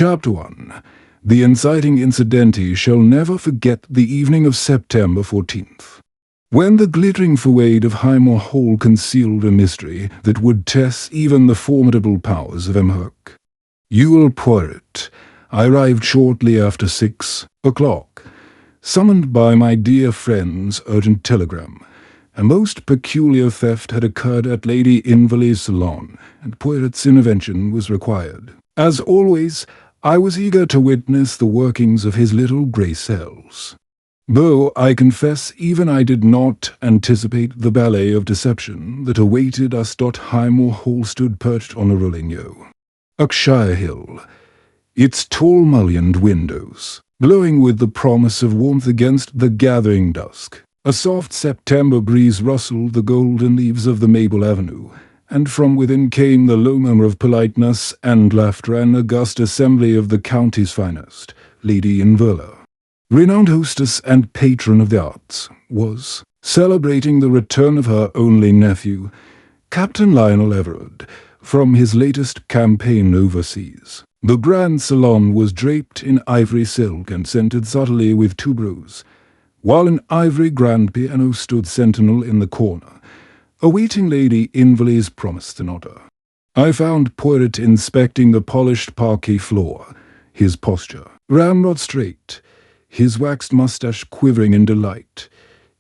Chapter 1. The inciting incidenti shall never forget the evening of September 14th. When the glittering foyer of Highmore Hall concealed a mystery that would test even the formidable powers of Hercule Poirot, I arrived shortly after 6 o'clock, summoned by my dear friend's urgent telegram. A most peculiar theft had occurred at Lady Inverley's salon, and Poirot's intervention was required. As always, I was eager to witness the workings of his little grey cells. Though, I confess, even I did not anticipate the ballet of deception that awaited us. Highmore Hall stood perched on a rolling Yorkshire hill, its tall mullioned windows glowing with the promise of warmth against the gathering dusk. A soft September breeze rustled the golden leaves of the Maple Avenue, and from within came the low murmur of politeness and laughter. An august assembly of the county's finest, Lady Inverley, renowned hostess and patron of the arts, was celebrating the return of her only nephew, Captain Lionel Everard, from his latest campaign overseas. The grand salon was draped in ivory silk and scented subtly with tuberose, while an ivory grand piano stood sentinel in the corner, awaiting Lady Inverley's promised sonata. I found Poirot inspecting the polished parquet floor, his posture ramrod straight, his waxed moustache quivering in delight.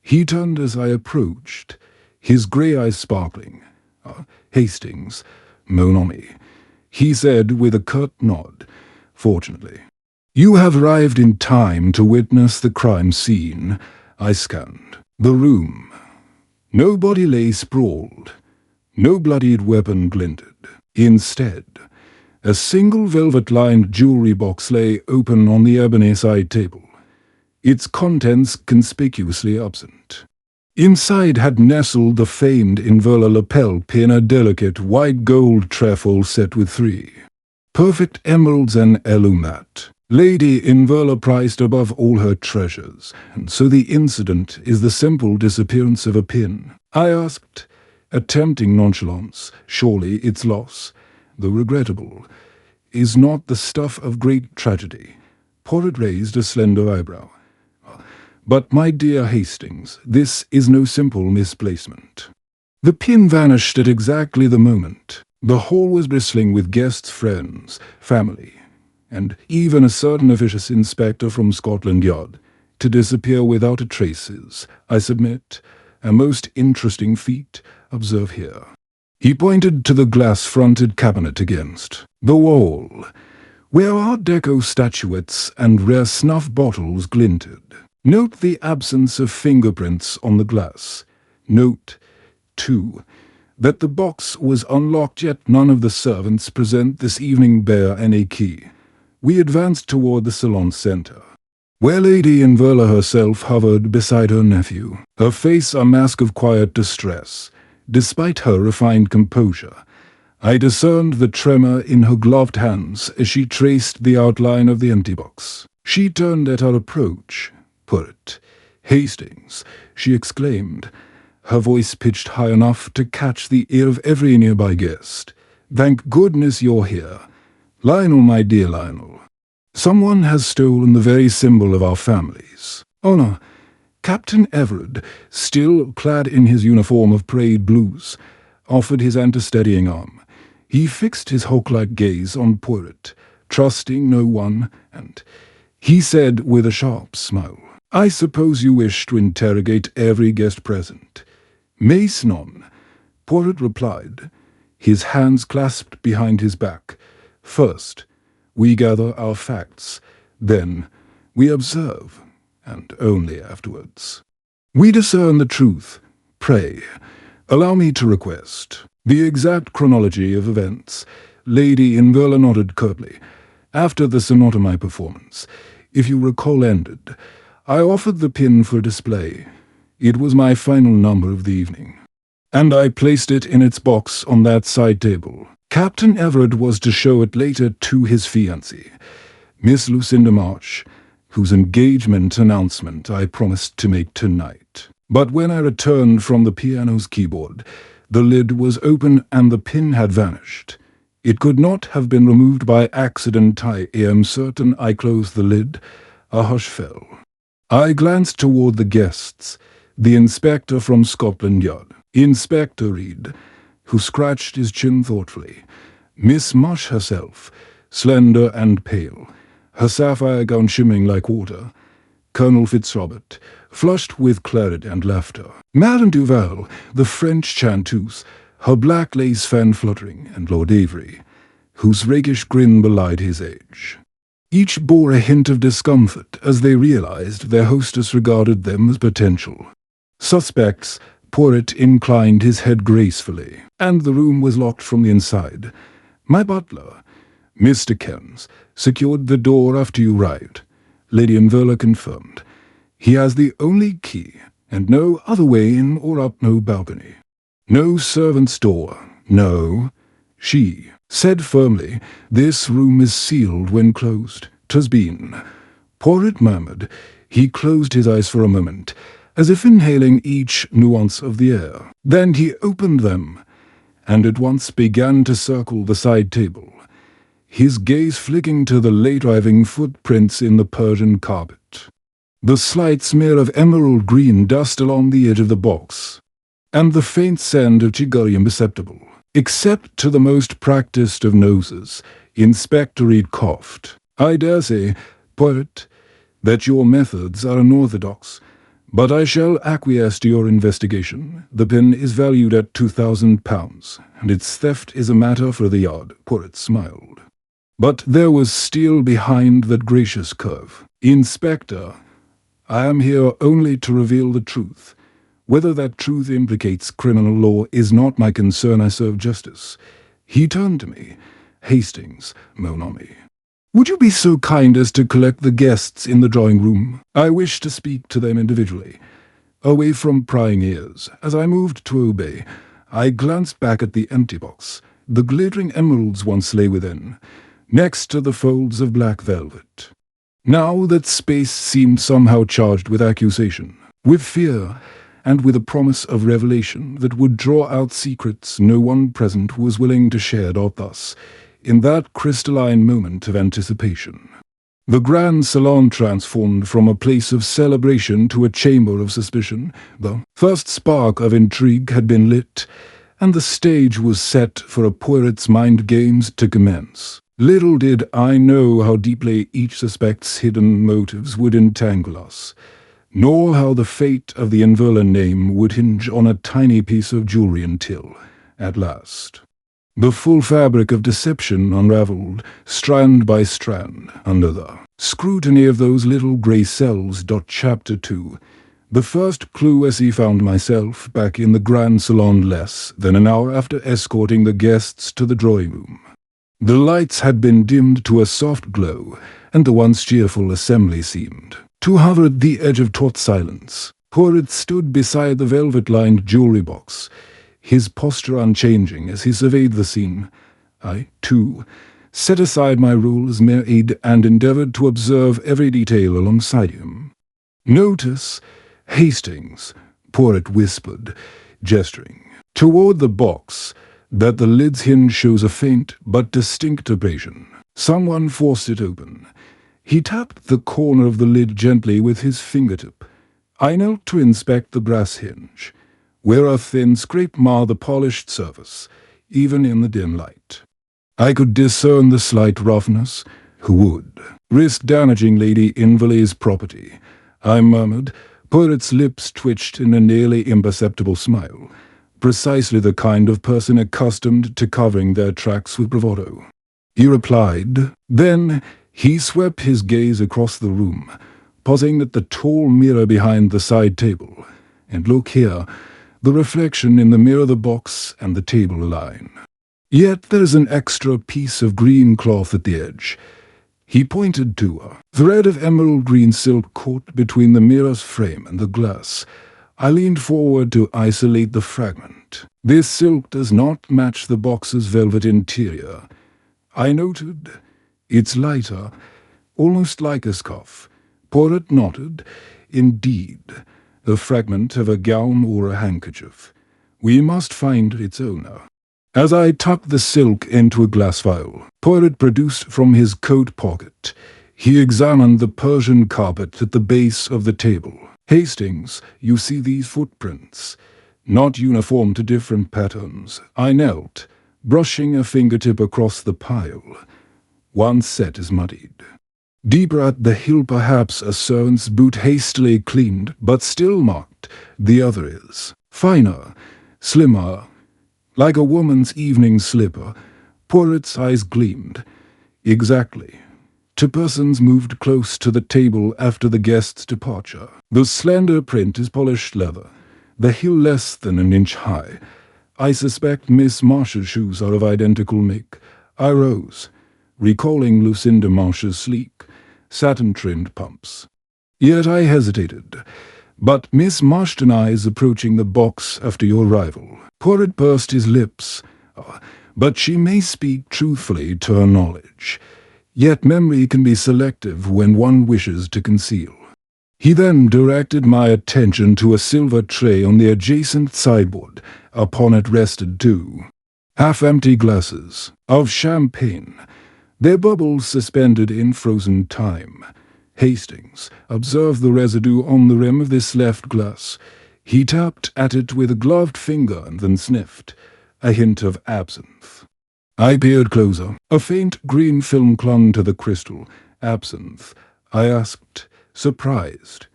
He turned as I approached, his grey eyes sparkling. "Hastings, mon ami," he said with a curt nod. "Fortunately, you have arrived in time to witness the crime scene." I scanned the room. No body lay sprawled, no bloodied weapon glinted. Instead, a single velvet-lined jewelry box lay open on the ebony side table, its contents conspicuously absent. Inside had nestled the famed Inverley lapel pin, a delicate white gold trefoil set with 3 perfect emeralds and elumat. Lady Inverley prized above all her treasures, and so the incident is the simple disappearance of a pin. I asked, attempting nonchalance. Surely its loss, though regrettable, is not the stuff of great tragedy. Poirot raised a slender eyebrow. "But, my dear Hastings, this is no simple misplacement." The pin vanished at exactly the moment. The hall was bristling with guests, friends, family, and even a certain officious inspector from Scotland Yard, to disappear without a traces. I submit, a most interesting feat. Observe here. He pointed to the glass-fronted cabinet against the wall, where Art Deco statuettes and rare snuff bottles glinted. Note the absence of fingerprints on the glass. Note, too, that the box was unlocked, yet none of the servants present this evening bear any key. We advanced toward the salon centre, where Lady Inverley herself hovered beside her nephew, her face a mask of quiet distress. Despite her refined composure, I discerned the tremor in her gloved hands as she traced the outline of the empty box. She turned at our approach. "Poirot, Hastings," she exclaimed, her voice pitched high enough to catch the ear of every nearby guest. "Thank goodness you're here. Lionel, my dear Lionel, someone has stolen the very symbol of our families." "Oh no." Captain Everard, still clad in his uniform of parade blues, offered his anti-steadying arm. He fixed his hawk-like gaze on Poirot, trusting no one, and he said with a sharp smile, "I suppose you wish to interrogate every guest present." "Mais non," Poirot replied, his hands clasped behind his back. "First, we gather our facts, then we observe, and only afterwards we discern the truth. Pray, allow me to request the exact chronology of events." Lady Inverley nodded curtly. "After the sonata my performance, if you recall, ended, I offered the pin for display. It was my final number of the evening, and I placed it in its box on that side table. Captain Everard was to show it later to his fiancée, Miss Lucinda March, whose engagement announcement I promised to make tonight. But when I returned from the piano's keyboard, the lid was open and the pin had vanished. It could not have been removed by accident. I am certain. I closed the lid. A hush fell. I glanced toward the guests. The inspector from Scotland Yard, Inspector Reed, who scratched his chin thoughtfully. Miss Mush herself, slender and pale, her sapphire gown shimmering like water. Colonel Fitzrobert, flushed with claret and laughter. Madame Duval, the French chanteuse, her black lace fan fluttering, and Lord Avery, whose rakish grin belied his age. Each bore a hint of discomfort as they realized their hostess regarded them as potential suspects. Poirot inclined his head gracefully, and the room was locked from the inside. My butler, Mr. Cairns, secured the door after you arrived. Lady Enverla confirmed. He has the only key, and no other way in or up no balcony. No servant's door, no. She said firmly, "This room is sealed when closed." "'Twas been." Poirot murmured. He closed his eyes for a moment, as if inhaling each nuance of the air. Then he opened them, and at once began to circle the side table, his gaze flicking to the late-arriving footprints in the Persian carpet, the slight smear of emerald green dust along the edge of the box, and the faint scent of chicory imperceptible, except to the most practiced of noses. Inspector Reed coughed. "I dare say, Poirot, that your methods are unorthodox, but I shall acquiesce to your investigation. The pen is valued at £2,000, and its theft is a matter for the Yard." Poirot smiled. But there was steel behind that gracious curve. "Inspector, I am here only to reveal the truth. Whether that truth implicates criminal law is not my concern. I serve justice." He turned to me. "Hastings, mon ami, would you be so kind as to collect the guests in the drawing-room? I wish to speak to them individually, away from prying ears." As I moved to obey, I glanced back at the empty box. The glittering emeralds once lay within, next to the folds of black velvet. Now that space seemed somehow charged with accusation, with fear, and with a promise of revelation that would draw out secrets no one present was willing to share. Thus, in that crystalline moment of anticipation, the grand salon transformed from a place of celebration to a chamber of suspicion. The first spark of intrigue had been lit, and the stage was set for a Poirot's mind games to commence. Little did I know how deeply each suspect's hidden motives would entangle us, nor how the fate of the Enverla name would hinge on a tiny piece of jewelry until, at last, the full fabric of deception unraveled, strand by strand, under the scrutiny of those little grey cells. Chapter 2. The first clue as he found myself back in the grand salon less than an hour after escorting the guests to the drawing-room. The lights had been dimmed to a soft glow, and the once cheerful assembly seemed to hover at the edge of taut silence. Poirot stood beside the velvet-lined jewelry box, his posture unchanging as he surveyed the scene. I, too, set aside my role as mere aide and endeavoured to observe every detail alongside him. "Notice Hastings," Poirot whispered, gesturing toward the box, "that the lid's hinge shows a faint but distinct abrasion. Someone forced it open." He tapped the corner of the lid gently with his fingertip. I knelt to inspect the brass hinge, where a thin scrape marred the polished surface, even in the dim light. I could discern the slight roughness. "Who would risk damaging Lady Enverla's property?" I murmured. Poirot's lips twitched in a nearly imperceptible smile, precisely the kind of person accustomed to covering their tracks with bravado. He replied. Then he swept his gaze across the room, pausing at the tall mirror behind the side table. "And look here, the reflection in the mirror, the box, and the table align. Yet there's an extra piece of green cloth at the edge." He pointed to a thread of emerald green silk caught between the mirror's frame and the glass. I leaned forward to isolate the fragment. "This silk does not match the box's velvet interior," I noted. "It's lighter, almost like a scarf." Poirot nodded. "Indeed, a fragment of a gown or a handkerchief. We must find its owner." As I tucked the silk into a glass vial, Poirot produced from his coat pocket. He examined the Persian carpet at the base of the table. "Hastings, you see these footprints? Not uniform to different patterns." I knelt, brushing a fingertip across the pile. "One set is muddied. Deeper at the heel, perhaps a servant's boot hastily cleaned, but still marked. The other is finer, slimmer, like a woman's evening slipper." Poirot's eyes gleamed. "Exactly. Two persons moved close to the table after the guest's departure. The slender print is polished leather, the heel less than an inch high. I suspect Miss Marsh's shoes are of identical make." I rose, recalling Lucinda Marsh's sleek, satin-trimmed pumps. Yet I hesitated. "But Miss Marsh denies approaching the box after your arrival." Poirot pursed his lips. "But she may speak truthfully to her knowledge. Yet memory can be selective when one wishes to conceal." He then directed my attention to a silver tray on the adjacent sideboard. Upon it rested two half-empty glasses of champagne, their bubbles suspended in frozen time. "Hastings, observe the residue on the rim of this left glass." He tapped at it with a gloved finger and then sniffed. A hint of absinthe. I peered closer. A faint green film clung to the crystal. "Absinthe?" I asked, surprised.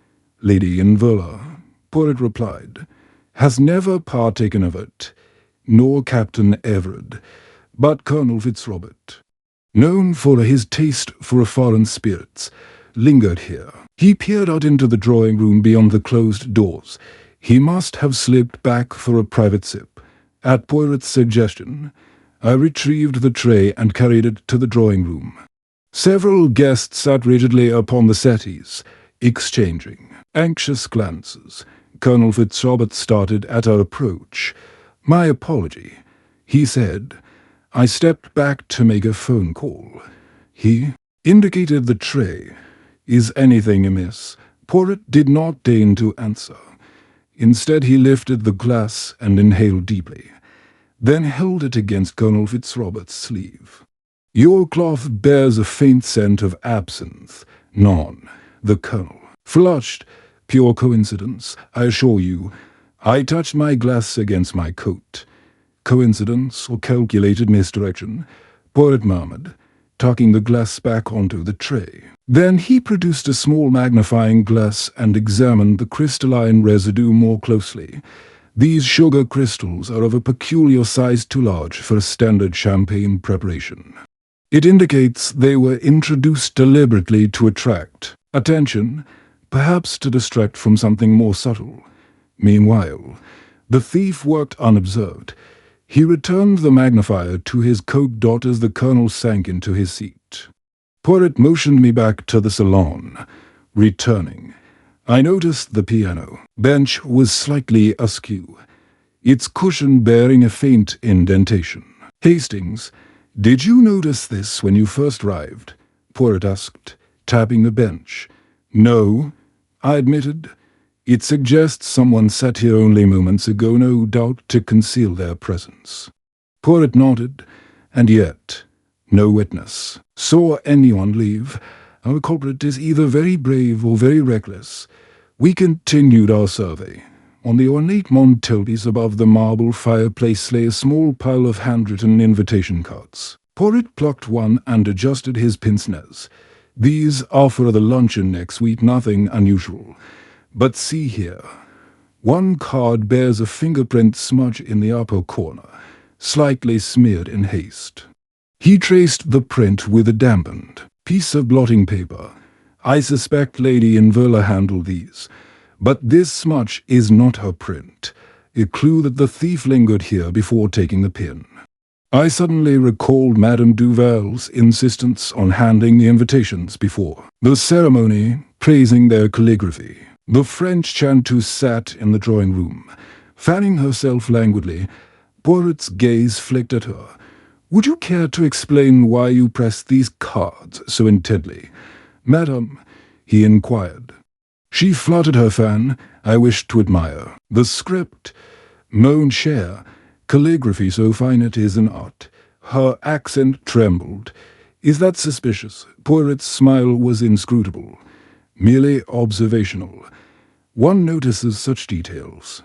"Lady Inverla," Poirot replied, "has never partaken of it, nor Captain Everard, but Colonel Fitzrobert, known for his taste for foreign spirits, lingered here." He peered out into the drawing-room beyond the closed doors. He must have slipped back for a private sip. At Poirot's suggestion, I retrieved the tray and carried it to the drawing-room. Several guests sat rigidly upon the settees, exchanging anxious glances. Colonel Fitzrobert started at our approach. "My apology," he said. I stepped back to make a phone call. He indicated the tray. "Is anything amiss?" Poirot did not deign to answer. Instead, he lifted the glass and inhaled deeply, then held it against Colonel Fitzrobert's sleeve. "Your cloth bears a faint scent of absinthe." "None." The Colonel flushed. "Pure coincidence, I assure you." I touched my glass against my coat. "Coincidence or calculated misdirection?" Poirot murmured, tucking the glass back onto the tray. Then he produced a small magnifying glass and examined the crystalline residue more closely. "These sugar crystals are of a peculiar size, too large for a standard champagne preparation. It indicates they were introduced deliberately to attract attention, perhaps to distract from something more subtle." Meanwhile, the thief worked unobserved. He returned the magnifier to his coat dot as the Colonel sank into his seat. Poirot motioned me back to the salon. Returning, I noticed the piano bench was slightly askew, its cushion bearing a faint indentation. "Hastings, did you notice this when you first arrived?" Poirot asked, tapping the bench. "No," I admitted. "It suggests someone sat here only moments ago, no doubt to conceal their presence." Poirot nodded, and yet no witness saw anyone leave. Our culprit is either very brave or very reckless. We continued our survey. On the ornate mantelpiece above the marble fireplace lay a small pile of handwritten invitation cards. Poirot plucked one and adjusted his pince-nez. "These are for the luncheon next week, nothing unusual. But see here. One card bears a fingerprint smudge in the upper corner, slightly smeared in haste." He traced the print with a dampened piece of blotting paper. "I suspect Lady Inverla handled these, but this smudge is not her print, a clue that the thief lingered here before taking the pin." I suddenly recalled Madame Duval's insistence on handing the invitations before the ceremony, praising their calligraphy. The French chanteuse sat in the drawing-room, fanning herself languidly. Poirot's gaze flicked at her. "Would you care to explain why you pressed these cards so intently?" "Madame," he inquired. She fluttered her fan. I wished to admire the script. "Mon cher, Calligraphy so fine it is an art. Her accent trembled. Is that suspicious? Poirot's smile was inscrutable, merely observational. One notices such details.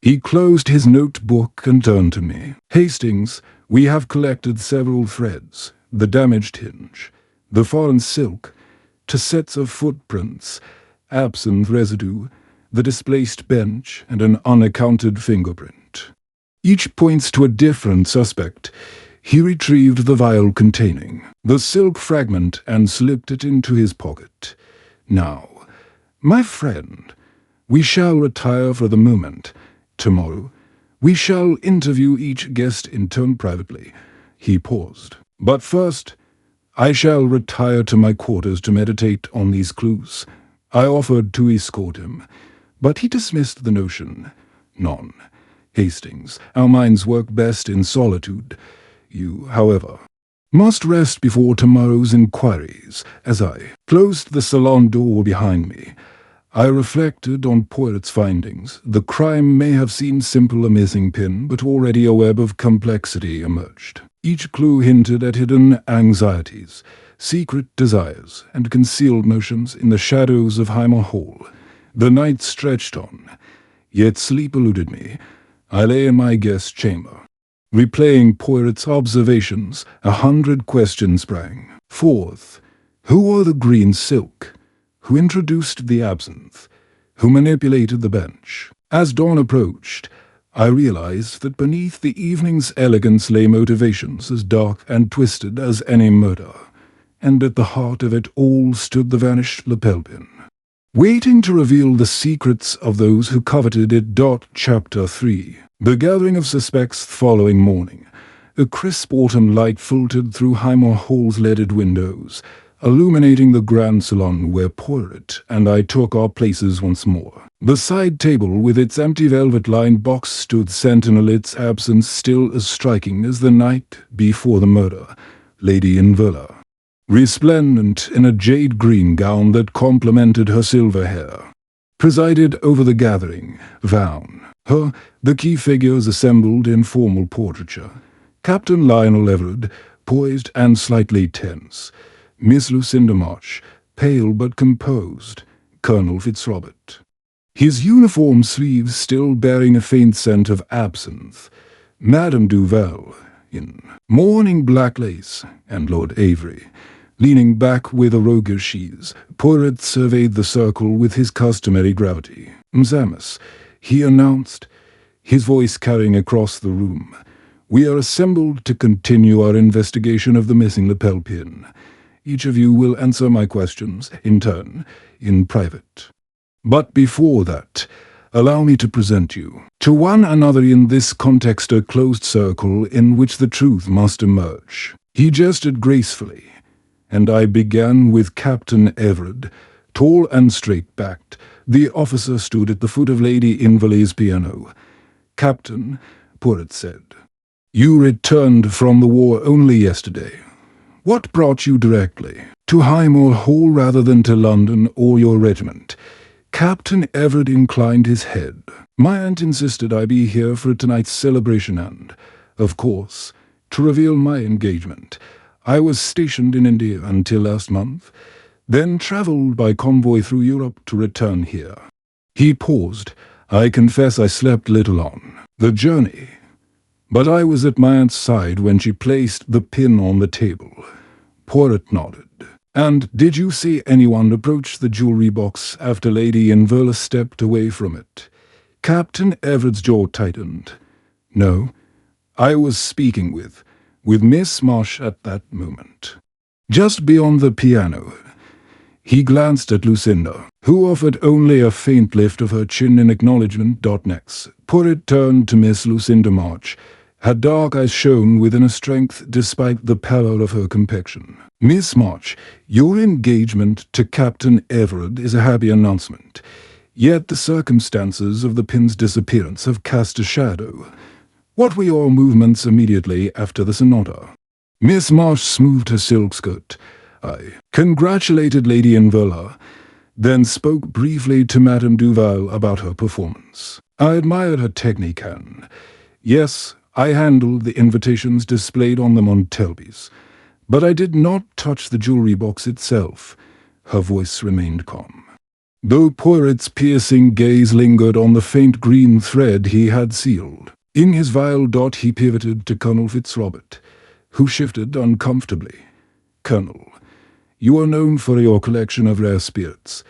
He closed his notebook and turned to me. Hastings, we have collected several threads, the damaged hinge, the foreign silk, to sets of footprints, absinthe residue, the displaced bench, and an unaccounted fingerprint. Each points to a different suspect. He retrieved the vial containing the silk fragment and slipped it into his pocket. Now, my friend, we shall retire for the moment. Tomorrow, we shall interview each guest in turn privately. He paused. But first, I shall retire to my quarters to meditate on these clues. I offered to escort him, but he dismissed the notion. None. Hastings, our minds work best in solitude. You, however, must rest before tomorrow's inquiries. As I closed the salon door behind me, I reflected on Poirot's findings. The crime may have seemed simple, a missing pin, but already a web of complexity emerged. Each clue hinted at hidden anxieties, secret desires, and concealed motions in the shadows of Highmore Hall. The night stretched on, yet sleep eluded me. I lay in my guest chamber. Replaying Poirot's observations, 100 questions sprang forth. Who wore the green silk? Who introduced the absinthe? Who manipulated the bench? As dawn approached, I realized that beneath the evening's elegance lay motivations as dark and twisted as any murder, and at the heart of it all stood the vanished lapel pin, waiting to reveal the secrets of those who coveted it. Chapter 3. The gathering of suspects the following morning. A crisp autumn light filtered through Highmore Hall's leaded windows, illuminating the grand salon where Poirot and I took our places once more. The side table with its empty velvet-lined box stood sentinel, its absence still as striking as the night before the murder. Lady Inverla, resplendent in a jade-green gown that complemented her silver hair, presided over the gathering. The key figures assembled in formal portraiture. Captain Lionel Everard, poised and slightly tense. Miss Lucinda March, pale but composed. Colonel Fitzrobert, his uniform sleeves still bearing a faint scent of absinthe. Madame Duval, in mourning black lace, and Lord Avery, leaning back with a roguish ease. Poirot surveyed the circle with his customary gravity. "Mzamas," he announced, his voice carrying across the room. "We are assembled to continue our investigation of the missing lapel pin. Each of you will answer my questions, in turn, in private. But before that, allow me to present you to one another in this context, a closed circle in which the truth must emerge." He gestured gracefully, and I began with Captain Everard. Tall and straight-backed, the officer stood at the foot of Lady Inverley's piano. "Captain," Poirot said, "you returned from the war only yesterday. What brought you directly to Highmore Hall rather than to London or your regiment?" Captain Everard inclined his head. "My aunt insisted I be here for tonight's celebration and, of course, to reveal my engagement. I was stationed in India until last month, then travelled by convoy through Europe to return here." He paused. "I confess I slept little on the journey, but I was at my aunt's side when she placed the pin on the table." Poirot nodded. "And did you see anyone approach the jewellery box after Lady Inverla stepped away from it?" Captain Everard's jaw tightened. "No, I was speaking with Miss Marsh at that moment. Just beyond the piano." He glanced at Lucinda, who offered only a faint lift of her chin in acknowledgement. Next, Poirot turned to Miss Lucinda March. Her dark eyes shone with inner strength despite the pallor of her complexion. "Miss March, your engagement to Captain Everard is a happy announcement. Yet the circumstances of the pin's disappearance have cast a shadow. What were your movements immediately after the sonata?" Miss Marsh smoothed her silk skirt. "I congratulated Lady Inverla, then spoke briefly to Madame Duval about her performance. I admired her technique and, yes, I handled the invitations displayed on them on Telby's, but I did not touch the jewelry box itself. Her voice remained calm, though Poirot's piercing gaze lingered on the faint green thread he had sealed. In his vile dot he pivoted to Colonel Fitzrobert, who shifted uncomfortably. "Colonel, you are known for your collection of rare spirits,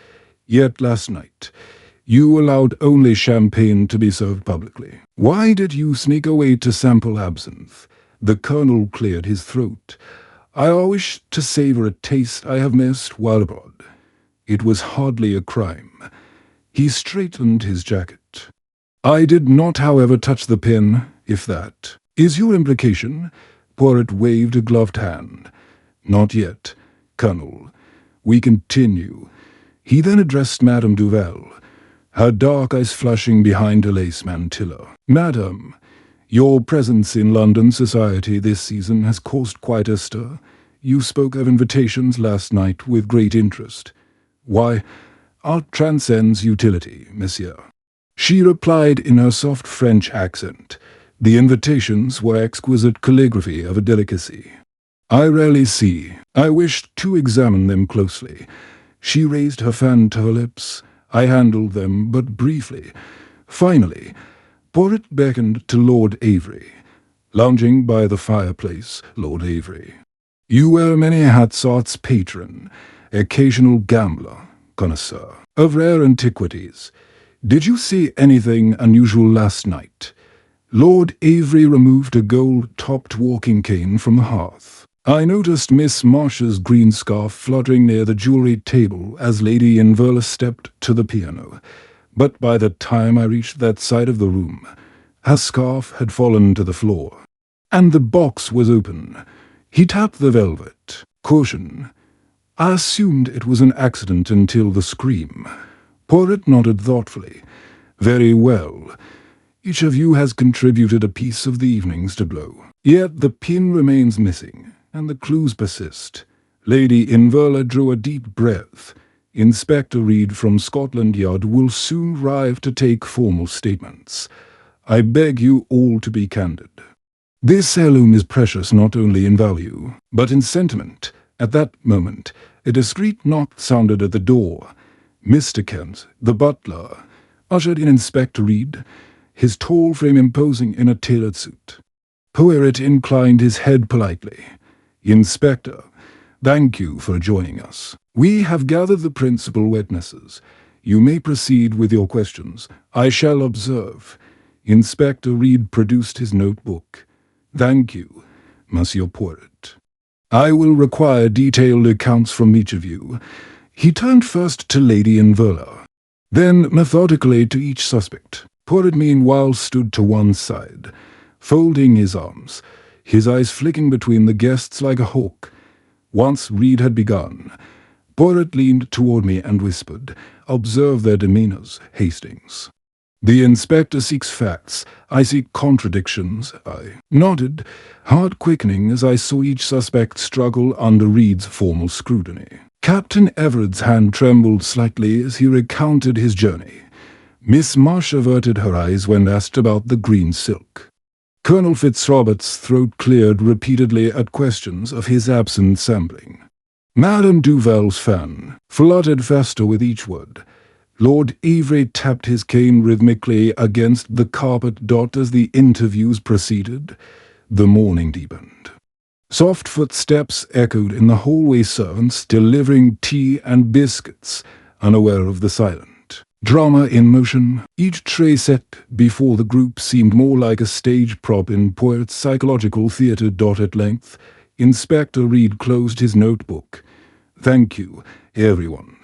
yet last night you allowed only champagne to be served publicly. Why did you sneak away to sample absinthe?" The colonel cleared his throat. "I wish to savor a taste I have missed while abroad. It was hardly a crime." He straightened his jacket. "I did not, however, touch the pen, if that is your implication." Poirot waved a gloved hand. "Not yet, Colonel. We continue." He then addressed Madame Duval, her dark eyes flushing behind her lace mantilla. "Madame, your presence in London society this season has caused quite a stir. You spoke of invitations last night with great interest. Why, art transcends utility, monsieur." She replied in her soft French accent. The invitations were exquisite calligraphy of a delicacy I rarely see. I wished to examine them closely. She raised her fan to her lips. I handled them but briefly. Finally, Poirot beckoned to Lord Avery. Lounging by the fireplace, Lord Avery. "You were many hats, art's patron, occasional gambler, connoisseur of rare antiquities. Did you see anything unusual last night?" Lord Avery removed a gold-topped walking cane from the hearth. "I noticed Miss Marsh's green scarf fluttering near the jewelry table as Lady Inverla stepped to the piano, but by the time I reached that side of the room, her scarf had fallen to the floor, and the box was open." He tapped the velvet. "Caution. I assumed it was an accident until the scream." Poirot nodded thoughtfully. "Very well. Each of you has contributed a piece of the evening's tableau. Yet the pin remains missing, and the clues persist." Lady Inverla drew a deep breath. "Inspector Reed from Scotland Yard will soon arrive to take formal statements. I beg you all to be candid. This heirloom is precious not only in value, but in sentiment." At that moment, a discreet knock sounded at the door. Mr. Kent, the butler, ushered in Inspector Reed, his tall frame imposing in a tailored suit. Poirot inclined his head politely. "Inspector, thank you for joining us. We have gathered the principal witnesses. You may proceed with your questions. I shall observe." Inspector Reed produced his notebook. "Thank you, Monsieur Poirot. I will require detailed accounts from each of you." He turned first to Lady Inverla, then methodically to each suspect. Poirot meanwhile stood to one side, folding his arms, his eyes flicking between the guests like a hawk. Once Reed had begun, Poirot leaned toward me and whispered, "Observe their demeanors, Hastings. The inspector seeks facts. I seek contradictions." I nodded, heart quickening as I saw each suspect struggle under Reed's formal scrutiny. Captain Everard's hand trembled slightly as he recounted his journey. Miss Marsh averted her eyes when asked about the green silk. Colonel Fitzrobert's throat cleared repeatedly at questions of his absent sampling. Madame Duval's fan fluttered faster with each word. Lord Avery tapped his cane rhythmically against the carpet dot as the interviews proceeded. The morning deepened. Soft footsteps echoed in the hallway, servants delivering tea and biscuits, unaware of the silence. Drama in motion. Each tray set before the group seemed more like a stage prop in Poirot's psychological theatre. At length, Inspector Reed closed his notebook. "Thank you, everyone.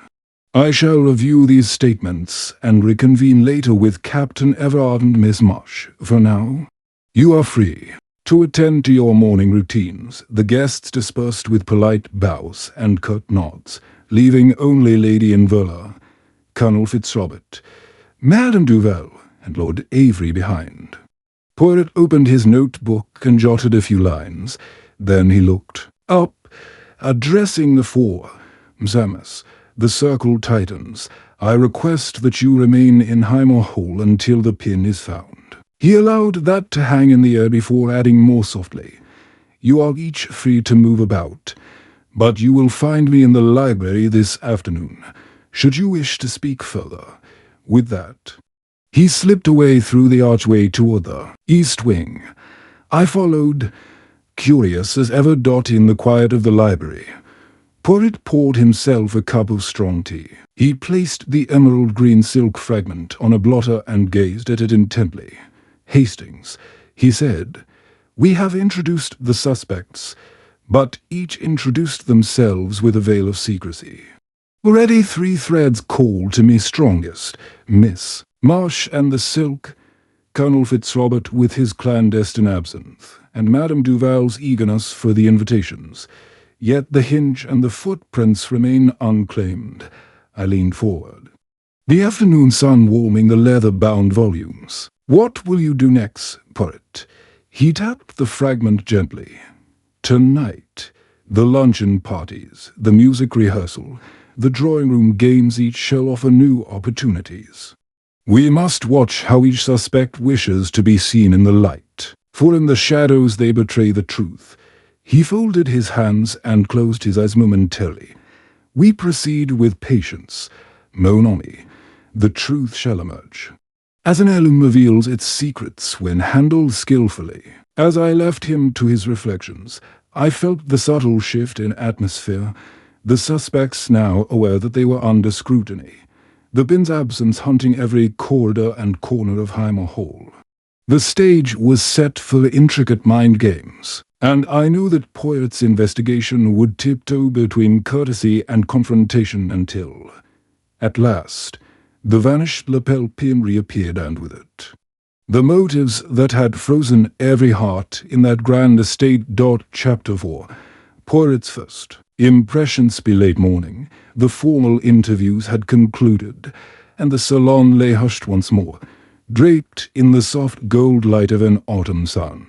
I shall review these statements and reconvene later with Captain Everard and Miss Marsh. For now, you are free to attend to your morning routines." The guests dispersed with polite bows and curt nods, leaving only Lady Inverla, Colonel Fitzrobert, Madame Duval, and Lord Avery behind. Poirot opened his notebook and jotted a few lines. Then he looked up, addressing the four. "Msamas, the circle tightens. I request that you remain in Highmore Hall until the pin is found." He allowed that to hang in the air before adding more softly, "You are each free to move about, but you will find me in the library this afternoon, should you wish to speak further." With that, he slipped away through the archway toward the east wing. I followed, curious as ever, in the quiet of the library. Poirot poured himself a cup of strong tea. He placed the emerald green silk fragment on a blotter and gazed at it intently. "Hastings," he said, "we have introduced the suspects, but each introduced themselves with a veil of secrecy. Already 3 threads call to me strongest: Miss Marsh and the silk, Colonel Fitzrobert with his clandestine absinthe, and Madame Duval's eagerness for the invitations. Yet the hinge and the footprints remain unclaimed." I leaned forward, the afternoon sun warming the leather-bound volumes. "What will you do next, Poirot?" He tapped the fragment gently. "Tonight, the luncheon parties, the music rehearsal, the drawing-room games each shall offer new opportunities. We must watch how each suspect wishes to be seen in the light, for in the shadows they betray the truth." He folded his hands and closed his eyes momentarily. "We proceed with patience, mon ami. The truth shall emerge, as an heirloom reveals its secrets when handled skillfully." As I left him to his reflections, I felt the subtle shift in atmosphere, the suspects now aware that they were under scrutiny, the Bin's absence haunting every corridor and corner of Highmore Hall. The stage was set for intricate mind games, and I knew that Poirot's investigation would tiptoe between courtesy and confrontation until, at last, the vanished Lapel pin reappeared, and with it the motives that had frozen every heart in that grand estate. Chapter 4. Poirot's first impressions. Be late morning, the formal interviews had concluded, and the salon lay hushed once more, draped in the soft gold light of an autumn sun.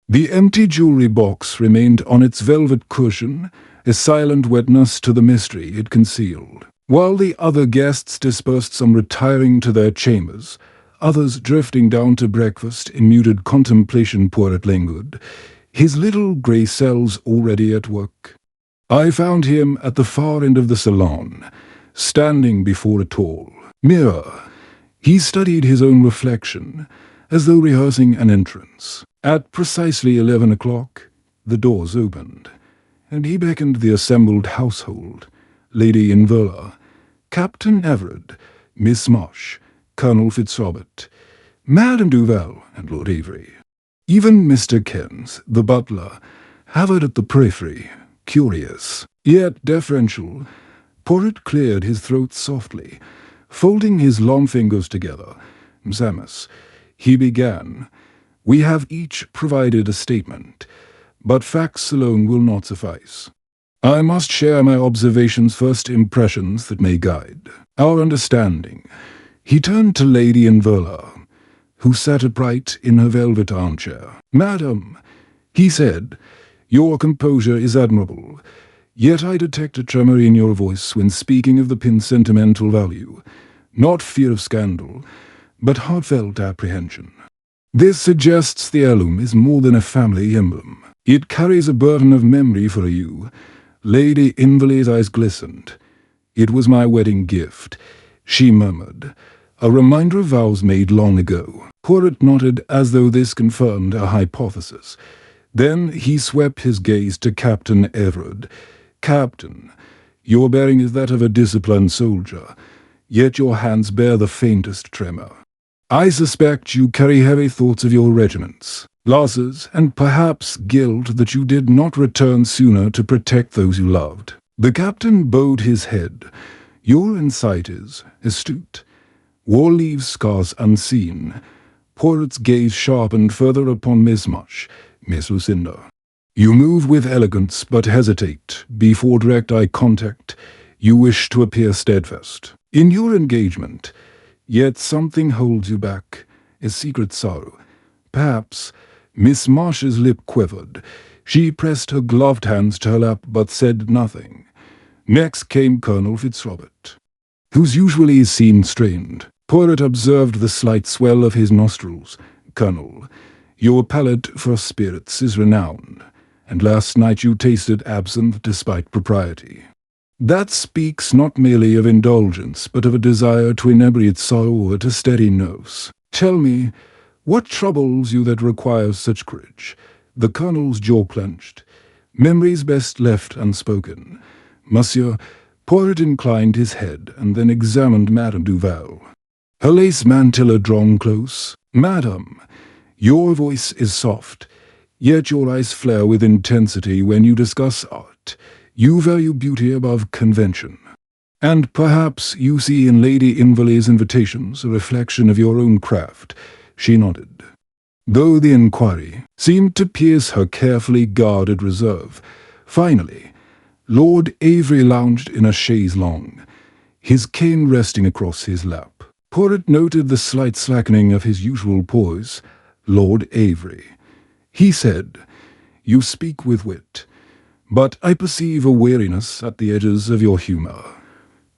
The empty jewelry box remained on its velvet cushion, a silent witness to the mystery it concealed. While the other guests dispersed, some retiring to their chambers, others drifting down to breakfast in muted contemplation, Poirot lingered, his little grey cells already at work. I found him at the far end of the salon, standing before a tall mirror. He studied his own reflection, as though rehearsing an entrance. At precisely 11 o'clock, the doors opened, and he beckoned the assembled household: Lady Inverla, Captain Everard, Miss Marsh, Colonel Fitzrobert, Madame Duval, and Lord Avery. Even Mr. Kens, the butler, hovered at the periphery, curious, yet deferential. Poirot cleared his throat softly, folding his long fingers together. "Samus," he began, "we have each provided a statement, but facts alone will not suffice. I must share my observations, first impressions that may guide our understanding." He turned to Lady Inverla, who sat upright in her velvet armchair. "Madam," he said, "your composure is admirable, yet I detect a tremor in your voice when speaking of the pin's sentimental value. Not fear of scandal, but heartfelt apprehension. This suggests the heirloom is more than a family emblem. It carries a burden of memory for you." Lady Inverla's eyes glistened. "It was my wedding gift," she murmured, "a reminder of vows made long ago." Poirot nodded, as though this confirmed a hypothesis. Then he swept his gaze to Captain Everard. "Captain, your bearing is that of a disciplined soldier, yet your hands bear the faintest tremor. I suspect you carry heavy thoughts of your regiments, losses, and perhaps guilt that you did not return sooner to protect those you loved." The captain bowed his head. "Your insight is astute. War leaves scars unseen." Poirot's gaze sharpened further upon Miss Marsh. "Miss Lucinda, you move with elegance, but hesitate before direct eye contact. You wish to appear steadfast in your engagement, yet something holds you back, a secret sorrow. Perhaps." Miss Marsh's lip quivered. She pressed her gloved hands to her lap, but said nothing. Next came Colonel Fitzrobert, whose usually seemed strained. Poirot observed the slight swell of his nostrils. Colonel. Your palate for spirits is renowned, and last night you tasted absinthe despite propriety. That speaks not merely of indulgence, but of a desire to inebriate sorrow at a steady nose. Tell me, what troubles you that requires such courage? The Colonel's jaw clenched. Memories best left unspoken. Monsieur, Poirot inclined his head, and then examined Madame Duval. Her lace mantilla drawn close. Madame, your voice is soft, yet your eyes flare with intensity when you discuss art. You value beauty above convention. And perhaps you see in Lady Inverley's invitations a reflection of your own craft. She nodded, though the inquiry seemed to pierce her carefully guarded reserve. Finally, Lord Avery lounged in a chaise longue, his cane resting across his lap. Poirot noted the slight slackening of his usual poise. Lord Avery, he said, you speak with wit, but I perceive a weariness at the edges of your humour.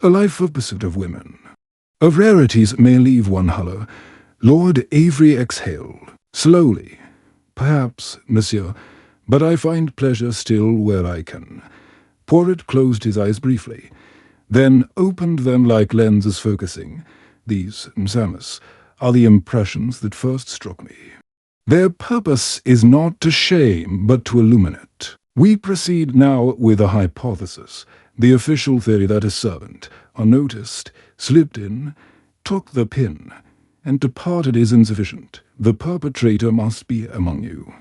A life of pursuit of women, of rarities may leave one hollow. Lord Avery exhaled, slowly. Perhaps, monsieur, but I find pleasure still where I can. Poirot closed his eyes briefly, then opened them like lenses focusing. These, Samus, are the impressions that first struck me. Their purpose is not to shame, but to illuminate. We proceed now with a hypothesis. The official theory that a servant, unnoticed, slipped in, took the pin, and departed is insufficient. The perpetrator must be among you,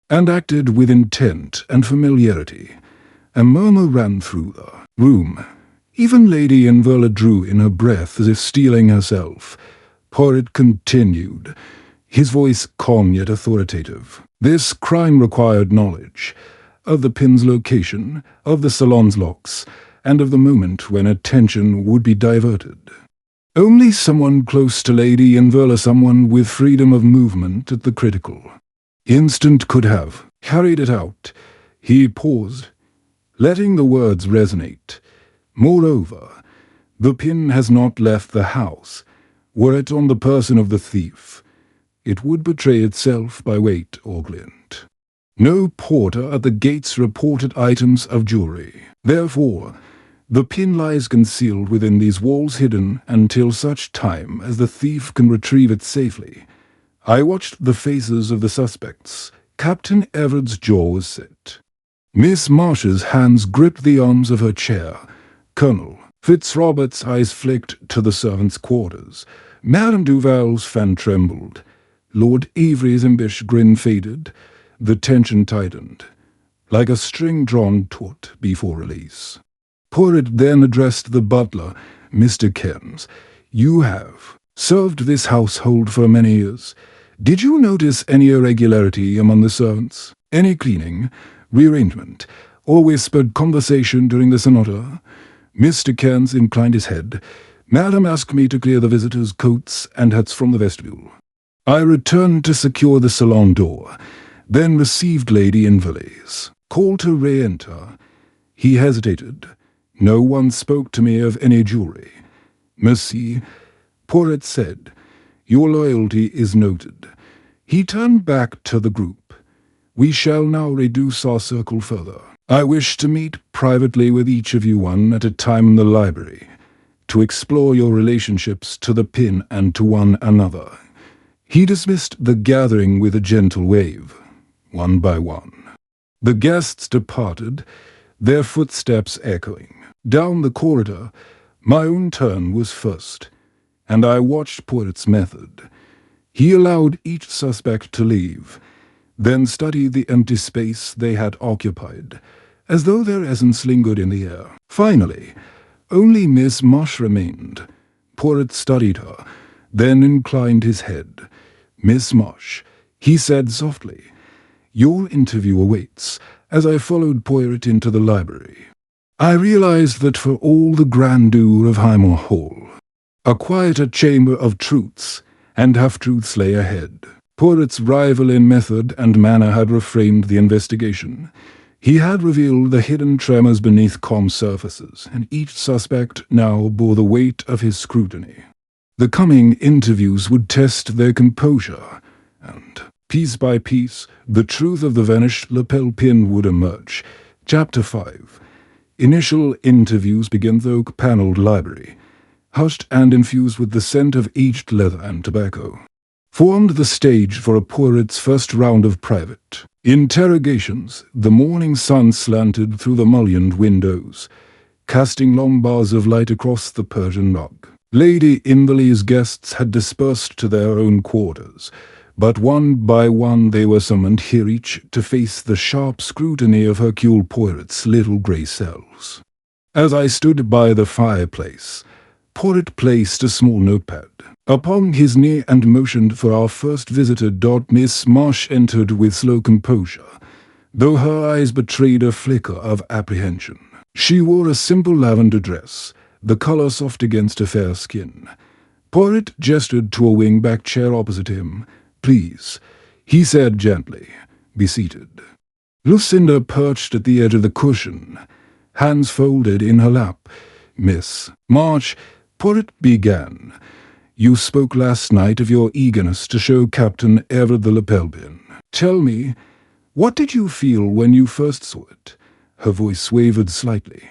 and acted with intent and familiarity. A murmur ran through the room. Even Lady Inverley drew in her breath as if steeling herself. Poirot continued, his voice calm yet authoritative. This crime required knowledge of the pin's location, of the salon's locks, and of the moment when attention would be diverted. Only someone close to Lady Inverley, someone with freedom of movement at the critical instant, could have carried it out. He paused, letting the words resonate. Moreover, the pin has not left the house. Were it on the person of the thief, it would betray itself by weight or glint. No porter at the gates reported items of jewelry. Therefore, the pin lies concealed within these walls, hidden until such time as the thief can retrieve it safely. I watched the faces of the suspects. Captain Everard's jaw was set. Miss Marsh's hands gripped the arms of her chair. Colonel Fitzrobert's eyes flicked to the servants' quarters. Madame Duval's fan trembled. Lord Avery's impish grin faded. The tension tightened, like a string drawn taut before release. Poirot then addressed the butler. Mr. Cairns, you have served this household for many years. Did you notice any irregularity among the servants? Any cleaning, rearrangement, or whispered conversation during the sonata? Mr. Cairns inclined his head. Madame asked me to clear the visitors' coats and hats from the vestibule. I returned to secure the salon door, then received Lady Inverley's call to re-enter. He hesitated. No one spoke to me of any jewelry. Merci, Poirot said. Your loyalty is noted. He turned back to the group. We shall now reduce our circle further. I wish to meet privately with each of you one at a time in the library, to explore your relationships to the pin and to one another. He dismissed the gathering with a gentle wave, one by one. The guests departed, their footsteps echoing. Down the corridor, my own turn was first, and I watched Poirot's method. He allowed each suspect to leave, then studied the empty space they had occupied, as though their essence lingered in the air. Finally, only Miss Marsh remained. Poirot studied her, then inclined his head. Miss Marsh, he said softly, your interview awaits. As I followed Poirot into the library, I realized that for all the grandeur of Highmore Hall, a quieter chamber of truths and half-truths lay ahead. Poirot's rival in method and manner had reframed the investigation. He had revealed the hidden tremors beneath calm surfaces, and each suspect now bore the weight of his scrutiny. The coming interviews would test their composure, and piece by piece, the truth of the vanished lapel pin would emerge. Chapter 5. Initial interviews begin the oak-panelled library, hushed and infused with the scent of aged leather and tobacco, formed the stage for a Poirot's first round of private interrogations. The morning sun slanted through the mullioned windows, casting long bars of light across the Persian rug. Lady Inverley's guests had dispersed to their own quarters, but one by one they were summoned here, each to face the sharp scrutiny of Hercule Poirot's little grey cells. As I stood by the fireplace, Poirot placed a small notepad upon his knee and motioned for our first visitor. Miss Marsh entered with slow composure, though her eyes betrayed a flicker of apprehension. She wore a simple lavender dress, the colour soft against her fair skin. Poirot gestured to a wing-back chair opposite him. "Please," he said gently, "be seated." Lucinda perched at the edge of the cushion, hands folded in her lap. "Miss March," Poirot began, "you spoke last night of your eagerness to show Captain Everard the lapel pin. Tell me, what did you feel when you first saw it?" Her voice wavered slightly.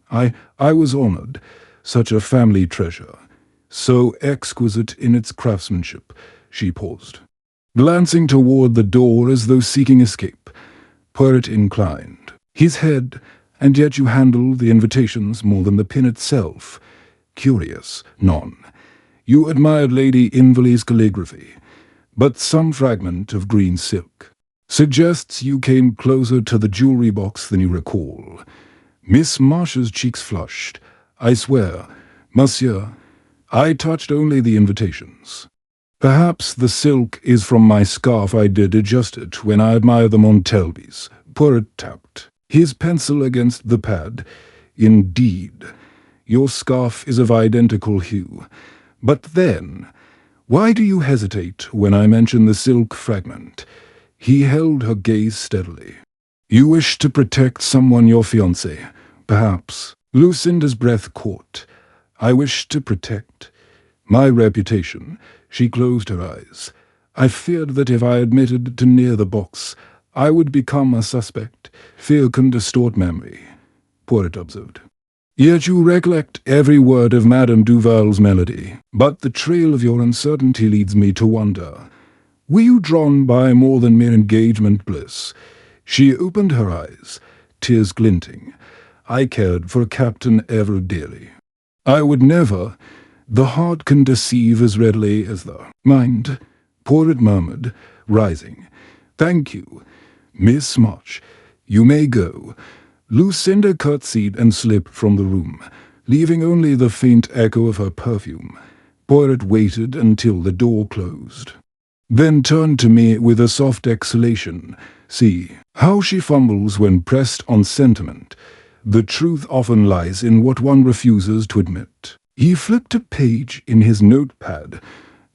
I was honoured. Such a family treasure. So exquisite in its craftsmanship." She paused, glancing toward the door as though seeking escape. Poirot inclined his head. "And yet you handled the invitations more than the pin itself. Curious, none. You admired Lady Inverley's calligraphy, but some fragment of green silk suggests you came closer to the jewelry box than you recall." Miss Marsh's cheeks flushed. "I swear, monsieur, I touched only the invitations. Perhaps the silk is from my scarf. I did adjust it when I admired the Montelbys." Poirot tapped his pencil against the pad. "Indeed, your scarf is of identical hue. But then, why do you hesitate when I mention the silk fragment?" He held her gaze steadily. "You wish to protect someone, your fiancé, perhaps." Lucinda's breath caught. "I wish to protect my reputation." She closed her eyes. "I feared that if I admitted to near the box, I would become a suspect. Fear can distort memory," Poirot observed. "Yet you recollect every word of Madame Duval's melody. But the trail of your uncertainty leads me to wonder, were you drawn by more than mere engagement bliss?" She opened her eyes, tears glinting. "I cared for Captain Everard dearly. I would never. The heart can deceive as readily as the mind," Poirot murmured, rising. "Thank you, Miss March. You may go." Lucinda curtsied and slipped from the room, leaving only the faint echo of her perfume. Poirot waited until the door closed, then turned to me with a soft exhalation. "See how she fumbles when pressed on sentiment. The truth often lies in what one refuses to admit." He flipped a page in his notepad.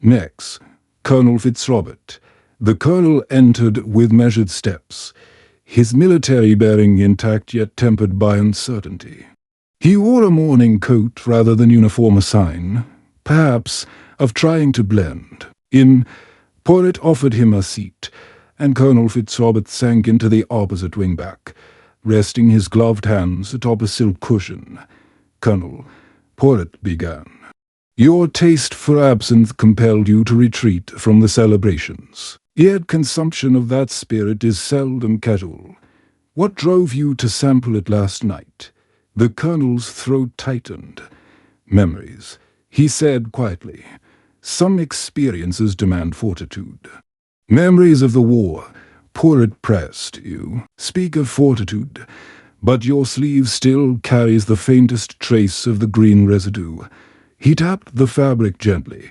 "Next, Colonel Fitzrobert." The colonel entered with measured steps, his military bearing intact yet tempered by uncertainty. He wore a morning coat rather than uniform, a sign, perhaps, of trying to blend in. Poirot offered him a seat, and Colonel Fitzrobert sank into the opposite wing-back, resting his gloved hands atop a silk cushion. "Colonel," Poirot began, "your taste for absinthe compelled you to retreat from the celebrations. Yet consumption of that spirit is seldom casual. What drove you to sample it last night?" The colonel's throat tightened. "Memories," he said quietly. "Some experiences demand fortitude." "Memories of the war," Poirot pressed. "You speak of fortitude, but your sleeve still carries the faintest trace of the green residue." He tapped the fabric gently.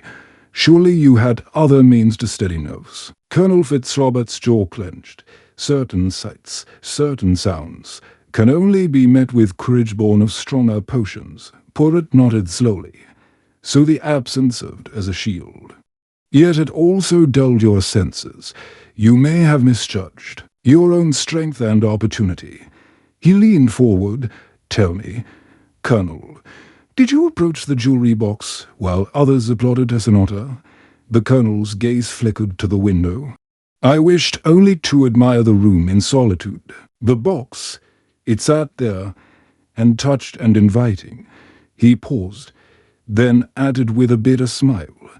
"Surely you had other means to steady nerves." Colonel Fitzrobert's jaw clenched. "Certain sights, certain sounds, can only be met with courage born of stronger potions." Poirot nodded slowly. "So the absence served as a shield. Yet it also dulled your senses. You may have misjudged your own strength and opportunity." He leaned forward. "Tell me, Colonel, did you approach the jewelry box while others applauded Tessenotta?" The colonel's gaze flickered to the window. I wished only to admire the room in solitude. The box, it sat there, and touched and inviting. He paused, then added with a bitter smile,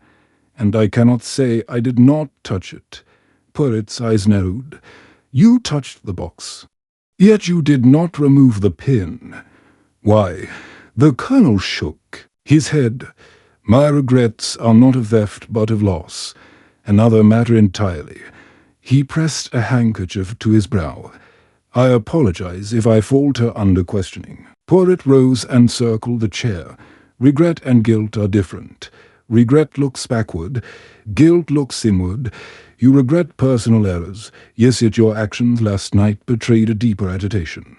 and I cannot say I did not touch it. Poirot's eyes narrowed. You touched the box. Yet you did not remove the pin. Why, the Colonel shook his head. My regrets are not of theft but of loss. Another matter entirely. He pressed a handkerchief to his brow. I apologize if I falter under questioning. Poirot rose and circled the chair. Regret and guilt are different. Regret looks backward. Guilt looks inward. You regret personal errors. Yes, yet your actions last night betrayed a deeper agitation.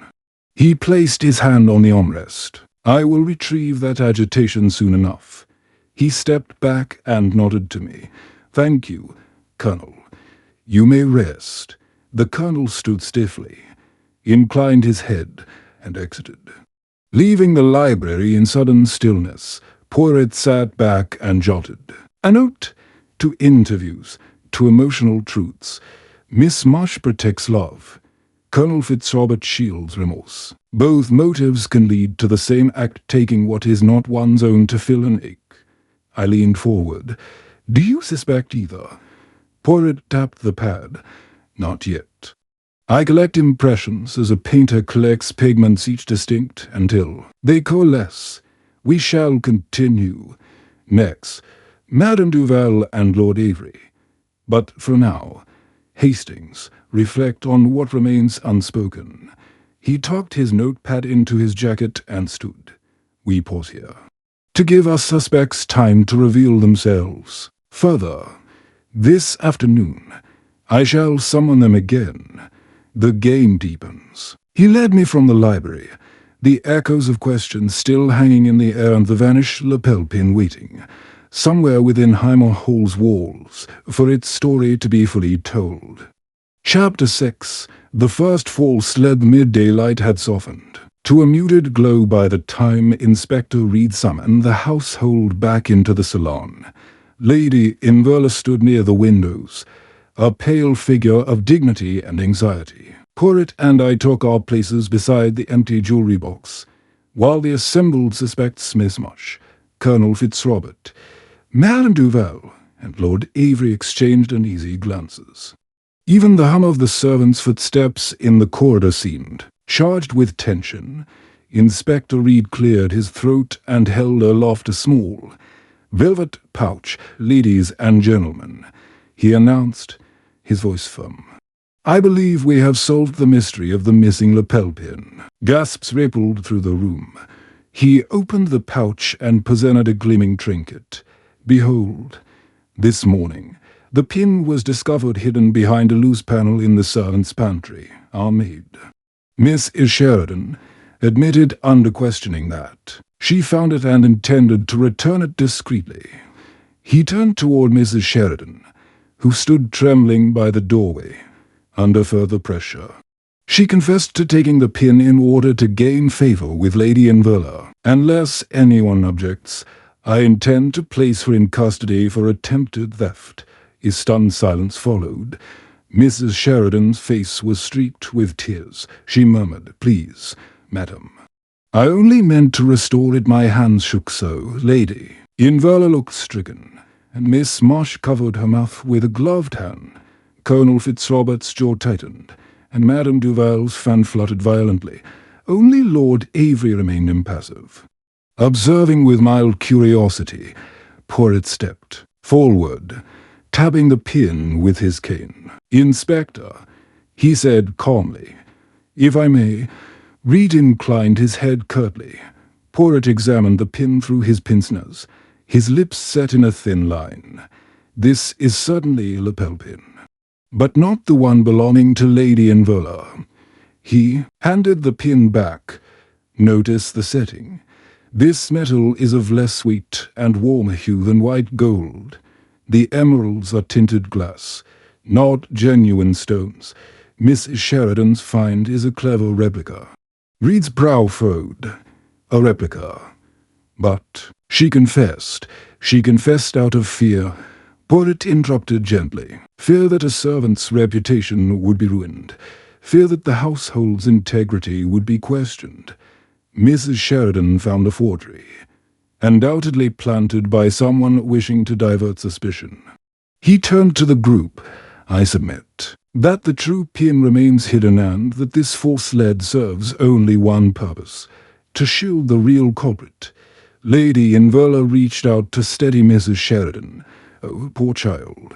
He placed his hand on the armrest. I will retrieve that agitation soon enough. He stepped back and nodded to me. Thank you, Colonel. You may rest. The Colonel stood stiffly, inclined his head, and exited. Leaving the library in sudden stillness, Poirot sat back and jotted. A note to interviews, to emotional truths. Miss Marsh protects love. Colonel Fitzrobert shields remorse. Both motives can lead to the same act, taking what is not one's own to fill an ache. I leaned forward. Do you suspect either? Poirot tapped the pad. Not yet. I collect impressions as a painter collects pigments, each distinct, until they coalesce. We shall continue. Next, Madame Duval and Lord Avery. But for now, Hastings, reflect on what remains unspoken. He tucked his notepad into his jacket and stood. We pause here, to give our suspects time to reveal themselves. Further, this afternoon, I shall summon them again. The game deepens. He led me from the library, the echoes of questions still hanging in the air and the vanished lapel pin waiting, somewhere within Highmore Hall's walls, for its story to be fully told. Chapter 6. The first false lead midday light had softened to a muted glow by the time Inspector Reed summoned the household back into the salon. Lady Inverla stood near the windows, a pale figure of dignity and anxiety. Poirot and I took our places beside the empty jewelry box, while the assembled suspects Miss Marsh, Colonel Fitzrobert, Madame Duval, and Lord Avery exchanged uneasy glances. Even the hum of the servants' footsteps in the corridor seemed charged with tension. Inspector Reed cleared his throat and held aloft a small velvet pouch. Ladies and gentlemen, he announced, his voice firm. I believe we have solved the mystery of the missing lapel pin. Gasps rippled through the room. He opened the pouch and presented a gleaming trinket. Behold, this morning, the pin was discovered hidden behind a loose panel in the servants' pantry. Our maid, Miss Sheridan, admitted under questioning that she found it and intended to return it discreetly. He turned toward Mrs. Sheridan, who stood trembling by the doorway, under further pressure. She confessed to taking the pin in order to gain favor with Lady Inverla. Unless anyone objects, I intend to place her in custody for attempted theft. A stunned silence followed. Mrs. Sheridan's face was streaked with tears. She murmured, Please, madam. I only meant to restore it. My hands shook so, lady. Inverla looked stricken, and Miss Marsh covered her mouth with a gloved hand. Colonel Fitzrobert's jaw tightened, and Madame Duval's fan fluttered violently. Only Lord Avery remained impassive. Observing with mild curiosity, Poirot stepped forward, tapping the pin with his cane. Inspector, he said calmly. If I may. Reed inclined his head curtly. Poirot examined the pin through his pince-nez, his lips set in a thin line. This is certainly a lapel pin, but not the one belonging to Lady Inverla. He handed the pin back. Notice the setting. This metal is of less sweet and warmer hue than white gold. The emeralds are tinted glass, not genuine stones. Miss Sheridan's find is a clever replica. Reed's brow furrowed. A replica. But she confessed out of fear. Poirot interrupted gently. Fear that a servant's reputation would be ruined. Fear that the household's integrity would be questioned. Mrs. Sheridan found a forgery, undoubtedly planted by someone wishing to divert suspicion. He turned to the group. I submit that the true pin remains hidden and that this false lead serves only one purpose, to shield the real culprit. Lady Inverla reached out to steady Mrs. Sheridan. Oh, poor child.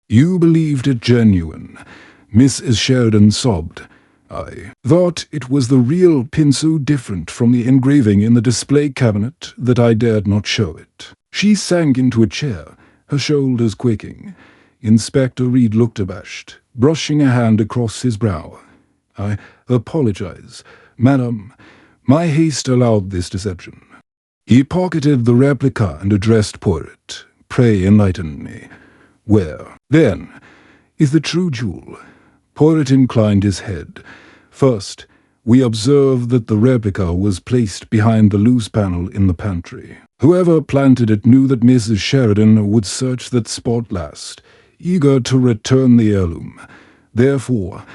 You believed it genuine. Mrs. Sheridan sobbed. I thought it was the real pin so different from the engraving in the display cabinet that I dared not show it. She sank into a chair, her shoulders quaking. Inspector Reed looked abashed, brushing a hand across his brow. I apologize, madam. My haste allowed this deception. He pocketed the replica and addressed Poirot. Pray enlighten me. Where, then, is the true jewel? Poirot inclined his head. First, we observed that the replica was placed behind the loose panel in the pantry. Whoever planted it knew that Mrs. Sheridan would search that spot last, eager to return the heirloom. Therefore,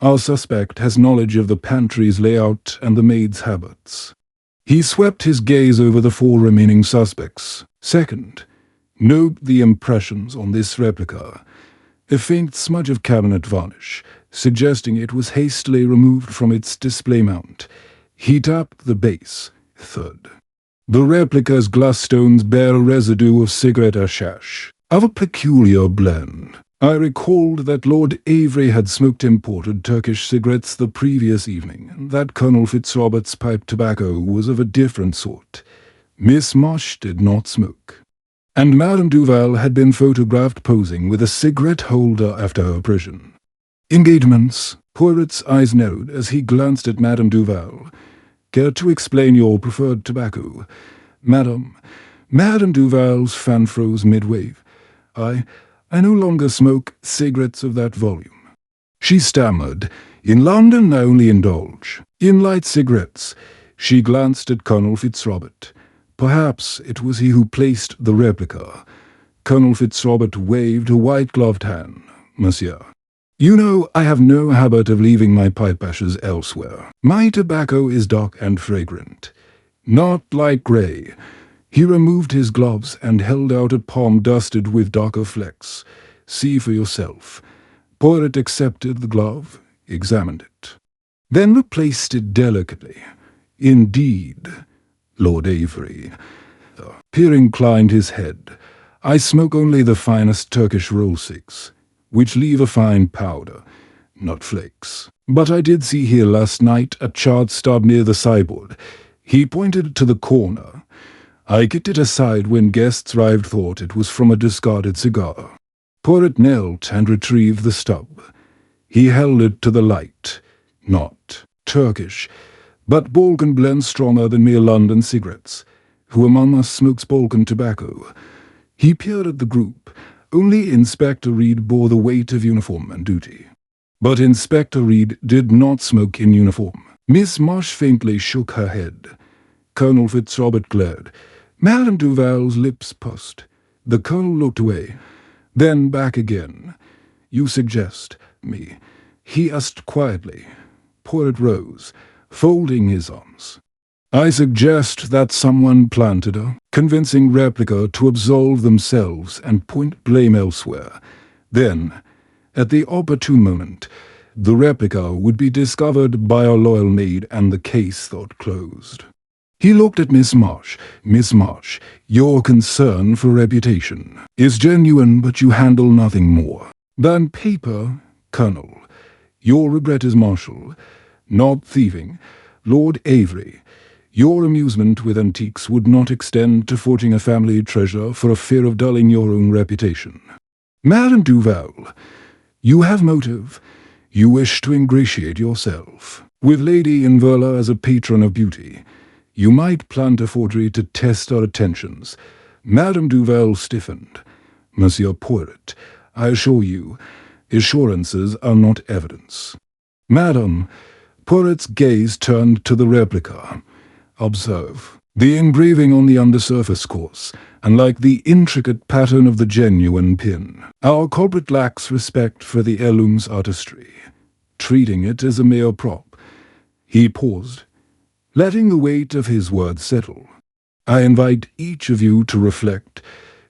our suspect has knowledge of the pantry's layout and the maid's habits. He swept his gaze over the 4 remaining suspects. Second, note the impressions on this replica. A faint smudge of cabinet varnish, suggesting it was hastily removed from its display mount. He tapped the base. Third, the replica's glass stones bear a residue of cigarette hashish, of a peculiar blend. I recalled that Lord Avery had smoked imported Turkish cigarettes the previous evening, and that Colonel Fitzrobert's pipe tobacco was of a different sort. Miss Marsh did not smoke, and Madame Duval had been photographed posing with a cigarette holder after her prison. Engagements. Poirot's eyes narrowed as he glanced at Madame Duval. Care to explain your preferred tobacco? Madame Duval's fan froze midway. I no longer smoke cigarettes of that volume. She stammered. In London I only indulge in light cigarettes. She glanced at Colonel Fitzrobert. Perhaps it was he who placed the replica. Colonel Fitzrobert waved a white-gloved hand. Monsieur, you know I have no habit of leaving my pipe ashes elsewhere. My tobacco is dark and fragrant, not light grey. He removed his gloves and held out a palm dusted with darker flecks. See for yourself. Poirot accepted the glove, examined it, then replaced it delicately. Indeed, Lord Avery. Peer inclined his head. I smoke only the finest Turkish roll cigs, which leave a fine powder, not flakes. But I did see here last night a charred stub near the sideboard. He pointed to the corner. I kicked it aside when guests arrived, thought it was from a discarded cigar. Poirot knelt and retrieved the stub. He held it to the light. Not Turkish, but Balkan blend stronger than mere London cigarettes. Who among us smokes Balkan tobacco? He peered at the group. Only Inspector Reed bore the weight of uniform and duty. But Inspector Reed did not smoke in uniform. Miss Marsh faintly shook her head. Colonel Fitzrobert glared. Madame Duval's lips pursed. The Colonel looked away, then back again. You suggest me? He asked quietly. Poirot rose, folding his arms. I suggest that someone planted a convincing replica to absolve themselves and point blame elsewhere. Then, at the opportune moment, the replica would be discovered by our loyal maid and the case thought closed. He looked at Miss Marsh. Miss Marsh, your concern for reputation is genuine, but you handle nothing more than paper, Colonel. Your regret is martial, not thieving. Lord Avery, your amusement with antiques would not extend to forging a family treasure for a fear of dulling your own reputation. Madame Duval, you have motive. You wish to ingratiate yourself with Lady Inverla as a patron of beauty. You might plant a forgery to test our attentions. Madame Duval stiffened. Monsieur Poirot, I assure you, assurances are not evidence. Madame, Poirot's gaze turned to the replica. Observe, The engraving on the undersurface course, unlike the intricate pattern of the genuine pin. Our culprit lacks respect for the heirloom's artistry, treating it as a mere prop. He paused, letting the weight of his words settle. I invite each of you to reflect.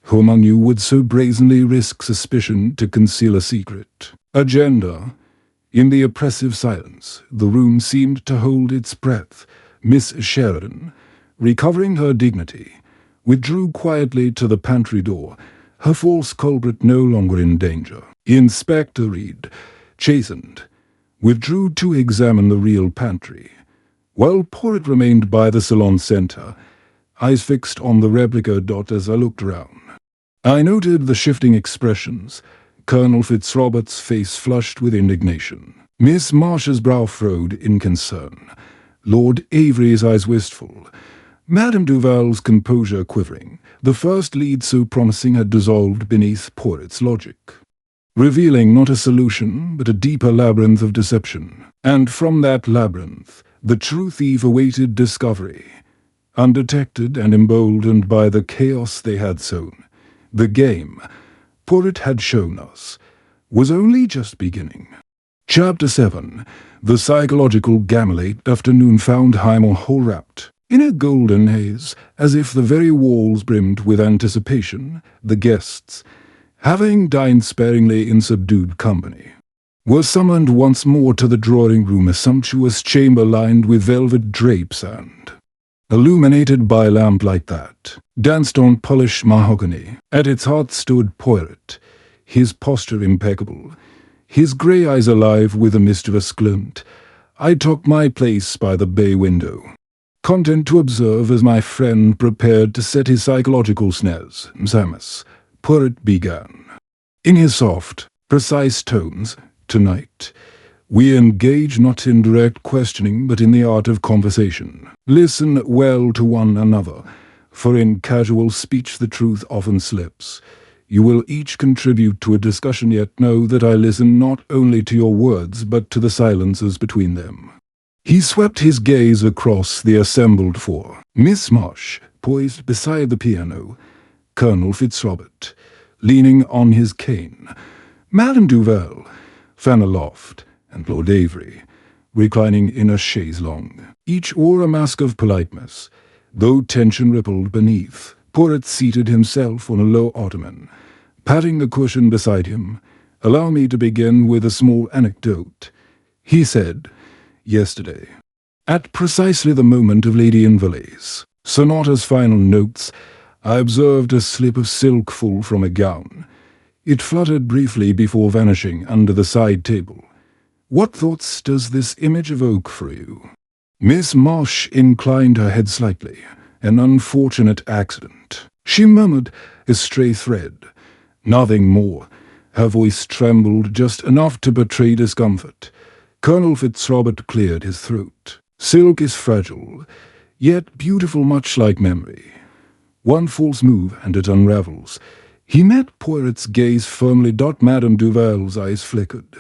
Who among you would so brazenly risk suspicion to conceal a secret? Agenda. In the oppressive silence, the room seemed to hold its breath. Miss Sheridan, recovering her dignity, withdrew quietly to the pantry door, her false culprit no longer in danger. Inspector Reed, chastened, withdrew to examine the real pantry, while Poirot remained by the salon centre, eyes fixed on the replica. As I looked around, I noted the shifting expressions. Colonel Fitzrobert's face flushed with indignation. Miss Marsh's brow furrowed in concern. Lord Avery's eyes wistful. Madame Duval's composure quivering. The first lead so promising had dissolved beneath Poirot's logic, revealing not a solution, but a deeper labyrinth of deception. And from that labyrinth, the true thief awaited discovery. Undetected and emboldened by the chaos they had sown, the game Poirot had shown us was only just beginning. Chapter 7. The psychological gamma-late afternoon found Highmore Hall wrapped in a golden haze, as if the very walls brimmed with anticipation. The guests, having dined sparingly in subdued company, were summoned once more to the drawing-room, a sumptuous chamber lined with velvet drapes and illuminated by lamplight that danced on polished mahogany. At its heart stood Poirot, his posture impeccable, his grey eyes alive with a mischievous glint. I took my place by the bay window, content to observe as my friend prepared to set his psychological snares. Samus, Poirot began, in his soft, precise tones. Tonight, we engage not in direct questioning, but in the art of conversation. Listen well to one another, for in casual speech the truth often slips. You will each contribute to a discussion, yet know that I listen not only to your words, but to the silences between them. He swept his gaze across the assembled four. Miss Marsh, poised beside the piano, Colonel Fitzrobert, leaning on his cane, Madame Duval, fan aloft, and Lord Avery, reclining in a chaise longue. Each wore a mask of politeness, though tension rippled beneath. Poirot seated himself on a low ottoman, patting the cushion beside him. Allow me to begin with a small anecdote, he said. Yesterday, at precisely the moment of Lady Inverley's sonata's final notes, I observed a slip of silk fall from a gown. It fluttered briefly before vanishing under the side table. What thoughts does this image evoke for you? Miss Marsh inclined her head slightly. An unfortunate accident, she murmured, a stray thread. Nothing more. Her voice trembled just enough to betray discomfort. Colonel Fitzrobert cleared his throat. Silk is fragile, yet beautiful, much like memory. One false move and it unravels. He met Poirot's gaze firmly. Madame Duval's eyes flickered.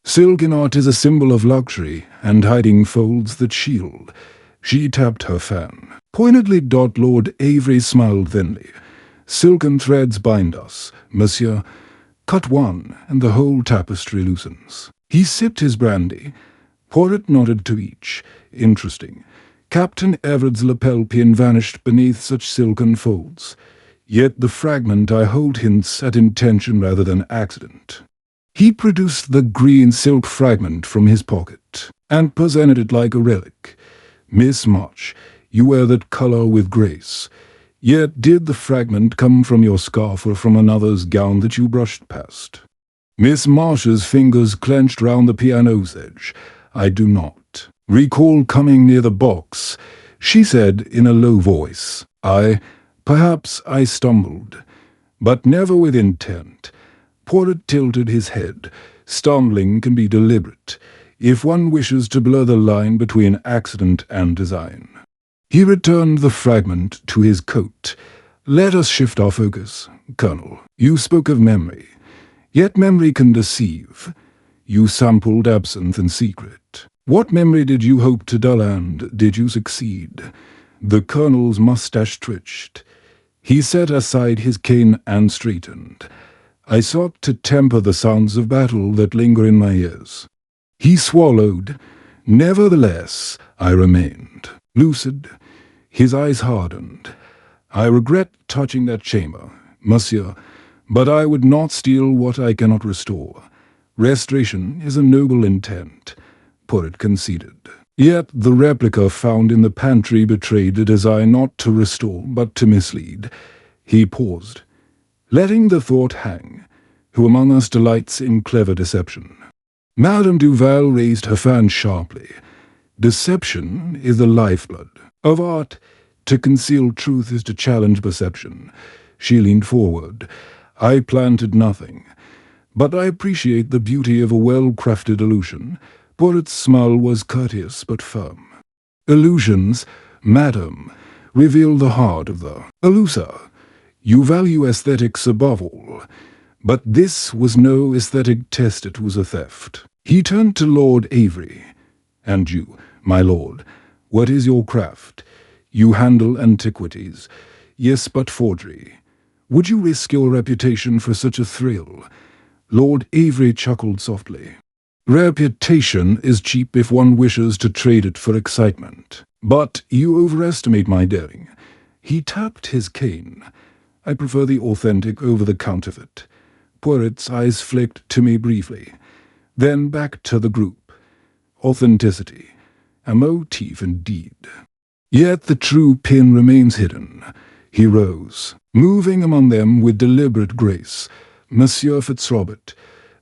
Silk in art is a symbol of luxury and hiding folds that shield. She tapped her fan. Pointedly. Lord Avery smiled thinly. Silken threads bind us, monsieur. Cut one, and the whole tapestry loosens. He sipped his brandy. Poirot nodded to each. Interesting. Captain Everard's lapel pin vanished beneath such silken folds. Yet the fragment I hold hints at intention rather than accident. He produced the green silk fragment from his pocket, and presented it like a relic. Miss March, you wear that colour with grace. Yet did the fragment come from your scarf or from another's gown that you brushed past? Miss Marsh's fingers clenched round the piano's edge. I do not recall coming near the box, she said in a low voice. Perhaps I stumbled, but never with intent. Poirot tilted his head. Stumbling can be deliberate, if one wishes to blur the line between accident and design. He returned the fragment to his coat. Let us shift our focus, Colonel. You spoke of memory, yet memory can deceive. You sampled absinthe in secret. What memory did you hope to dull, and did you succeed? The colonel's mustache twitched. He set aside his cane and straightened. I sought to temper the sounds of battle that linger in my ears. He swallowed. Nevertheless, I remained lucid. His eyes hardened. I regret touching that chamber, monsieur, but I would not steal what I cannot restore. Restoration is a noble intent, Poirot conceded. Yet the replica found in the pantry betrayed a desire not to restore, but to mislead. He paused, letting the thought hang. Who among us delights in clever deception? Madame Duval raised her fan sharply. Deception is the lifeblood of art. To conceal truth is to challenge perception. She leaned forward. I planted nothing, but I appreciate the beauty of a well-crafted illusion. Poirot's smile was courteous but firm. Illusions, madam, reveal the heart of the elusive. You value aesthetics above all. But this was no aesthetic test, it was a theft. He turned to Lord Avery. And you, my lord, what is your craft? You handle antiquities. Yes, but forgery. Would you risk your reputation for such a thrill? Lord Avery chuckled softly. Reputation is cheap if one wishes to trade it for excitement. But you overestimate my daring. He tapped his cane. I prefer the authentic over the counterfeit. Poirot's eyes flicked to me briefly, then back to the group. Authenticity, a motif indeed. Yet the true pin remains hidden. He rose, moving among them with deliberate grace. Monsieur Fitzrobert,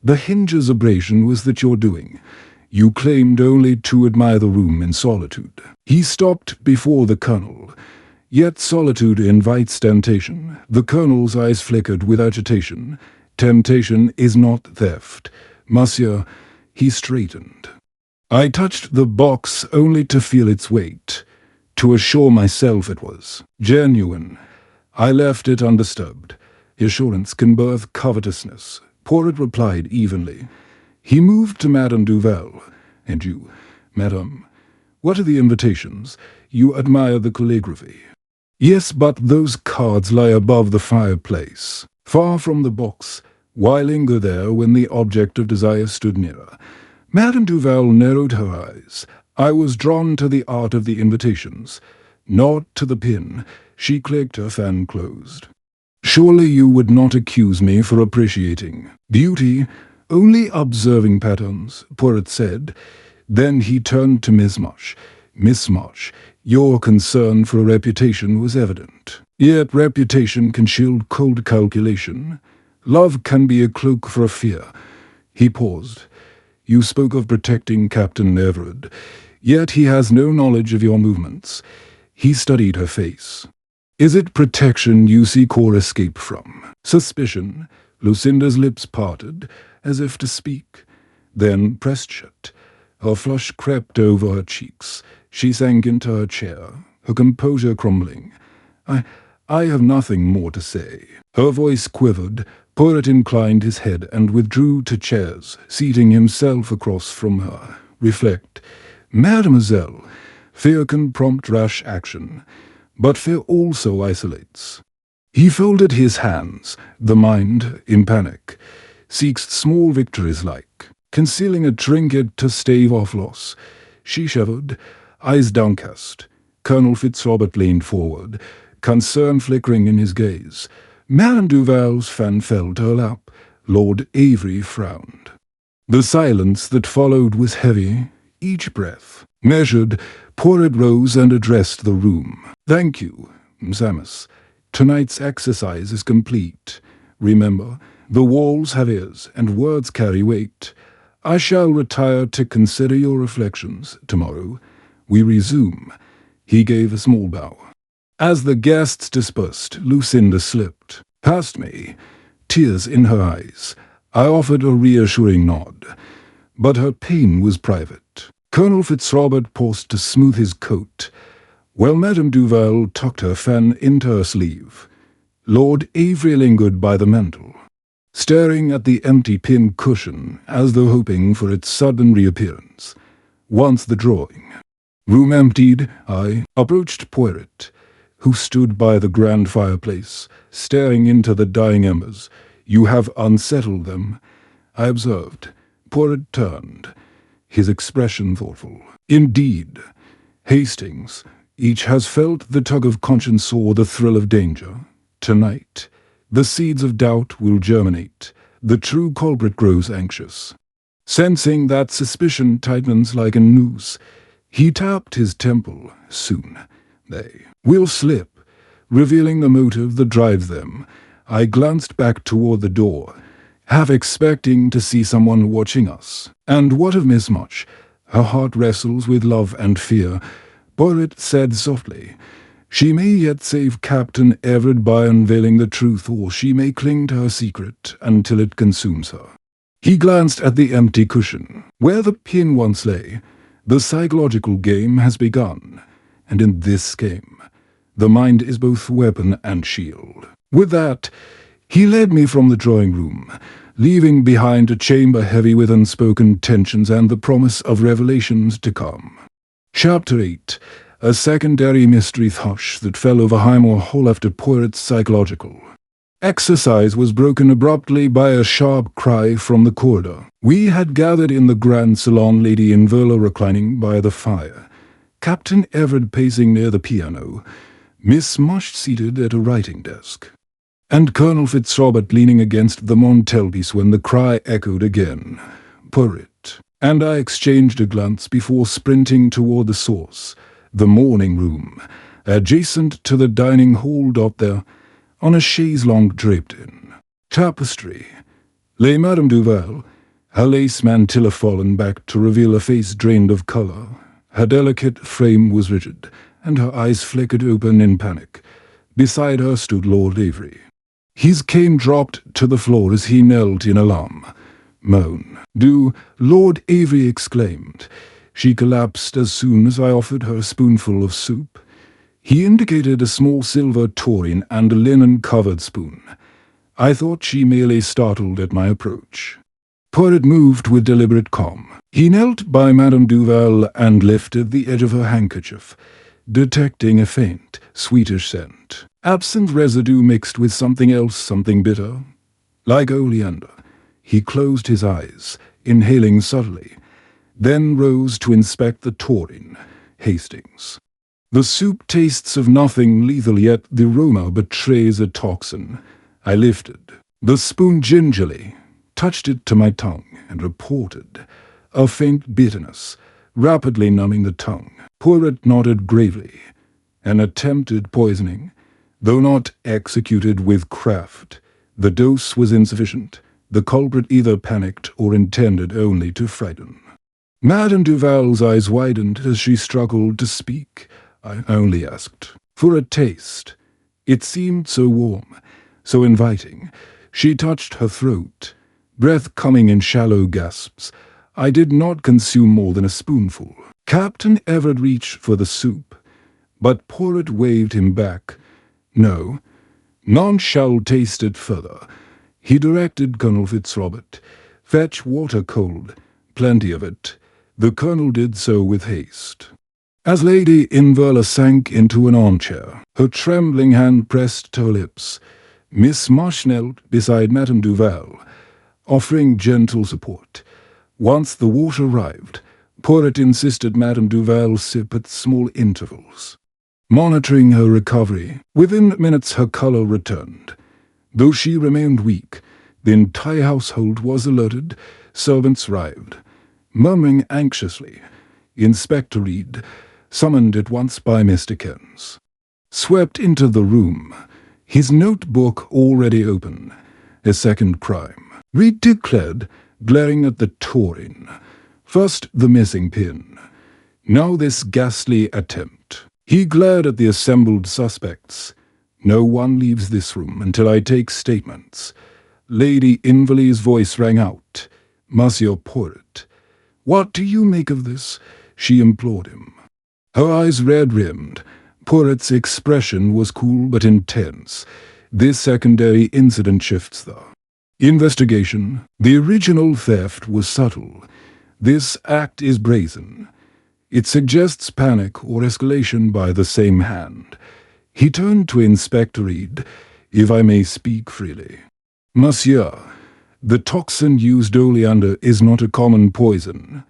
the hinge's abrasion was that your doing. You claimed only to admire the room in solitude. He stopped before the colonel. Yet solitude invites temptation. The colonel's eyes flickered with agitation. Temptation is not theft. Monsieur, he straightened. I touched the box only to feel its weight, to assure myself it was genuine. I left it undisturbed. Assurance can birth covetousness, Poirot replied evenly. He moved to Madame Duval. And you, madame, what are the invitations? You admire the calligraphy. Yes, but those cards lie above the fireplace, far from the box. Why linger there when the object of desire stood nearer? Madame Duval narrowed her eyes. I was drawn to the art of the invitations, not to the pin. She clicked, her fan closed. Surely you would not accuse me for appreciating beauty, only observing patterns, Poirot said. Then he turned to Miss March. Miss March, your concern for a reputation was evident. Yet reputation can shield cold calculation. Love can be a cloak for a fear. He paused. You spoke of protecting Captain Everard, yet he has no knowledge of your movements. He studied her face. Is it protection you seek or escape from? Suspicion. Lucinda's lips parted, as if to speak, then pressed shut. Her flush crept over her cheeks. She sank into her chair, her composure crumbling. I have nothing more to say. Her voice quivered. Poirot inclined his head and withdrew to chairs, seating himself across from her. Reflect. Mademoiselle, fear can prompt rash action, but fear also isolates. He folded his hands. The mind, in panic, seeks small victories like concealing a trinket to stave off loss. She shivered, eyes downcast. Colonel Fitzrobert leaned forward, concern flickering in his gaze. Madame Duval's fan fell to her lap. Lord Avery frowned. The silence that followed was heavy. Each breath, measured, Poirot rose and addressed the room. Thank you, Samus. Tonight's exercise is complete. Remember, the walls have ears, and words carry weight. I shall retire to consider your reflections. Tomorrow we resume. He gave a small bow. As the guests dispersed, Lucinda slipped past me, tears in her eyes. I offered a reassuring nod, but her pain was private. Colonel Fitzrobert paused to smooth his coat, while Madame Duval tucked her fan into her sleeve. Lord Avery lingered by the mantel, staring at the empty pin cushion as though hoping for its sudden reappearance. Once the drawing Room emptied, I approached Poirot, who stood by the grand fireplace, staring into the dying embers. "You have unsettled them," I observed. Poirot turned, his expression thoughtful. "Indeed, Hastings, each has felt the tug of conscience or the thrill of danger. Tonight, the seeds of doubt will germinate. The true culprit grows anxious. Sensing that suspicion tightens like a noose, he tapped his temple. Soon, they will slip, revealing the motive that drives them." I glanced back toward the door, half expecting to see someone watching us. "And what of Miss Much? Her heart wrestles with love and fear," Poirot said softly. "She may yet save Captain Everard by unveiling the truth, or she may cling to her secret until it consumes her." He glanced at the empty cushion, where the pin once lay. "The psychological game has begun, and in this game, the mind is both weapon and shield." With that, he led me from the drawing room, leaving behind a chamber heavy with unspoken tensions and the promise of revelations to come. Chapter 8. A secondary mystery hush that fell over Highmore Hall after Poirot's psychological exercise was broken abruptly by a sharp cry from the corridor. We had gathered in the grand salon, Lady Inverla reclining by the fire, Captain Everard pacing near the piano, Miss Mush seated at a writing desk, and Colonel Fitzrobert leaning against the mantelpiece when the cry echoed again. Poirot and I exchanged a glance before sprinting toward the source, the morning room, adjacent to the dining hall. There, on a chaise longue draped in tapestry, lay Madame Duval, her lace mantilla fallen back to reveal a face drained of colour. Her delicate frame was rigid, and her eyes flickered open in panic. Beside her stood Lord Avery. His cane dropped to the floor as he knelt in alarm. "Moan. Do," Lord Avery exclaimed. She collapsed as soon as I offered her a spoonful of soup. He indicated a small silver tureen and a linen-covered spoon. I thought she merely startled at my approach. Poirot moved with deliberate calm. He knelt by Madame Duval and lifted the edge of her handkerchief, detecting a faint, sweetish scent. Absinthe residue mixed with something else, something bitter, like oleander. He closed his eyes, inhaling subtly, then rose to inspect the tureen. Hastings. "The soup tastes of nothing lethal, yet the aroma betrays a toxin." I lifted the spoon gingerly, touched it to my tongue, and reported a faint bitterness, rapidly numbing the tongue. Poirot nodded gravely. An attempted poisoning, though not executed with craft. The dose was insufficient. The culprit either panicked or intended only to frighten. Madame Duval's eyes widened as she struggled to speak. I only asked for a taste. It seemed so warm, so inviting. She touched her throat, breath coming in shallow gasps. I did not consume more than a spoonful. Captain Everard reached for the soup, but Poirot waved him back. "No, none shall taste it further." He directed Colonel Fitzrobert. "Fetch water cold, plenty of it." The colonel did so with haste. As Lady Inverla sank into an armchair, her trembling hand pressed to her lips, Miss Mush knelt beside Madame Duval, offering gentle support. Once the water arrived, Poirot insisted Madame Duval sip at small intervals, monitoring her recovery. Within minutes her colour returned. Though she remained weak, the entire household was alerted. Servants arrived, murmuring anxiously. Inspector Reed, summoned at once by Mr. Cairns, swept into the room, his notebook already open. A second crime, Reed declared, glaring at the tureen. First the missing pin, now this ghastly attempt. He glared at the assembled suspects. "No one leaves this room until I take statements." Lady Inverley's voice rang out. "Monsieur Poirot, what do you make of this?" she implored him. Her eyes red-rimmed. Poirot's expression was cool but intense. This secondary incident shifts the investigation. The original theft was subtle. This act is brazen. It suggests panic or escalation by the same hand. He turned to Inspector Reed. "If I may speak freely." "Monsieur, the toxin used oleander is not a common poison.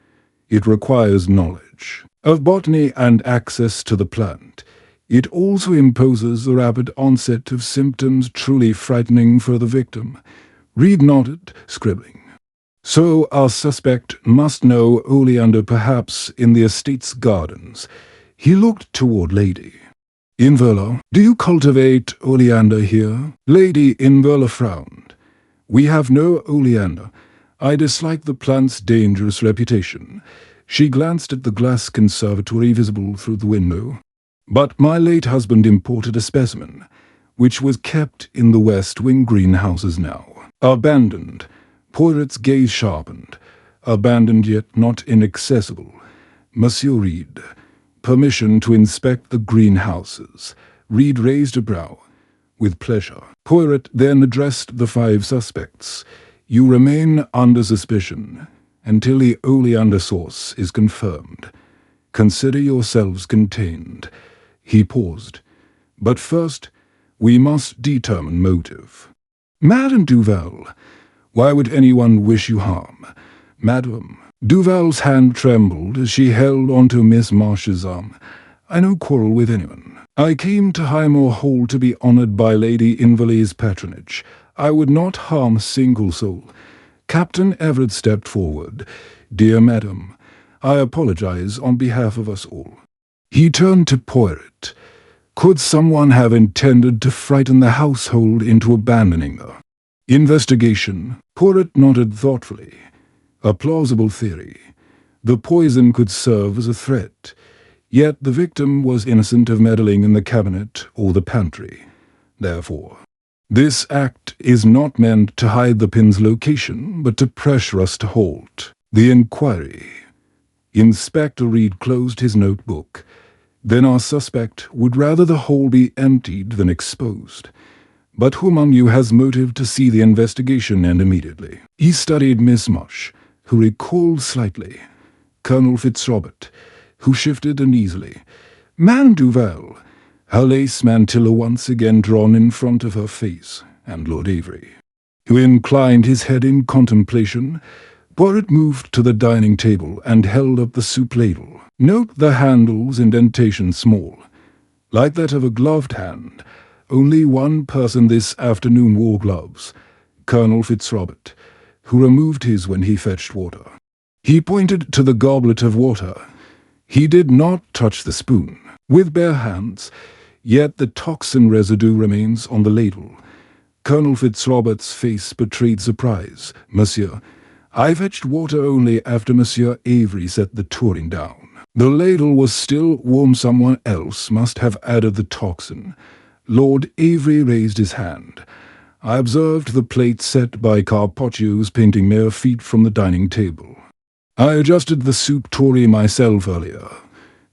It requires knowledge of botany and access to the plant. It also imposes a rapid onset of symptoms truly frightening for the victim." Reed nodded, scribbling. "So our suspect must know oleander, perhaps in the estate's gardens." He looked toward Lady Inverla. "Do you cultivate oleander here?" Lady Inverla frowned. "We have no oleander. I dislike the plant's dangerous reputation." She glanced at the glass conservatory visible through the window. "But my late husband imported a specimen, which was kept in the West Wing greenhouses now. Abandoned." Poirot's gaze sharpened. "Abandoned yet not inaccessible. Monsieur Reed, permission to inspect the greenhouses." Reed raised a brow. "With pleasure." Poirot then addressed the 5 suspects. "You remain under suspicion until the oleander source is confirmed. Consider yourselves contained." He paused. "But first, we must determine motive." "Madame Duval, why would anyone wish you harm?" "Madame." Duval's hand trembled as she held onto Miss Marsh's arm. "I no quarrel with anyone. I came to Highmore Hall to be honoured by Lady Inverley's patronage. I would not harm a single soul." Captain Everett stepped forward. "Dear madam, I apologize on behalf of us all." He turned to Poirot. "Could someone have intended to frighten the household into abandoning the investigation?" Poirot nodded thoughtfully. "A plausible theory. The poison could serve as a threat. Yet the victim was innocent of meddling in the cabinet or the pantry. Therefore, this act is not meant to hide the pin's location, but to pressure us to halt the inquiry." Inspector Reed closed his notebook. "Then our suspect would rather the hole be emptied than exposed. But who among you has motive to see the investigation end immediately?" He studied Miss Marsh, who recoiled slightly. Colonel Fitzrobert, who shifted uneasily. Madame Duval, her lace mantilla once again drawn in front of her face, and Lord Avery, who inclined his head in contemplation. Poirot moved to the dining table and held up the soup ladle. "Note the handle's indentation small, like that of a gloved hand. Only one person this afternoon wore gloves, Colonel Fitzrobert, who removed his when he fetched water." He pointed to the goblet of water. "He did not touch the spoon with bare hands, yet the toxin residue remains on the ladle." Colonel Fitzrobert's face betrayed surprise. "Monsieur, I fetched water only after Monsieur Avery set the tureen down. The ladle was still warm. Someone else must have added the toxin." Lord Avery raised his hand. "I observed the plate set by Carpaccio's painting mere feet from the dining table. I adjusted the soup tureen myself earlier,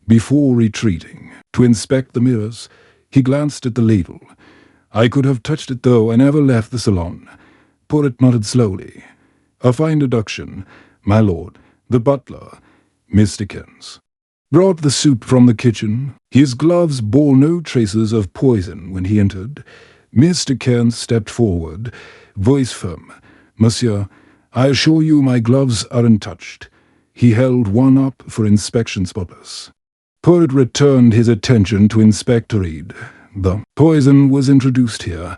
before retreating, to inspect the mirrors." He glanced at the ladle. "I could have touched it, though I never left the salon." Poirot nodded slowly. "A fine deduction, my lord. The butler, Mr. Kent, brought the soup from the kitchen. His gloves bore no traces of poison when he entered." Mr. Kent stepped forward, voice firm. "Monsieur, I assure you my gloves are untouched." He held one up for inspection, spotless. Poirot returned his attention to Inspector Reed. "The poison was introduced here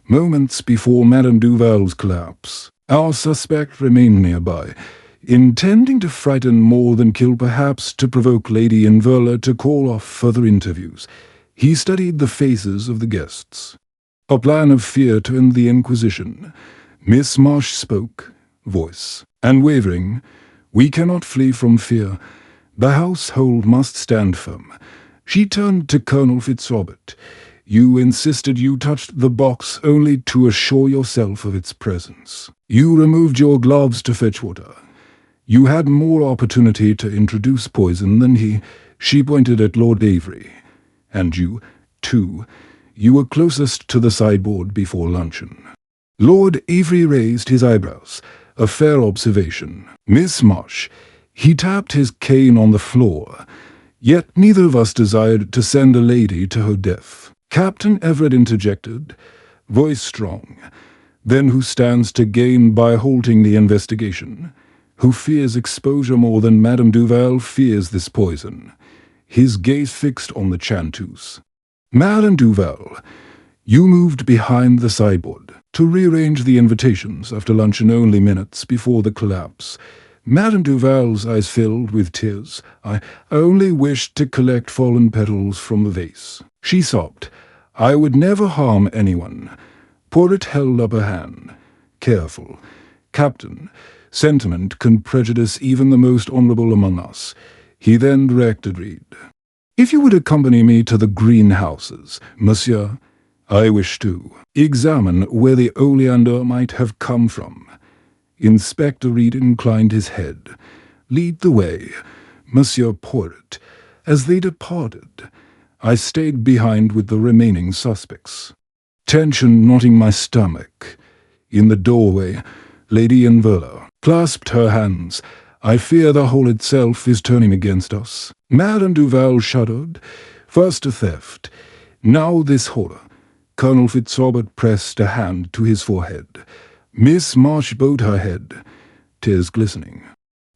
moments before Madame Duval's collapse. Our suspect remained nearby, intending to frighten more than kill, perhaps to provoke Lady Inverla to call off further interviews." He studied the faces of the guests. "A plan of fear to end the inquisition." Miss Marsh spoke, voice unwavering. "We cannot flee from fear. The household must stand firm." She turned to Colonel Fitzrobert. "You insisted you touched the box only to assure yourself of its presence. You removed your gloves to fetch water. You had more opportunity to introduce poison than he." She pointed at Lord Avery. "And you, too. You were closest to the sideboard before luncheon." Lord Avery raised his eyebrows. "A fair observation. Miss Marsh, He tapped his cane on the floor, yet neither of us desired to send a lady to her death. Captain Everett interjected, voice strong. Then who stands to gain by halting the investigation? Who fears exposure more than Madame Duval fears this poison? His gaze fixed on the chanteuse. Madame Duval, you moved behind the sideboard to rearrange the invitations after luncheon only minutes before the collapse. Madame Duval's eyes filled with tears. I only wished to collect fallen petals from the vase. She sobbed. I would never harm anyone. Poirot held up a hand. Careful. Captain, sentiment can prejudice even the most honourable among us. He then directed Reed. If you would accompany me to the greenhouses, monsieur, I wish to examine where the oleander might have come from. Inspector Reed inclined his head. Lead the way, Monsieur Poirot. As they departed, I stayed behind with the remaining suspects. Tension knotting my stomach. In the doorway, Lady Inverla clasped her hands. I fear the hole itself is turning against us. Madame Duval shuddered. First a theft, now this horror. Colonel Fitzrobert pressed a hand to his forehead. Miss March bowed her head, tears glistening.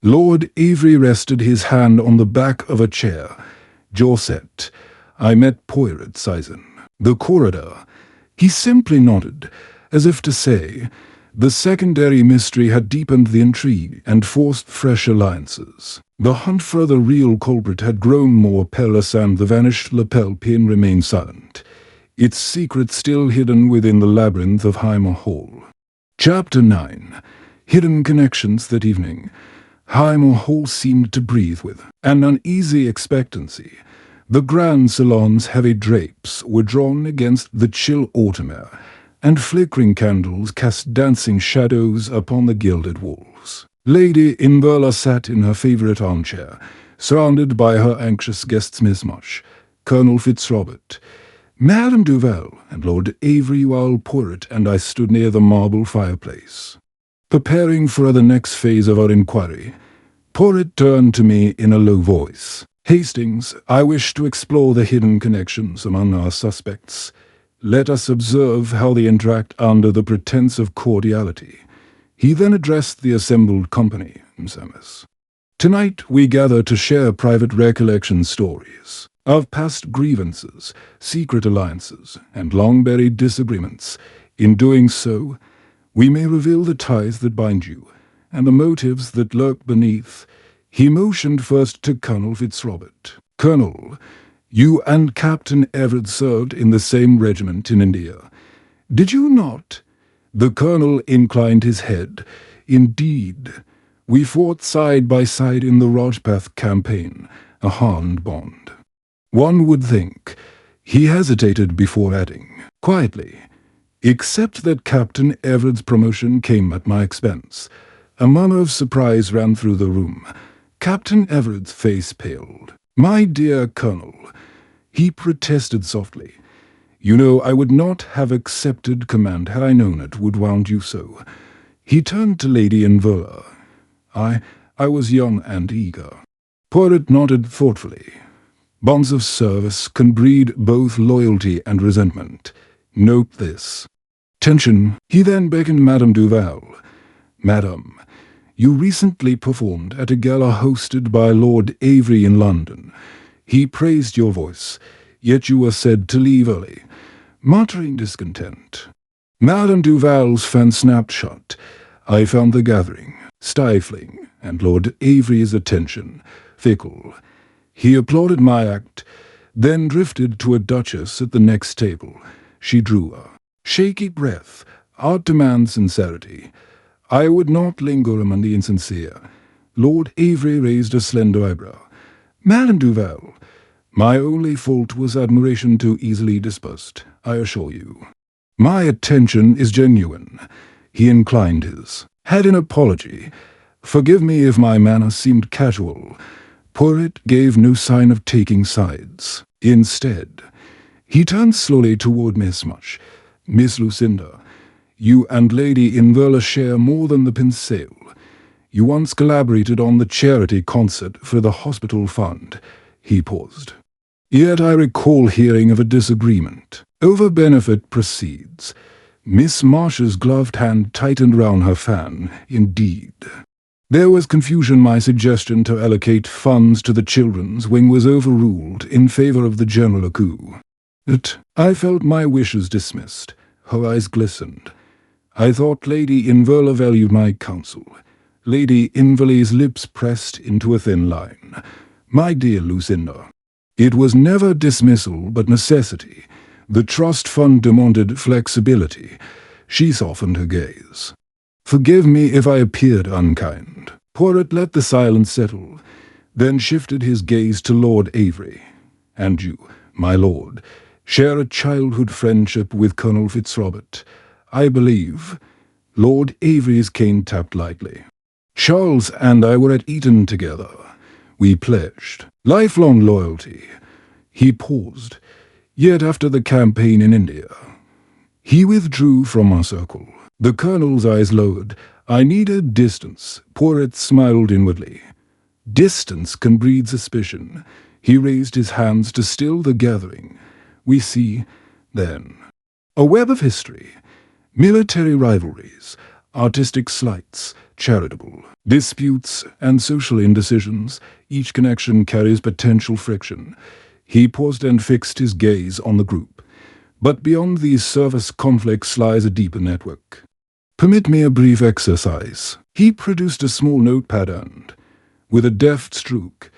Lord Avery rested his hand on the back of a chair, jaw set. I met Poirot sizen. The corridor. He simply nodded, as if to say, the secondary mystery had deepened the intrigue and forced fresh alliances. The hunt for the real culprit had grown more perilous, and the vanished lapel pin remained silent, its secret still hidden within the labyrinth of Highmore Hall. Chapter 9. Hidden Connections. That evening, Highmore Hall seemed to breathe with an uneasy expectancy. The grand salon's heavy drapes were drawn against the chill autumn air, and flickering candles cast dancing shadows upon the gilded walls. Lady Inverla sat in her favourite armchair, surrounded by her anxious guests Miss March, Colonel Fitzrobert, Madame Duval, and Lord Avery, while Poirot and I stood near the marble fireplace. Preparing for the next phase of our inquiry, Poirot turned to me in a low voice. Hastings, I wish to explore the hidden connections among our suspects. Let us observe how they interact under the pretence of cordiality. He then addressed the assembled company, Msemis. Tonight we gather to share private recollection stories of past grievances, secret alliances, and long-buried disagreements. In doing so, we may reveal the ties that bind you, and the motives that lurk beneath. He motioned first to Colonel Fitzrobert. Colonel, you and Captain Everett served in the same regiment in India. Did you not? The colonel inclined his head. Indeed, we fought side by side in the Rajpath campaign, a hard bond. One would think. He hesitated before adding, quietly, except that Captain Everett's promotion came at my expense. A murmur of surprise ran through the room. Captain Everett's face paled. My dear Colonel, he protested softly. You know, I would not have accepted command had I known it would wound you so. He turned to Lady Inverla. I was young and eager. Poirot nodded thoughtfully. Bonds of service can breed both loyalty and resentment. Note this. Tension. He then beckoned Madame Duval. Madame, you recently performed at a gala hosted by Lord Avery in London. He praised your voice, yet you were said to leave early, muttering discontent. Madame Duval's fan snapped shut. I found the gathering stifling, and Lord Avery's attention fickle. He applauded my act, then drifted to a duchess at the next table. She drew a shaky breath. Art demands sincerity. I would not linger among the insincere. Lord Avery raised a slender eyebrow. Madame Duval, my only fault was admiration too easily dispersed, I assure you. My attention is genuine. He inclined his head in apology. Forgive me if my manner seemed casual. Poirot gave no sign of taking sides. Instead, he turned slowly toward Miss March. Miss Lucinda, you and Lady Inverla share more than the pinceille. You once collaborated on the charity concert for the hospital fund." He paused. "Yet I recall hearing of a disagreement. Over benefit proceeds." Miss Marsh's gloved hand tightened round her fan. "Indeed. There was confusion. My suggestion to allocate funds to the children's wing was overruled in favor of the general coup. I felt my wishes dismissed." Her eyes glistened. "I thought Lady Inverla valued my counsel." Lady Inverley's lips pressed into a thin line. "My dear Lucinda, it was never dismissal but necessity. The trust fund demanded flexibility." She softened her gaze. "Forgive me if I appeared unkind." Poirot let the silence settle, then shifted his gaze to Lord Avery. "And you, my lord, share a childhood friendship with Colonel Fitzrobert. I believe." Lord Avery's cane tapped lightly. "Charles and I were at Eton together. We pledged lifelong loyalty." He paused. "Yet after the campaign in India, he withdrew from our circle." The colonel's eyes lowered. "I needed distance." Poirot smiled inwardly. "Distance can breed suspicion." He raised his hands to still the gathering. "We see, then, a web of history. Military rivalries, artistic slights, charitable disputes, and social indecisions. Each connection carries potential friction." He paused and fixed his gaze on the group. "But beyond these surface conflicts lies a deeper network. Permit me a brief exercise." He produced a small notepad and, with a deft stroke,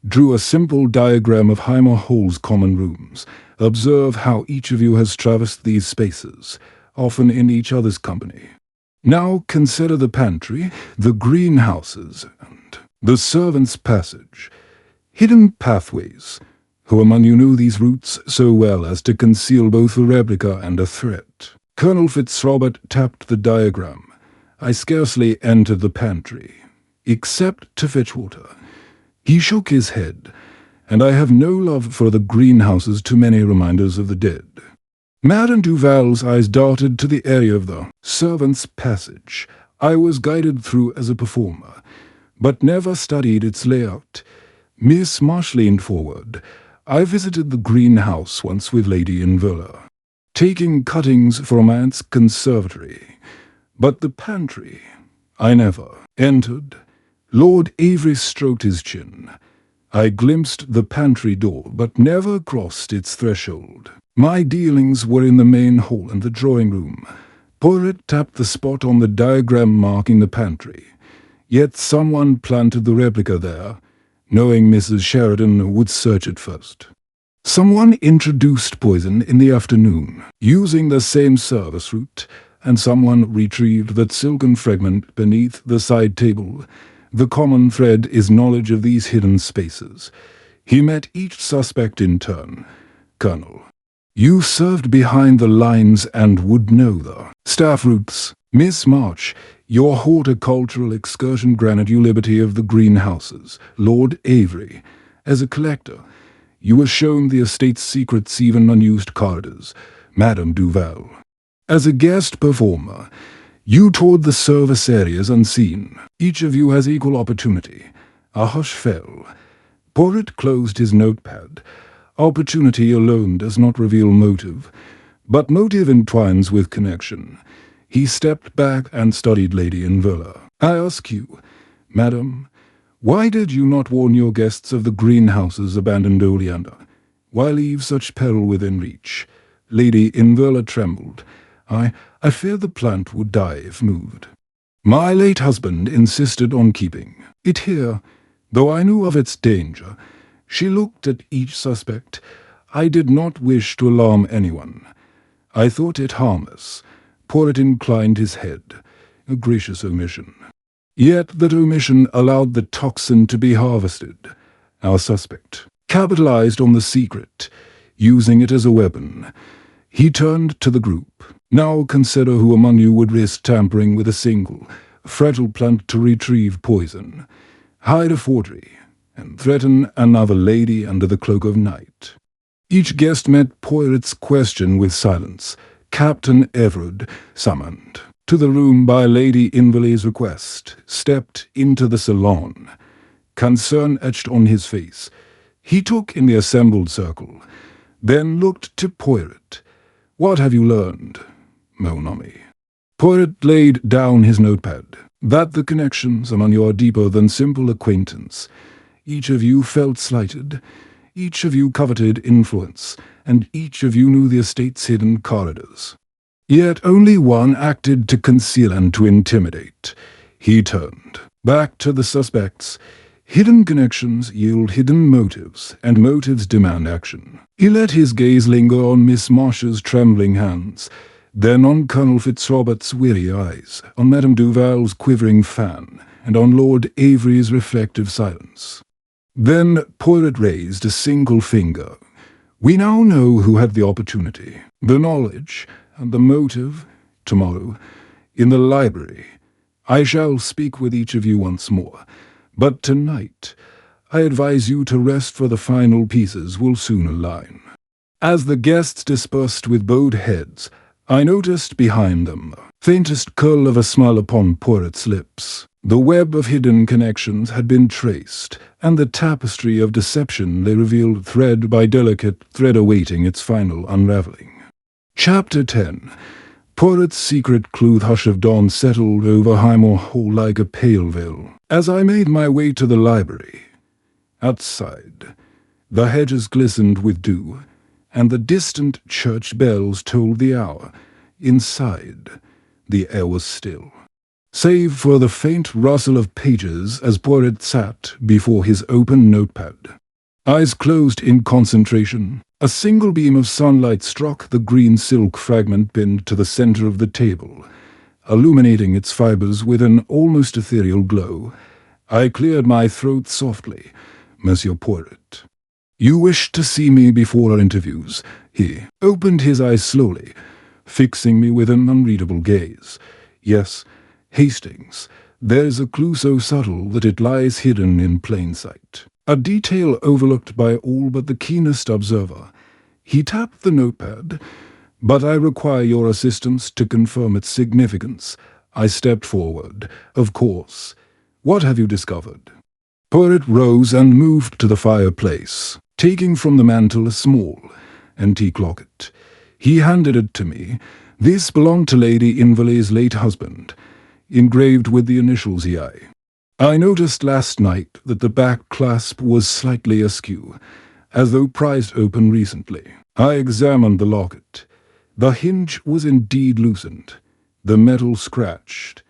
drew a simple diagram of Highmore Hall's common rooms. "Observe how each of you has traversed these spaces, often in each other's company. Now consider the pantry, the greenhouses, and the servants' passage. Hidden pathways. Who among you knew these routes so well as to conceal both a replica and a threat?" Colonel Fitzrobert tapped the diagram. "I scarcely entered the pantry, except to fetch water." He shook his head. "And I have no love for the greenhouses, too many reminders of the dead." Madame Duval's eyes darted to the area of the servants' passage. "I was guided through as a performer, but never studied its layout." Miss Marsh leaned forward. "I visited the greenhouse once with Lady Inverla, taking cuttings from my aunt's conservatory. But the pantry, I never entered." Lord Avery stroked his chin. "I glimpsed the pantry door, but never crossed its threshold. My dealings were in the main hall and the drawing room." Poirot tapped the spot on the diagram marking the pantry. "Yet someone planted the replica there, knowing Mrs. Sheridan would search it first. Someone introduced poison in the afternoon, using the same service route, and someone retrieved that silken fragment beneath the side table. The common thread is knowledge of these hidden spaces." He met each suspect in turn. "Colonel, you served behind the lines and would know the staff routes. Miss March, your horticultural excursion granted you liberty of the greenhouses. Lord Avery, as a collector, you were shown the estate's secrets, even unused corridors. Madame Duval, as a guest performer, you toured the service areas unseen. Each of you has equal opportunity." A hush fell. Poirot closed his notepad. "Opportunity alone does not reveal motive, but motive entwines with connection." He stepped back and studied Lady Inverla. "I ask you, madam, why did you not warn your guests of the greenhouses abandoned Oleander? Why leave such peril within reach?" Lady Inverla trembled. I feared the plant would die if moved. My late husband insisted on keeping it here, though I knew of its danger." She looked at each suspect. "I did not wish to alarm anyone. I thought it harmless." Poirot inclined his head. A gracious omission. Yet that omission allowed the toxin to be harvested. Our suspect capitalized on the secret, using it as a weapon. He turned to the group. "Now consider who among you would risk tampering with a single, fragile plant to retrieve poison, hide a forgery, and threaten another lady under the cloak of night." Each guest met Poirot's question with silence. Captain Everard summoned. to the room by Lady Inverley's request, stepped into the salon, concern etched on his face. He took in the assembled circle, then looked to Poirot. "What have you learned, mon ami?" Poirot laid down his notepad. "That the connections among you are deeper than simple acquaintance. Each of you felt slighted, each of you coveted influence, and each of you knew the estate's hidden corridors. Yet only one acted to conceal and to intimidate." He turned back to the suspects. "Hidden connections yield hidden motives, and motives demand action." He let his gaze linger on Miss Marsh's trembling hands, then on Colonel Fitzrobert's weary eyes, on Madame Duval's quivering fan, and on Lord Avery's reflective silence. Then Poirot raised a single finger. "We now know who had the opportunity, the knowledge, and the motive. Tomorrow, in the library, I shall speak with each of you once more. But tonight, I advise you to rest, for the final pieces will soon align." As the guests dispersed with bowed heads, I noticed behind them the faintest curl of a smile upon Poirot's lips. The web of hidden connections had been traced, and the tapestry of deception lay revealed thread by delicate thread awaiting its final unraveling. Chapter 10. Poirot's secret clue. The hush of dawn settled over Highmore Hall like a pale veil. As I made my way to the library, outside, the hedges glistened with dew, and the distant church bells tolled the hour. Inside, the air was still, save for the faint rustle of pages as Poirot sat before his open notepad. Eyes closed in concentration, a single beam of sunlight struck the green silk fragment pinned to the center of the table, illuminating its fibers with an almost ethereal glow. I cleared my throat softly. "Monsieur Poirot, you wished to see me before our interviews." He opened his eyes slowly, fixing me with an unreadable gaze. "Yes, Hastings, there's a clue so subtle that it lies hidden in plain sight. A detail overlooked by all but the keenest observer." He tapped the notepad. "But I require your assistance to confirm its significance." I stepped forward. "Of course. What have you discovered?" Poirot rose and moved to the fireplace, taking from the mantel a small, antique locket. He handed it to me. "This belonged to Lady Inverley's late husband, engraved with the initials EI. I noticed last night that the back clasp was slightly askew, as though prized open recently." I examined the locket. The hinge was indeed loosened, the metal scratched.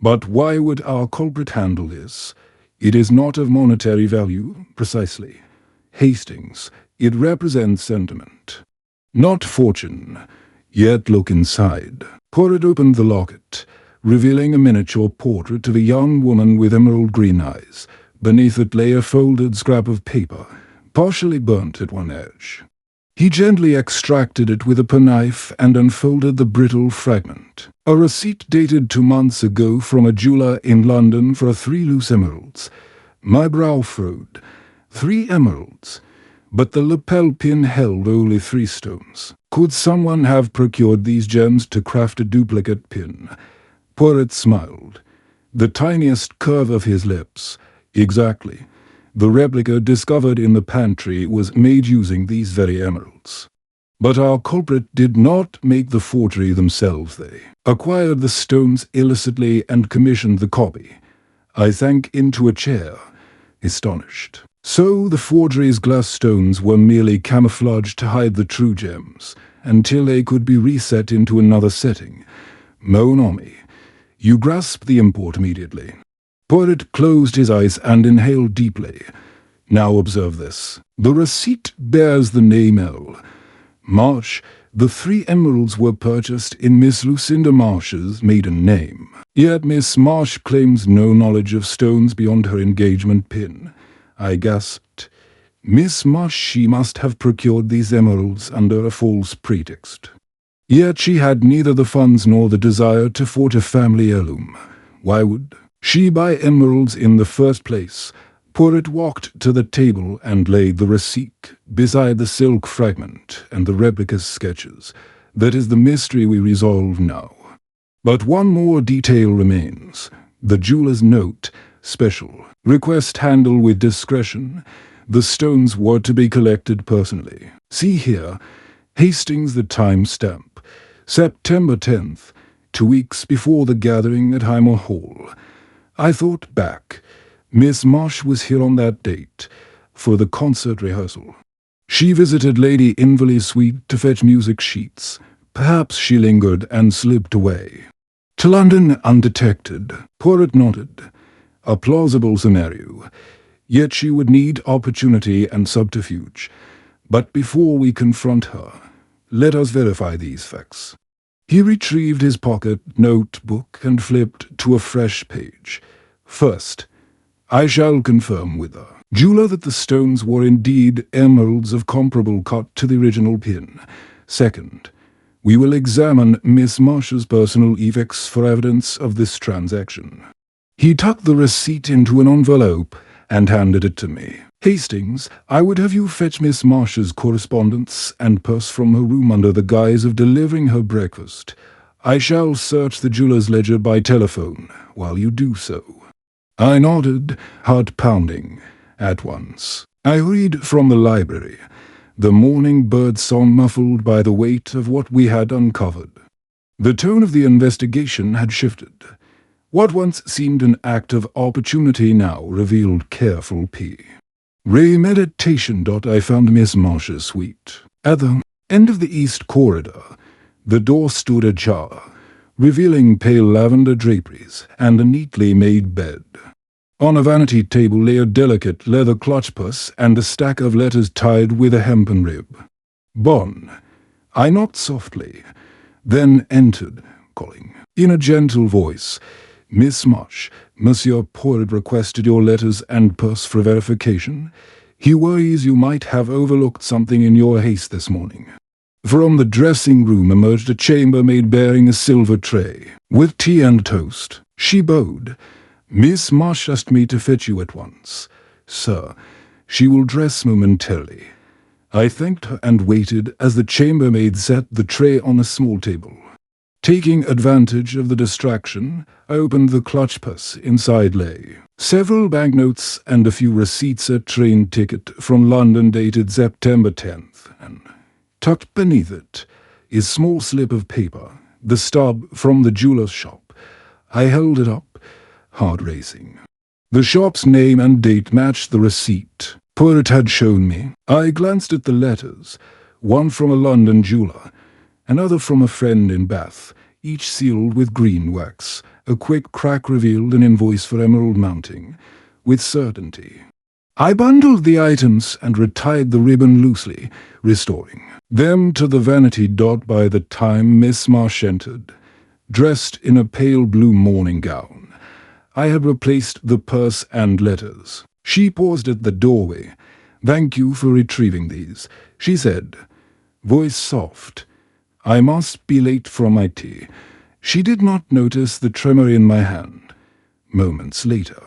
But why would our culprit handle this? It is not of monetary value, precisely. Hastings, it represents sentiment, not fortune. Yet look inside." Poirot opened the locket, revealing a miniature portrait of a young woman with emerald green eyes. Beneath it lay a folded scrap of paper, partially burnt at one edge. He gently extracted it with a penknife and unfolded the brittle fragment. A receipt dated 2 months ago from a jeweler in London for 3 loose emeralds. My brow furrowed. 3 emeralds. But the lapel pin held only 3 stones. Could someone have procured these gems to craft a duplicate pin? Poirot smiled. The tiniest curve of his lips. Exactly. The replica discovered in the pantry was made using these very emeralds. But our culprit did not make the forgery themselves. They acquired the stones illicitly and commissioned the copy. I sank into a chair, astonished. So the forgery's glass stones were merely camouflaged to hide the true gems, until they could be reset into another setting. Mon ami, you grasp the import immediately. Poirot closed his eyes and inhaled deeply. Now observe this. The receipt bears the name L. Marsh. The 3 emeralds were purchased in Miss Lucinda Marsh's maiden name. Yet Miss Marsh claims no knowledge of stones beyond her engagement pin. I gasped. Miss Marsh, she must have procured these emeralds under a false pretext. Yet she had neither the funds nor the desire to forge a family heirloom. Why would she buy emeralds in the first place? Poirot walked to the table and laid the receipt beside the silk fragment and the replica's sketches. That is the mystery we resolve now. But one more detail remains. The jeweler's note, special. Request handle with discretion. The stones were to be collected personally. See here, Hastings the time stamp. September 10th, 2 weeks before the gathering at Highmore Hall. I thought back. Miss Marsh was here on that date, for the concert rehearsal. She visited Lady Inverley's suite to fetch music sheets. Perhaps she lingered and slipped away. To London undetected. Poirot nodded. A plausible scenario. Yet she would need opportunity and subterfuge. But before we confront her, let us verify these facts. He retrieved his pocket notebook and flipped to a fresh page. First, I shall confirm with her jeweler that the stones were indeed emeralds of comparable cut to the original pin. Second, we will examine Miss Marsh's personal effects for evidence of this transaction. He tucked the receipt into an envelope and handed it to me. Hastings, I would have you fetch Miss Marsh's correspondence and purse from her room under the guise of delivering her breakfast. I shall search the jeweler's ledger by telephone while you do so. I nodded, heart pounding, at once. I hurried from the library, the morning bird song muffled by the weight of what we had uncovered. The tone of the investigation had shifted. What once seemed an act of opportunity now revealed careful play. Remeditation. I found Miss Marsh's suite. At the end of the east corridor, the door stood ajar, revealing pale lavender draperies and a neatly made bed. On a vanity table lay a delicate leather clutch purse and a stack of letters tied with a hempen rib. Bon. I knocked softly, then entered, calling, in a gentle voice, Miss Marsh, Monsieur Poirot requested your letters and purse for verification. He worries you might have overlooked something in your haste this morning. From the dressing room emerged a chambermaid bearing a silver tray, with tea and toast. She bowed. Miss Marsh asked me to fetch you at once. Sir, she will dress momentarily. I thanked her and waited as the chambermaid set the tray on a small table. Taking advantage of the distraction, I opened the clutch purse. Inside lay several banknotes and a few receipts, a train ticket from London dated September 10th, and tucked beneath it is a small slip of paper, the stub from the jeweler's shop. I held it up, heart racing. The shop's name and date matched the receipt Poirot had shown me. I glanced at the letters, one from a London jeweler, another from a friend in Bath, each sealed with green wax. A quick crack revealed an invoice for emerald mounting, with certainty. I bundled the items and retied the ribbon loosely, restoring them to the vanity by the time Miss Marsh entered, dressed in a pale blue morning gown. I had replaced the purse and letters. She paused at the doorway. Thank you for retrieving these, she said, voice soft. I must be late for my tea. She did not notice the tremor in my hand. Moments later,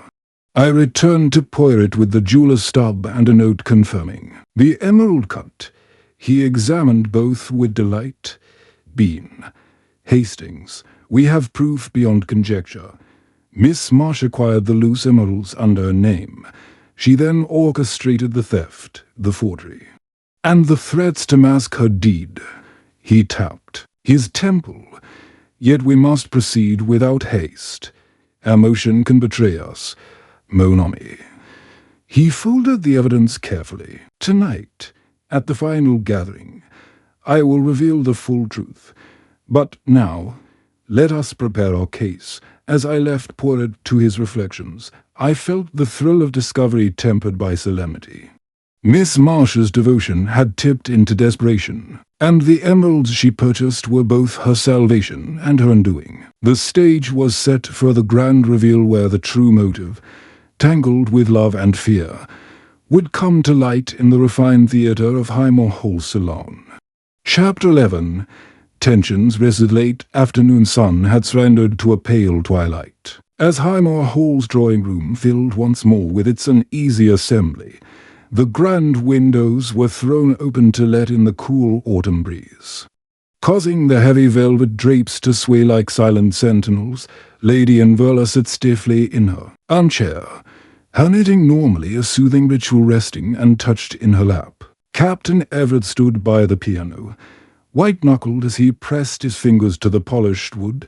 I returned to Poirot with the jeweller's stub and a note confirming the emerald cut. He examined both with delight. Bean. Hastings, we have proof beyond conjecture. Miss Marsh acquired the loose emeralds under a name. She then orchestrated the theft, the forgery, and the threats to mask her deed. He tapped his temple. Yet we must proceed without haste. Emotion can betray us. Mon ami. He folded the evidence carefully. Tonight, at the final gathering, I will reveal the full truth. But now, let us prepare our case. As I left Poirot to his reflections, I felt the thrill of discovery tempered by solemnity. Miss Marsh's devotion had tipped into desperation, and the emeralds she purchased were both her salvation and her undoing. The stage was set for the grand reveal where the true motive, tangled with love and fear, would come to light in the refined theatre of Highmore Hall Salon. Chapter 11. Tensions rested. Late afternoon sun had surrendered to a pale twilight. As Highmore Hall's drawing-room filled once more with its uneasy assembly, the grand windows were thrown open to let in the cool autumn breeze. causing the heavy velvet drapes to sway like silent sentinels. Lady Inverla sat stiffly in her armchair, her knitting normally a soothing ritual resting and touched in her lap. Captain Everett stood by the piano, white-knuckled as he pressed his fingers to the polished wood.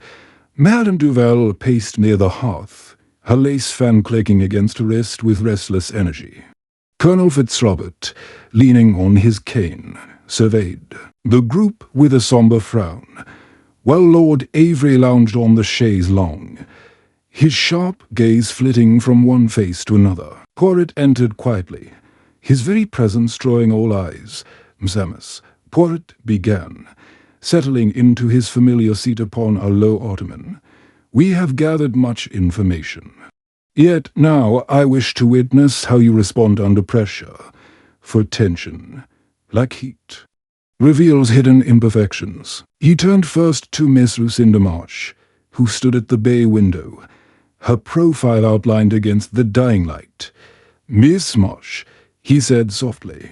Madame Duval paced near the hearth, her lace fan clicking against her wrist with restless energy. Colonel Fitzrobert, leaning on his cane, surveyed the group with a sombre frown, while Lord Avery lounged on the chaise longue, his sharp gaze flitting from one face to another. Poirot entered quietly, his very presence drawing all eyes. "Msamus," Poirot began, settling into his familiar seat upon a low ottoman, "we have gathered much information. Yet now I wish to witness how you respond under pressure, for tension, like heat, reveals hidden imperfections." He turned first to Miss Lucinda March, who stood at the bay window, her profile outlined against the dying light. "Miss March," he said softly,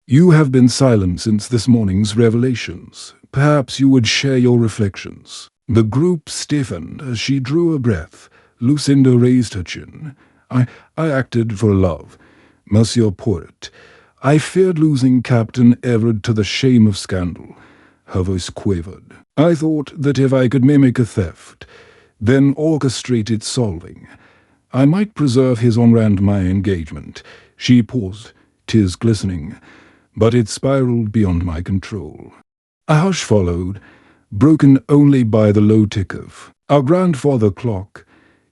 "you have been silent since this morning's revelations. Perhaps you would share your reflections." The group stiffened as she drew a breath. Lucinda raised her chin. I acted for love, Monsieur Poirot. I feared losing Captain Everett to the shame of scandal." Her voice quavered. "I thought that if I could mimic a theft, then orchestrate its solving, I might preserve his honour and my engagement." She paused, tears glistening, but it spiraled beyond my control. A hush followed, broken only by the low tick of our grandfather clock.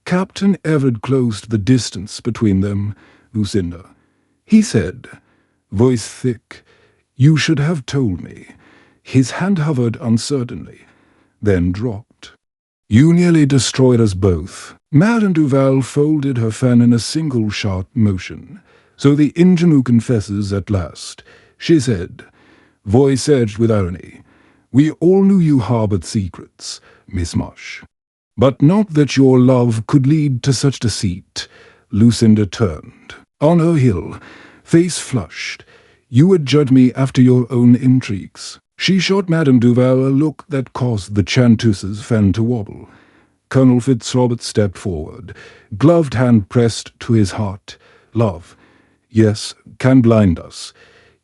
Captain Everett closed the distance between them. "Lucinda," he said, voice thick, "you should have told me." His hand hovered uncertainly, then dropped. "You nearly destroyed us both." Madame Duval folded her fan in a single sharp motion. "So the ingenue confesses at last," she said, voice edged with irony. "We all knew you harbored secrets, Miss Marsh, but not that your love could lead to such deceit." Lucinda turned on her heel, face flushed. "You would judge me after your own intrigues." She shot Madame Duval a look that caused the chanteuse's fan to wobble. Colonel Fitzrobert stepped forward, gloved hand pressed to his heart. "Love, yes, can blind us,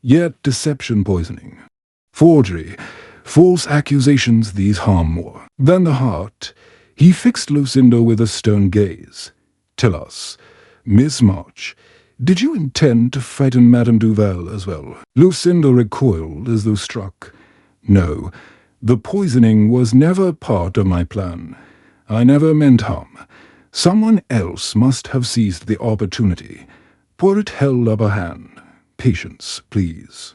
yet deception poisoning. Forgery, false accusations, these harm more than the heart." He fixed Lucinda with a stern gaze. "Tell us, Miss March, did you intend to frighten Madame Duval as well?" Lucinda recoiled as though struck. "No, the poisoning was never part of my plan. I never meant harm. Someone else must have seized the opportunity." Poirot held up a hand. "Patience, please.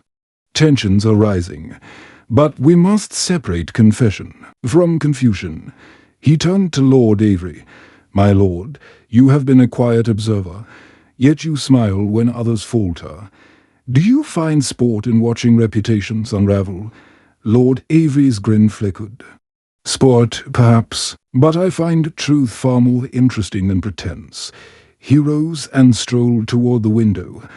Tensions are rising, but we must separate confession from confusion." He turned to Lord Avery. "My lord, you have been a quiet observer, yet you smile when others falter. Do you find sport in watching reputations unravel?" Lord Avery's grin flickered. "Sport, perhaps, but I find truth far more interesting than pretense." He rose and strolled toward the window.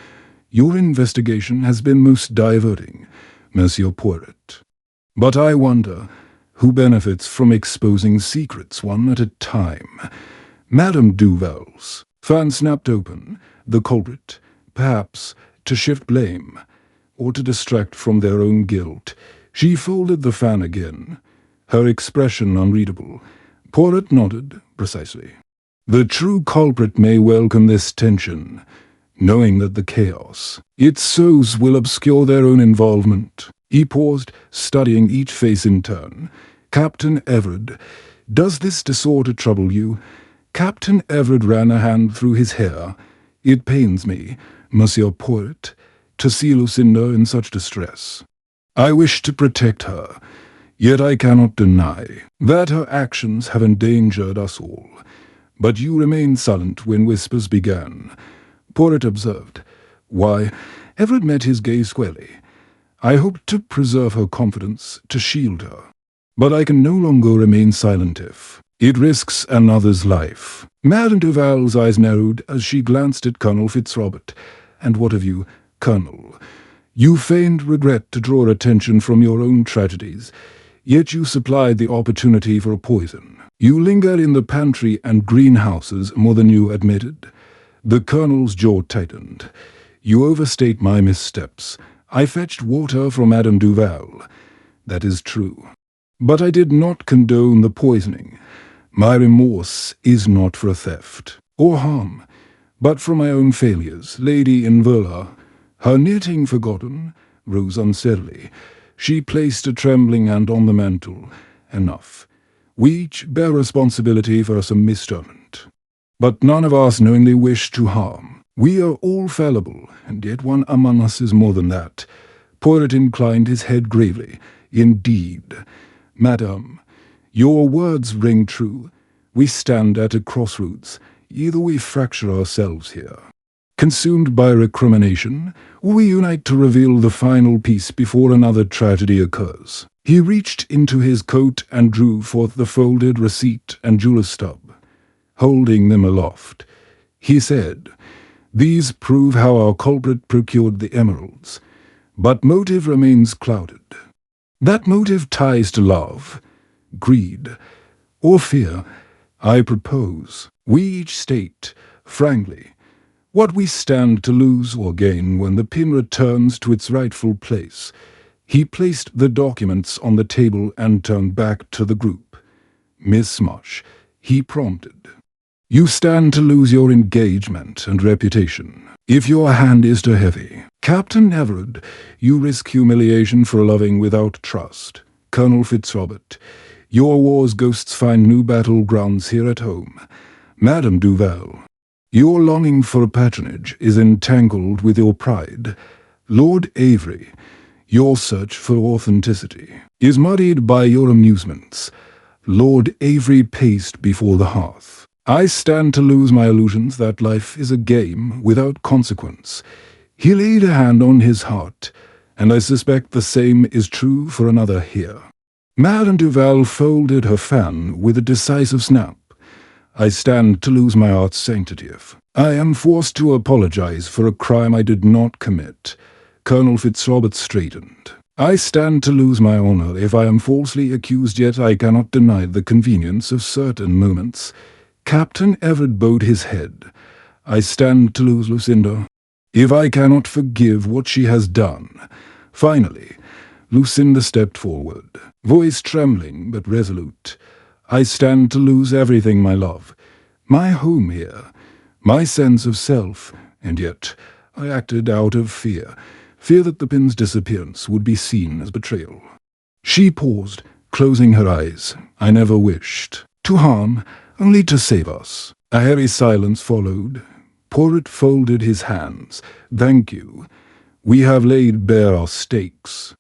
"Your investigation has been most diverting, Monsieur Poirot. But I wonder who benefits from exposing secrets one at a time." Madame Duval's fan snapped open. The culprit, perhaps, to shift blame, or to distract from their own guilt. She folded the fan again, her expression unreadable. Poirot nodded. "Precisely. The true culprit may welcome this tension, knowing that the chaos it sows will obscure their own involvement." He paused, studying each face in turn. "Captain Everett, does this disorder trouble you?" Captain Everett ran a hand through his hair. "It pains me, Monsieur Poirot, to see Lucinda in such distress. I wish to protect her, yet I cannot deny that her actions have endangered us all." "But you remained silent when whispers began," Poirot observed. "Why?" Everett met his gaze squarely. "I hoped to preserve her confidence, to shield her. But I can no longer remain silent if it risks another's life." Madame Duval's eyes narrowed as she glanced at Colonel Fitzrobert. "And what of you, Colonel? You feigned regret to draw attention from your own tragedies. Yet you supplied the opportunity for a poison. You linger in the pantry and greenhouses more than you admitted. The colonel's jaw tightened. You overstate my missteps. I fetched water from Madame Duval. That is true. But I did not condone the poisoning. My remorse is not for theft or harm, but for my own failures. Lady Inverla, her knitting forgotten, rose unsteadily. She placed a trembling hand on the mantel. Enough. We each bear responsibility for some misjudgment. But none of us knowingly wish to harm. We are all fallible, and yet one among us is more than that. Poirot inclined his head gravely. Indeed. Madame, your words ring true. We stand at a crossroads. Either we fracture ourselves here, consumed by recrimination, or we unite to reveal the final piece before another tragedy occurs. He reached into his coat and drew forth the folded receipt and jeweler's stub. Holding them aloft, he said, "These prove how our culprit procured the emeralds, but motive remains clouded. That motive ties to love, greed, or fear. I propose we each state, frankly, what we stand to lose or gain when the pin returns to its rightful place." He placed the documents on the table and turned back to the group. "Miss Marsh," he prompted, "you stand to lose your engagement and reputation. If your hand is too heavy, Captain Everard, you risk humiliation for loving without trust. Colonel Fitzrobert, your war's ghosts find new battlegrounds here at home. Madame Duval, your longing for patronage is entangled with your pride. Lord Avery, your search for authenticity is muddied by your amusements. Lord Avery paced before the hearth. I stand to lose my illusions that life is a game without consequence." He laid a hand on his heart, and I suspect the same is true for another here. Madame Duval folded her fan with a decisive snap. "I stand to lose my art's sanctity if I am forced to apologize for a crime I did not commit." Colonel Fitzrobert straightened. "I stand to lose my honor if I am falsely accused, yet I cannot deny the convenience of certain moments." Captain Everard bowed his head. "I stand to lose Lucinda if I cannot forgive what she has done." Finally, Lucinda stepped forward, voice trembling but resolute. "I stand to lose everything, my love. My home here, my sense of self, and yet I acted out of fear that the pin's disappearance would be seen as betrayal." She paused, closing her eyes. "I never wished to harm, only to save us." A heavy silence followed. Poirot folded his hands. "Thank you. We have laid bare our stakes.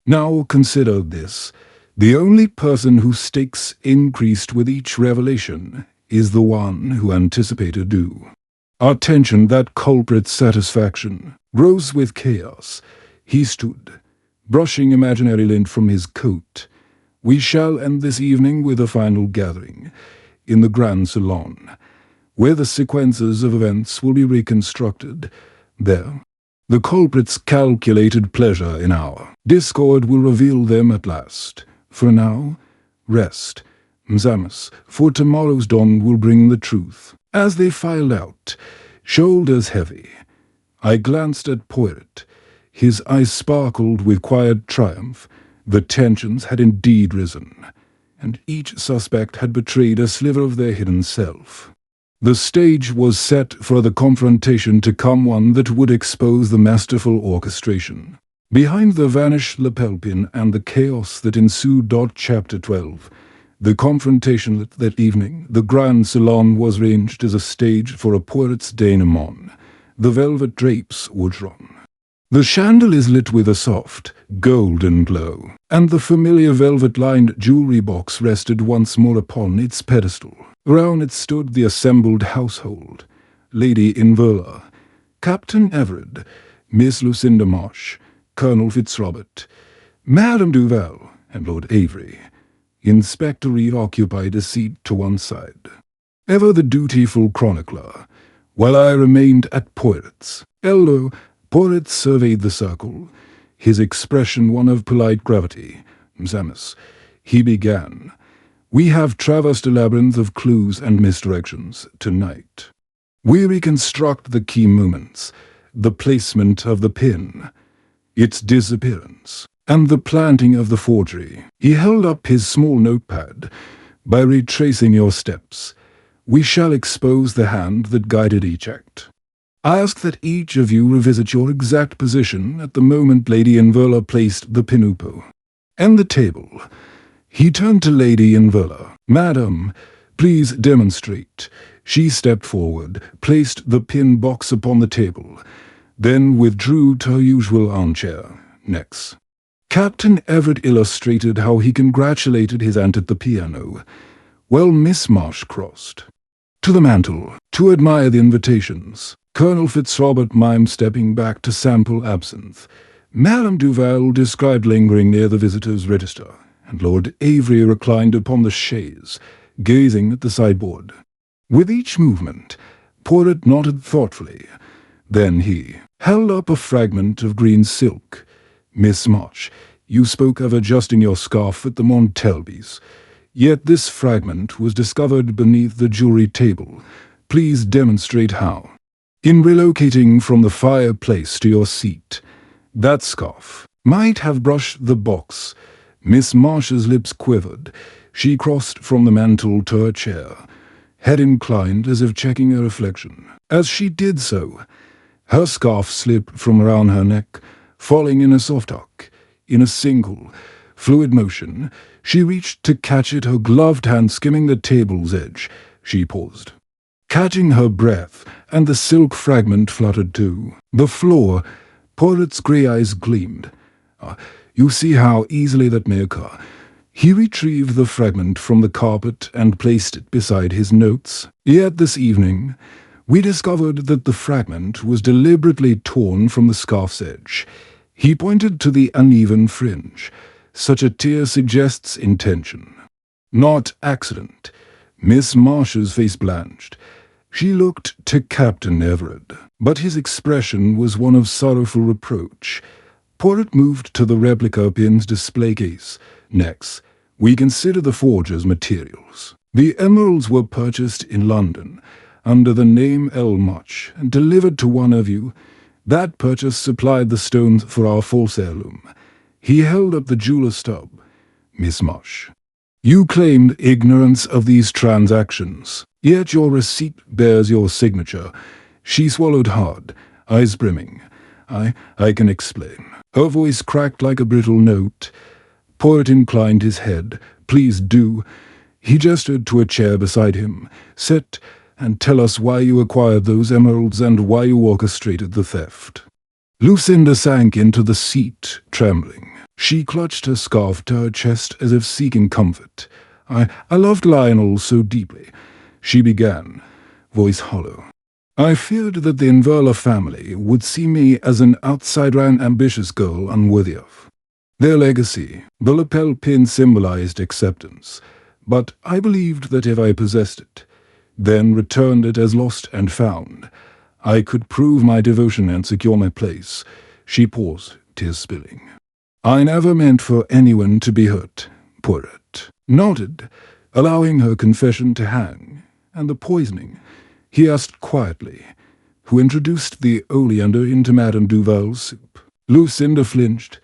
Now consider this. The only person whose stakes increased with each revelation is the one who anticipated due. Our tension, that culprit's satisfaction, rose with chaos. He stood, brushing imaginary lint from his coat. We shall end this evening with a final gathering, in the grand salon, where the sequences of events will be reconstructed. There, the culprit's calculated pleasure in our discord will reveal them at last. For now, rest, Mzamus, for tomorrow's dawn will bring the truth." As they filed out, shoulders heavy, I glanced at Poirot. His eyes sparkled with quiet triumph. The tensions had indeed risen, and each suspect had betrayed a sliver of their hidden self. The stage was set for the confrontation to come, one that would expose the masterful orchestration. Behind the vanished lapel pin and the chaos that ensued. Chapter 12. The confrontation that evening. The grand salon was ranged as a stage for a Poirot's denouement. The velvet drapes were drawn. The chandelier is lit with a soft, golden glow, and the familiar velvet-lined jewelry box rested once more upon its pedestal. Around it stood the assembled household: Lady Inverla, Captain Everard, Miss Lucinda Marsh, Colonel Fitzrobert, Madame Duval, and Lord Avery. Inspector Reeve occupied a seat to one side, ever the dutiful chronicler, while I remained at Poirot's elbow. Poirot surveyed the circle, his expression one of polite gravity. "Mzamus, He began. "We have traversed a labyrinth of clues and misdirections tonight. We reconstruct the key moments, the placement of the pin, its disappearance, and the planting of the forgery." He held up his small notepad. "By retracing your steps, we shall expose the hand that guided each act. I ask that each of you revisit your exact position at the moment Lady Inverla placed the pinupo and the table." He turned to Lady Inverla. "Madam, please demonstrate." She stepped forward, placed the pin box upon the table, then withdrew to her usual armchair. Next, Captain Everett illustrated how he congratulated his aunt at the piano, while Miss Marsh crossed to the mantel to admire the invitations. Colonel Fitzrobert mimed stepping back to sample absinthe. Madame Duval described lingering near the visitor's register, and Lord Avery reclined upon the chaise, gazing at the sideboard. With each movement, Poirot nodded thoughtfully. Then he held up a fragment of green silk. "Miss March, you spoke of adjusting your scarf at the Montelbys. Yet this fragment was discovered beneath the jewelry table. Please demonstrate how." "In relocating from the fireplace to your seat, that scarf might have brushed the box." Miss Marsh's lips quivered. She crossed from the mantel to her chair, head inclined as if checking a reflection. As she did so, her scarf slipped from around her neck, falling in a soft arc. In a single, fluid motion, she reached to catch it, her gloved hand skimming the table's edge. She paused, catching her breath, and the silk fragment fluttered too. The floor, Poirot's grey eyes gleamed. "You see how easily that may occur." He retrieved the fragment from the carpet and placed it beside his notes. "Yet this evening, we discovered that the fragment was deliberately torn from the scarf's edge." He pointed to the uneven fringe. "Such a tear suggests intention, not accident." Miss Marsh's face blanched. She looked to Captain Everett, but his expression was one of sorrowful reproach. Poirot moved to the replica pin's display case. "Next, we consider the forger's materials. The emeralds were purchased in London under the name L. Much and delivered to one of you. That purchase supplied the stones for our false heirloom." He held up the jeweller's stub. "Miss Marsh, you claimed ignorance of these transactions, yet your receipt bears your signature." She swallowed hard, eyes brimming. I can explain." Her voice cracked like a brittle note. Poirot inclined his head. "Please do." He gestured to a chair beside him. "Sit and tell us why you acquired those emeralds and why you orchestrated the theft." Lucinda sank into the seat, trembling. She clutched her scarf to her chest as if seeking comfort. I loved Lionel so deeply," she began, voice hollow. "I feared that the Inverla family would see me as an outsider and ambitious girl unworthy of their legacy." The lapel pin symbolized acceptance, but I believed that if I possessed it, then returned it as lost and found, I could prove my devotion and secure my place. She paused, tears spilling. "I never meant for anyone to be hurt." Poirot nodded, allowing her confession to hang. "And the poisoning?" he asked quietly. "Who introduced the oleander into Madame Duval's soup?" Lucinda flinched.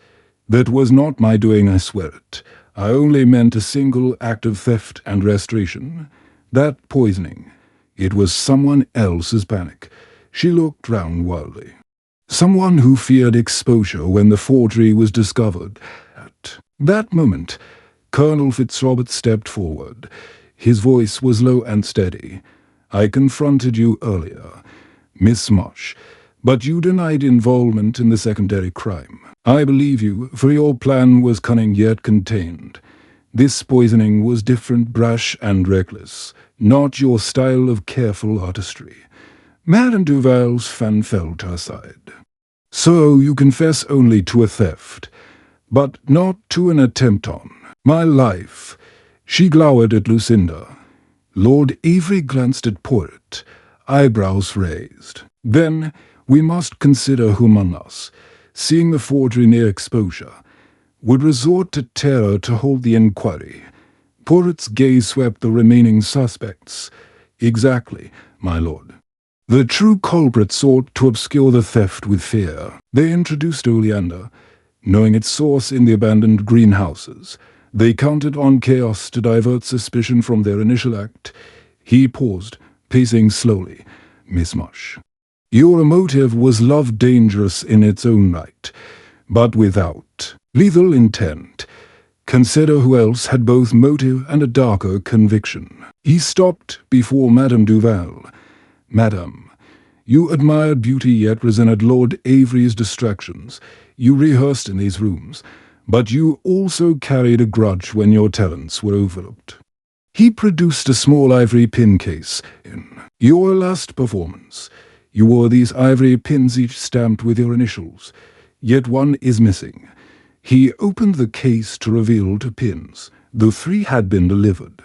"That was not my doing, I swear it. I only meant a single act of theft and restoration. That poisoning, it was someone else's panic." She looked round wildly. "Someone who feared exposure when the forgery was discovered." At that moment, Colonel Fitzrobert stepped forward. His voice was low and steady. "I confronted you earlier, Miss Marsh, but you denied involvement in the secondary crime. I believe you, for your plan was cunning yet contained. This poisoning was different, brash and reckless, not your style of careful artistry." Madame Duval's fan fell to her side. "So you confess only to a theft, but not to an attempt on my life." She glowered at Lucinda. Lord Avery glanced at Poirot, eyebrows raised. "Then we must consider humanas. Seeing the forgery near exposure, would resort to terror to hold the inquiry. Poirot's gaze swept the remaining suspects. Exactly, my lord. The true culprit sought to obscure the theft with fear. They introduced oleander, knowing its source in the abandoned greenhouses. They counted on chaos to divert suspicion from their initial act. He paused, pacing slowly. Miss Marsh, your motive was love dangerous in its own right, but without lethal intent. Consider who else had both motive and a darker conviction. He stopped before Madame Duval. Madame, you admired beauty yet resented Lord Avery's distractions. You rehearsed in these rooms, but you also carried a grudge when your talents were overlooked. He produced a small ivory pin case. In your last performance, you wore these ivory pins each stamped with your initials, yet one is missing. He opened the case to reveal 2 pins, though 3 had been delivered.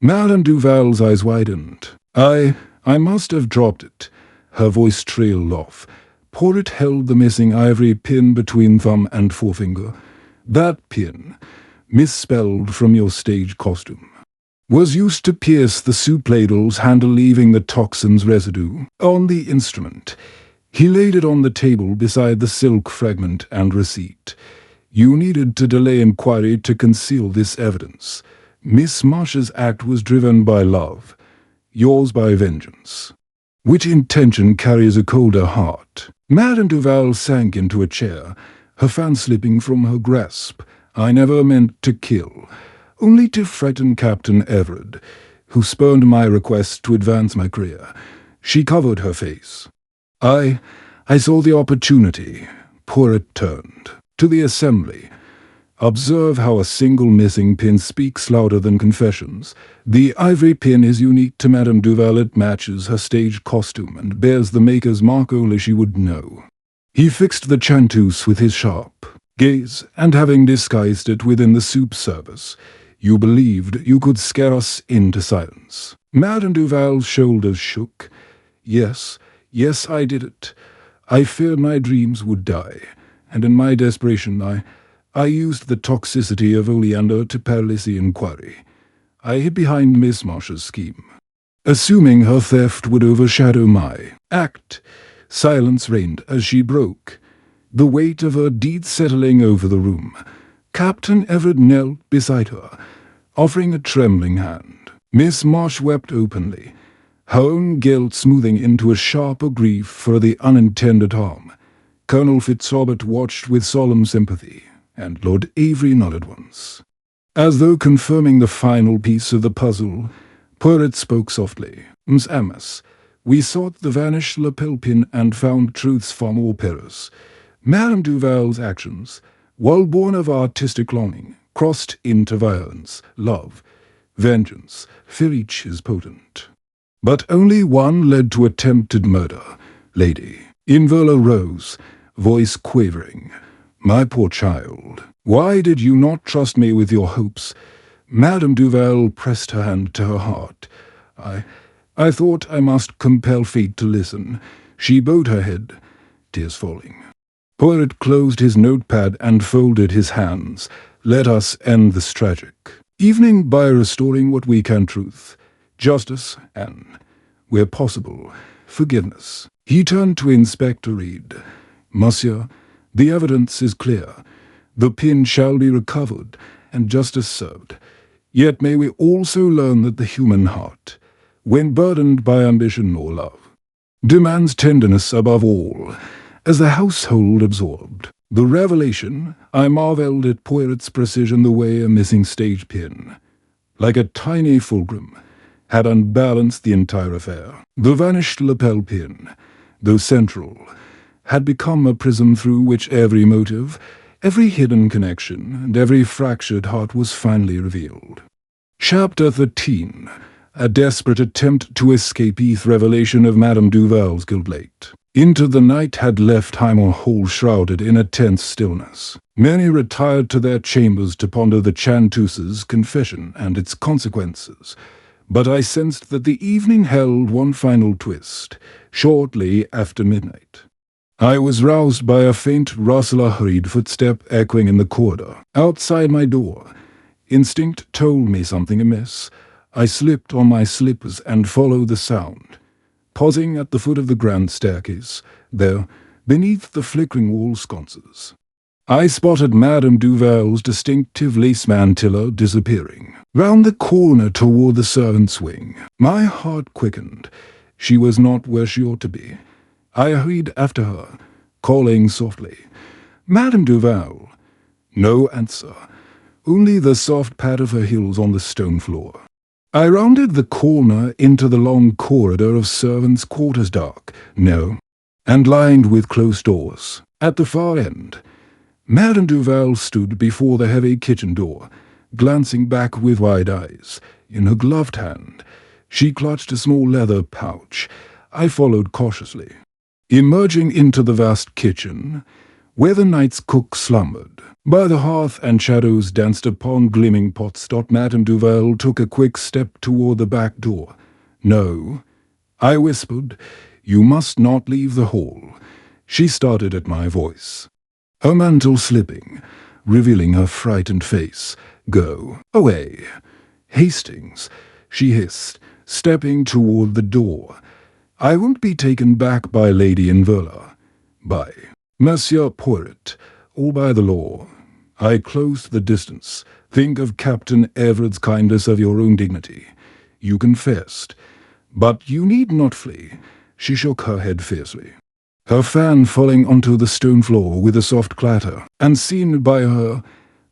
Madame Duval's eyes widened. I must have dropped it. Her voice trailed off. Poirot held the missing ivory pin between thumb and forefinger. That pin, misspelled from your stage costume, was used to pierce the soup ladle's handle, leaving the toxin's residue on the instrument. He laid it on the table beside the silk fragment and receipt. You needed to delay inquiry to conceal this evidence. Miss Marsh's act was driven by love, yours by vengeance. Which intention carries a colder heart? Madame Duval sank into a chair, her fan slipping from her grasp. I never meant to kill, only to frighten Captain Everard, who spurned my request to advance my career. She covered her face. I saw the opportunity. Poirot turned to the assembly. Observe how a single missing pin speaks louder than confessions. The ivory pin is unique to Madame Duval. It matches her stage costume and bears the maker's mark. Only she would know. He fixed the chanteuse with his sharp gaze, and having disguised it within the soup service, you believed you could scare us into silence. Madame Duval's shoulders shook. Yes, I did it. I feared my dreams would die, and in my desperation I used the toxicity of oleander to paralyze the inquiry. I hid behind Miss Marsh's scheme, assuming her theft would overshadow my act. Silence reigned as she broke, the weight of her deed settling over the room. Captain Everard knelt beside her, offering a trembling hand. Miss Marsh wept openly, her own guilt smoothing into a sharper grief for the unintended harm. Colonel Fitzrobert watched with solemn sympathy, and Lord Avery nodded once. As though confirming the final piece of the puzzle, Poirot spoke softly. Ms. Amos, we sought the vanished lapel pin and found truths far more perilous. Madame Duval's actions, while born of artistic longing, crossed into violence, love, vengeance. Fear each is potent. But only one led to attempted murder. Lady Inverla rose, voice quavering. My poor child, why did you not trust me with your hopes? Madame Duval pressed her hand to her heart. I thought I must compel fate to listen. She bowed her head, tears falling. Poirot closed his notepad and folded his hands. Let us end this tragic evening by restoring what we can: truth, justice, and, where possible, forgiveness. He turned to Inspector Reed. Monsieur, the evidence is clear. The pin shall be recovered, and justice served. Yet may we also learn that the human heart, when burdened by ambition or love, demands tenderness above all. As the household absorbed the revelation, I marveled at Poirot's precision, the way a missing stage pin, like a tiny fulcrum, had unbalanced the entire affair. The vanished lapel pin, though central, had become a prism through which every motive, every hidden connection, and every fractured heart was finally revealed. Chapter 13. A desperate attempt to escape. The revelation of Madame Duval's guilt late into the night had left Highmore Hall shrouded in a tense stillness. Many retired to their chambers to ponder the chanteuse's confession and its consequences. But I sensed that the evening held one final twist, shortly after midnight. I was roused by a faint rustle, a hurried footstep echoing in the corridor, outside my door. Instinct told me something amiss. I slipped on my slippers and followed the sound. Pausing at the foot of the grand staircase, there, beneath the flickering wall sconces, I spotted Madame Duval's distinctive lace mantilla disappearing round the corner toward the servants' wing. My heart quickened. She was not where she ought to be. I hurried after her, calling softly, "Madame Duval." No answer, only the soft pat of her heels on the stone floor. I rounded the corner into the long corridor of servants' quarters, dark, narrow, and lined with closed doors. At the far end, Madame Duval stood before the heavy kitchen door, glancing back with wide eyes. In her gloved hand, she clutched a small leather pouch. I followed cautiously, emerging into the vast kitchen, where the night's cook slumbered. By the hearth and shadows danced upon gleaming pots. Madame Duval took a quick step toward the back door. "No," I whispered, "you must not leave the hall." She started at my voice, her mantle slipping, revealing her frightened face. "Go away, Hastings," she hissed, stepping toward the door. "I won't be taken back by Lady Inverla, by Monsieur Poirot, or by the law." I closed the distance. "Think of Captain Everard's kindness, of your own dignity. You confessed, but you need not flee." She shook her head fiercely, her fan falling onto the stone floor with a soft clatter. Unseen by her,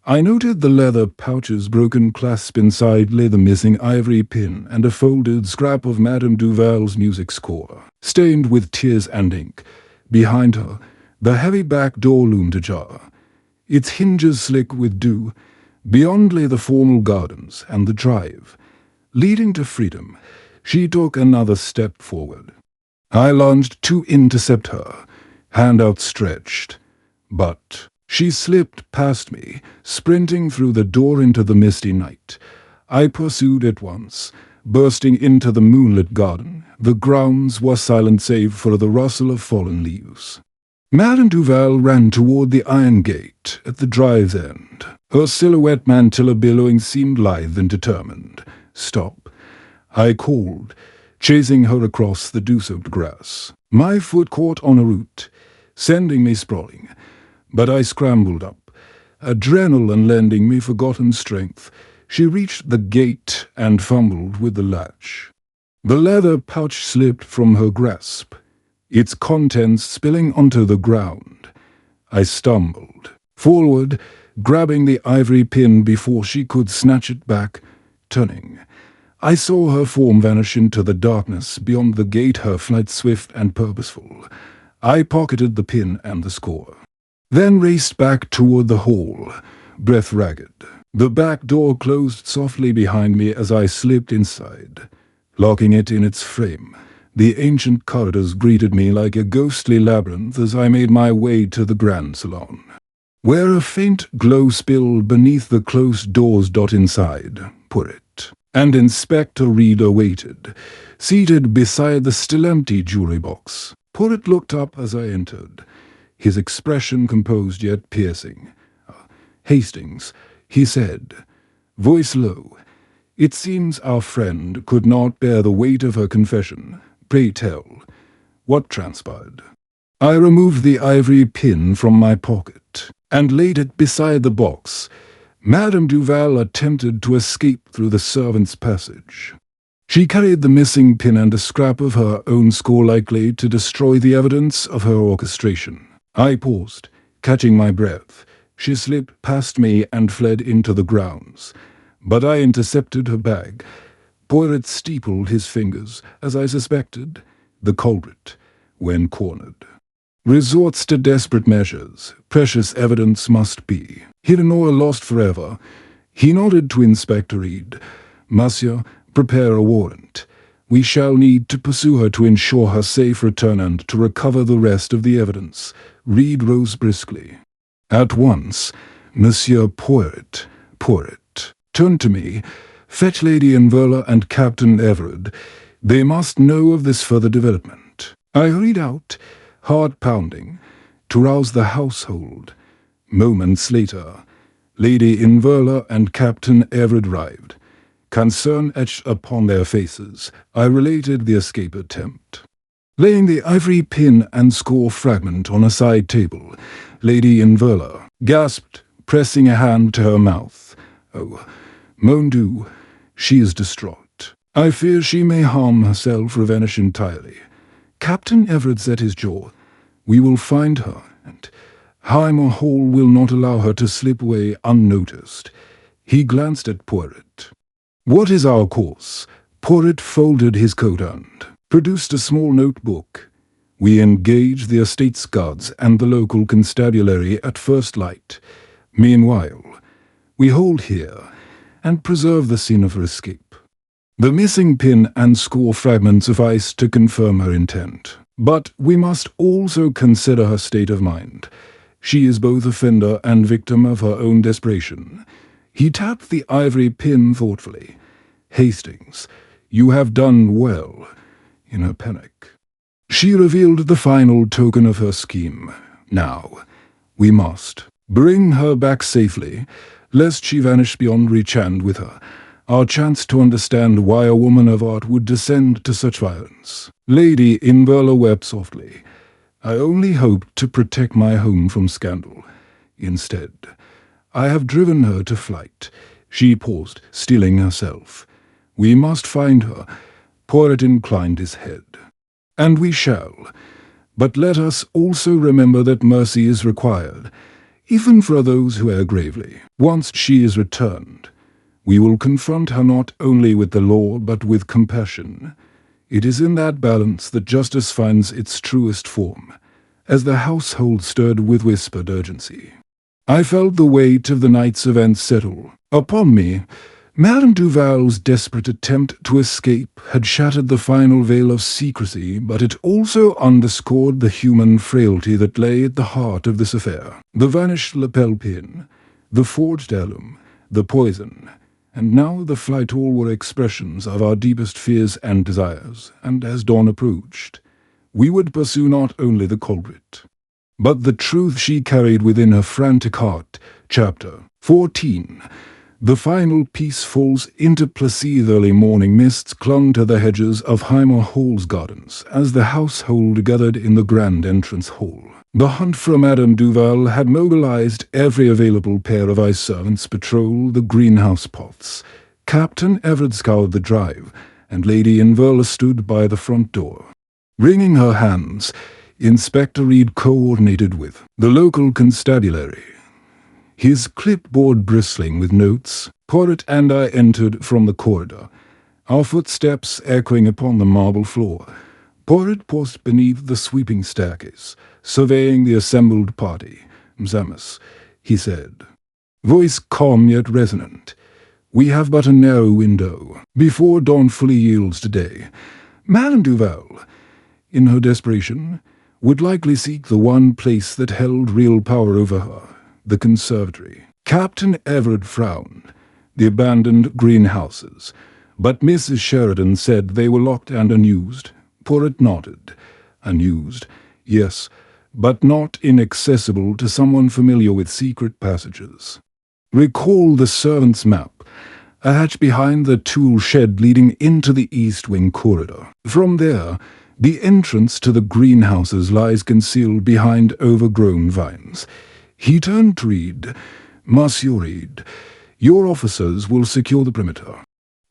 I noted the leather pouch's broken clasp. Inside lay the missing ivory pin and a folded scrap of Madame Duval's music score, stained with tears and ink. Behind her, the heavy back door loomed ajar, its hinges slick with dew. Beyond lay the formal gardens and the drive, leading to freedom. She took another step forward. I lunged to intercept her, hand outstretched, but she slipped past me, sprinting through the door into the misty night. I pursued at once, bursting into the moonlit garden. The grounds were silent save for the rustle of fallen leaves. Madame Duval ran toward the iron gate at the drive's end. Her silhouette mantilla billowing seemed lithe and determined. "Stop," I called, chasing her across the dew-soaked grass. My foot caught on a root, sending me sprawling, but I scrambled up, adrenaline lending me forgotten strength. She reached the gate and fumbled with the latch. The leather pouch slipped from her grasp, its contents spilling onto the ground. I stumbled forward, grabbing the ivory pin before she could snatch it back. Turning, I saw her form vanish into the darkness beyond the gate, her flight swift and purposeful. I pocketed the pin and the score, then raced back toward the hall, breath ragged. The back door closed softly behind me as I slipped inside, locking it in its frame. The ancient corridors greeted me like a ghostly labyrinth as I made my way to the grand salon, where a faint glow spilled beneath the closed doors. Inside, Poirot and Inspector Reader waited, seated beside the still-empty jewelry box. Poirot looked up as I entered, his expression composed yet piercing. "Hastings," he said, voice low, "it seems our friend could not bear the weight of her confession. Pray tell, what transpired?" I removed the ivory pin from my pocket and laid it beside the box. Madame Duval attempted to escape through the servants' passage. She carried the missing pin and a scrap of her own score, likely to destroy the evidence of her orchestration. I paused, catching my breath. She slipped past me and fled into the grounds, but I intercepted her bag. Poirot steepled his fingers, as I suspected. The culprit, when cornered, resorts to desperate measures. Precious evidence must be hidden or lost forever. He nodded to Inspector Reed. "Monsieur, prepare a warrant. We shall need to pursue her to ensure her safe return and to recover the rest of the evidence." Reed rose briskly. At once, Monsieur Poirot turned to me. "Fetch Lady Inverla and Captain Everard. They must know of this further development." I hurried out, heart pounding, to rouse the household. Moments later, Lady Inverla and Captain Everard arrived. Concern etched upon their faces, I related the escape attempt. Laying the ivory pin and score fragment on a side table, Lady Inverla gasped, pressing a hand to her mouth. "Oh, mon Dieu, she is distraught. I fear she may harm herself or vanish entirely." Captain Everard set his jaw. "We will find her, and Highmore Hall will not allow her to slip away unnoticed." He glanced at Poirot. "What is our course?" Poirot folded his coat and produced a small notebook. "We engage the estate's guards and the local constabulary at first light. Meanwhile, we hold here and preserve the scene of her escape." The missing pin and score fragment sufficed to confirm her intent. But we must also consider her state of mind. She is both offender and victim of her own desperation. He tapped the ivory pin thoughtfully. "Hastings, you have done well." In her panic, she revealed the final token of her scheme. "Now, we must bring her back safely, lest she vanish beyond reach, and with her our chance to understand why a woman of art would descend to such violence." Lady Inverla wept softly. "I only hoped to protect my home from scandal. Instead, I have driven her to flight." She paused, steeling herself. "We must find her." Poirot inclined his head. "And we shall. But let us also remember that mercy is required, even for those who err gravely. Once she is returned, we will confront her not only with the law but with compassion. It is in that balance that justice finds its truest form." As the household stirred with whispered urgency, I felt the weight of the night's events settle upon me. Madame Duval's desperate attempt to escape had shattered the final veil of secrecy, but it also underscored the human frailty that lay at the heart of this affair. The vanished lapel pin, the forged heirloom, the poison, and now the flight, all were expressions of our deepest fears and desires, and as dawn approached, we would pursue not only the culprit, but the truth she carried within her frantic heart. Chapter 14. The final piece falls into placid early morning mists clung to the hedges of Highmore Hall's gardens as the household gathered in the grand entrance hall. The hunt for Madame Duval had mobilized every available pair of ice servants to patrol the greenhouse pots. Captain Everard scoured the drive, and Lady Inverla stood by the front door. Wringing her hands, Inspector Reed coordinated with the local constabulary. His clipboard bristling with notes, Poirot and I entered from the corridor, our footsteps echoing upon the marble floor. Poirot paused beneath the sweeping staircase, surveying the assembled party. "Msamus," he said, voice calm yet resonant, "we have but a narrow window before dawn fully yields to day. Madame Duval, in her desperation, would likely seek the one place that held real power over her, the conservatory." Captain Everard frowned. "The abandoned greenhouses. But Mrs. Sheridan said they were locked and unused." Poirot nodded. "Unused, yes, but not inaccessible to someone familiar with secret passages. Recall the servant's map. A hatch behind the tool shed leading into the east wing corridor. From there, the entrance to the greenhouses lies concealed behind overgrown vines." He turned to Reed. "Monsieur Reed, your officers will secure the perimeter.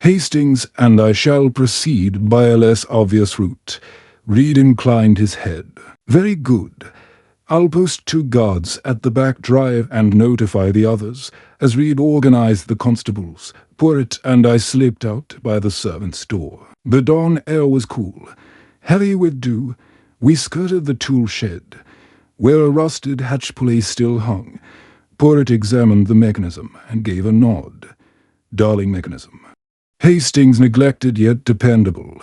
Hastings and I shall proceed by a less obvious route." Reed inclined his head. "Very good. I'll post 2 guards at the back drive and notify the others." As Reed organized the constables, Poirot and I slipped out by the servants' door. The dawn air was cool. Heavy with dew, we skirted the tool shed, where a rusted hatch pulley still hung. Poirot examined the mechanism and gave a nod. Darling mechanism. Hastings neglected yet dependable.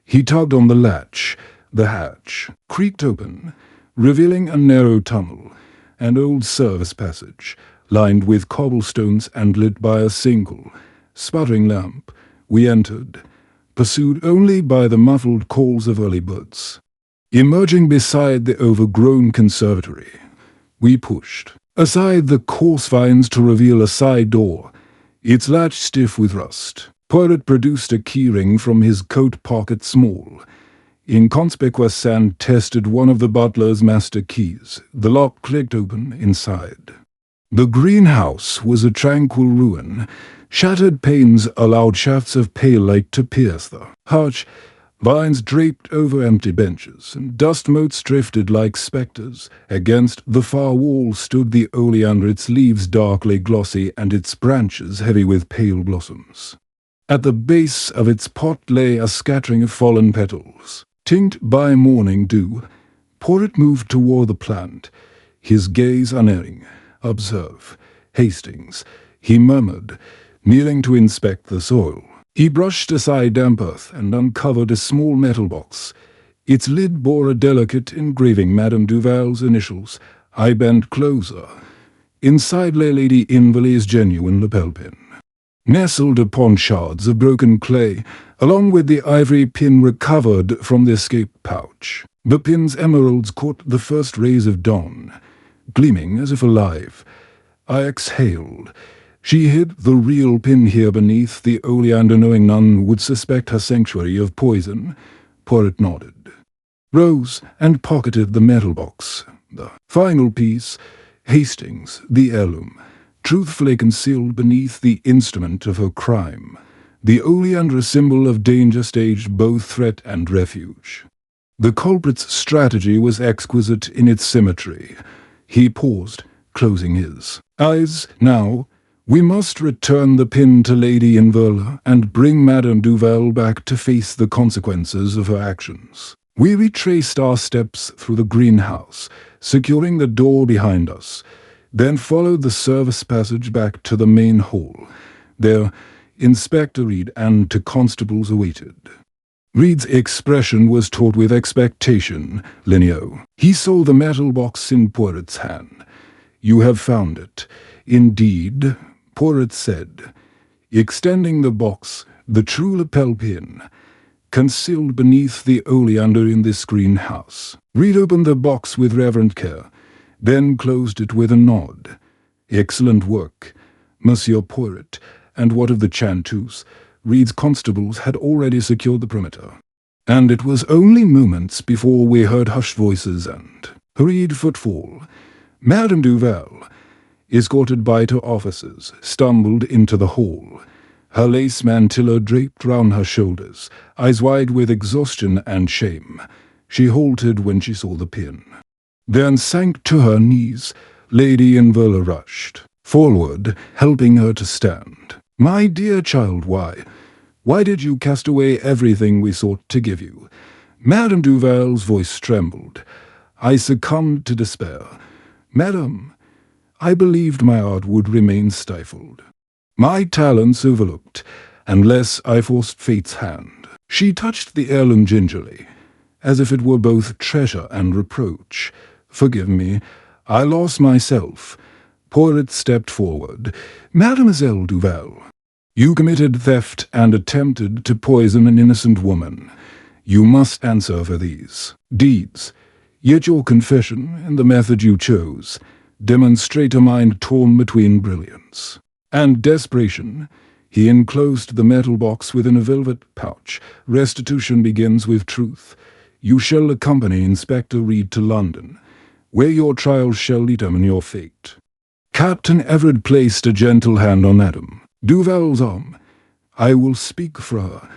He tugged on the latch. The hatch creaked open, revealing a narrow tunnel, an old service passage, lined with cobblestones and lit by a single, sputtering lamp. We entered, pursued only by the muffled calls of early birds. Emerging beside the overgrown conservatory, we pushed aside the coarse vines to reveal a side door, its latch stiff with rust. Poirot produced a keyring from his coat pocket small. Inconspicuous and tested one of the butler's master keys. The lock clicked open inside. The greenhouse was a tranquil ruin. Shattered panes allowed shafts of pale light to pierce the hutch. Vines draped over empty benches, and dust motes drifted like spectres. Against the far wall stood the oleander, its leaves darkly glossy and its branches heavy with pale blossoms. At the base of its pot lay a scattering of fallen petals, tinged by morning dew. Poirot moved toward the plant, his gaze unerring. "Observe, Hastings," he murmured, kneeling to inspect the soil. He brushed aside damp earth and uncovered a small metal box. Its lid bore a delicate engraving, Madame Duval's initials. I bent closer. Inside lay Lady Inverley's genuine lapel pin, nestled upon shards of broken clay, along with the ivory pin recovered from the escaped pouch. The pin's emeralds caught the first rays of dawn, gleaming as if alive. I exhaled. She hid the real pin here beneath the oleander, knowing none would suspect her sanctuary of poison. Poirot nodded, rose, and pocketed the metal box. The final piece, Hastings, the heirloom, truthfully concealed beneath the instrument of her crime. The oleander, symbol of danger, staged both threat and refuge. The culprit's strategy was exquisite in its symmetry. He paused, closing his eyes. Now, we must return the pin to Lady Inverle and bring Madame Duval back to face the consequences of her actions. We retraced our steps through the greenhouse, securing the door behind us, then followed the service passage back to the main hall. There, Inspector Reed and two constables awaited. Reed's expression was taut with expectation. Linneo. He saw the metal box in Poirot's hand. "You have found it." "Indeed," Poirot said, extending the box, the true lapel pin, concealed beneath the oleander in this greenhouse. Reed opened the box with reverent care, then closed it with a nod. "Excellent work, Monsieur Poirot. And what of the Chanteuse?" Reed's constables had already secured the perimeter, and it was only moments before we heard hushed voices and hurried footfall. Madame Duval, escorted by two officers, stumbled into the hall, her lace mantilla draped round her shoulders, eyes wide with exhaustion and shame. She halted when she saw the pin, then sank to her knees. Lady Inverle rushed forward, helping her to stand. "My dear child, why did you cast away everything we sought to give you?" Madame Duval's voice trembled. "I succumbed to despair. Madame, I believed my art would remain stifled, my talents overlooked, unless I forced fate's hand." She touched the heirloom gingerly, as if it were both treasure and reproach. "Forgive me, I lost myself." Poirot stepped forward. "Mademoiselle Duval, you committed theft and attempted to poison an innocent woman. You must answer for these deeds. Yet your confession, and the method you chose, demonstrate a mind torn between brilliance and desperation." He enclosed the metal box within a velvet pouch. "Restitution begins with truth. You shall accompany Inspector Reed to London, where your trial shall determine your fate." Captain Everard placed a gentle hand on Madame Duval's arm. "I will speak for her,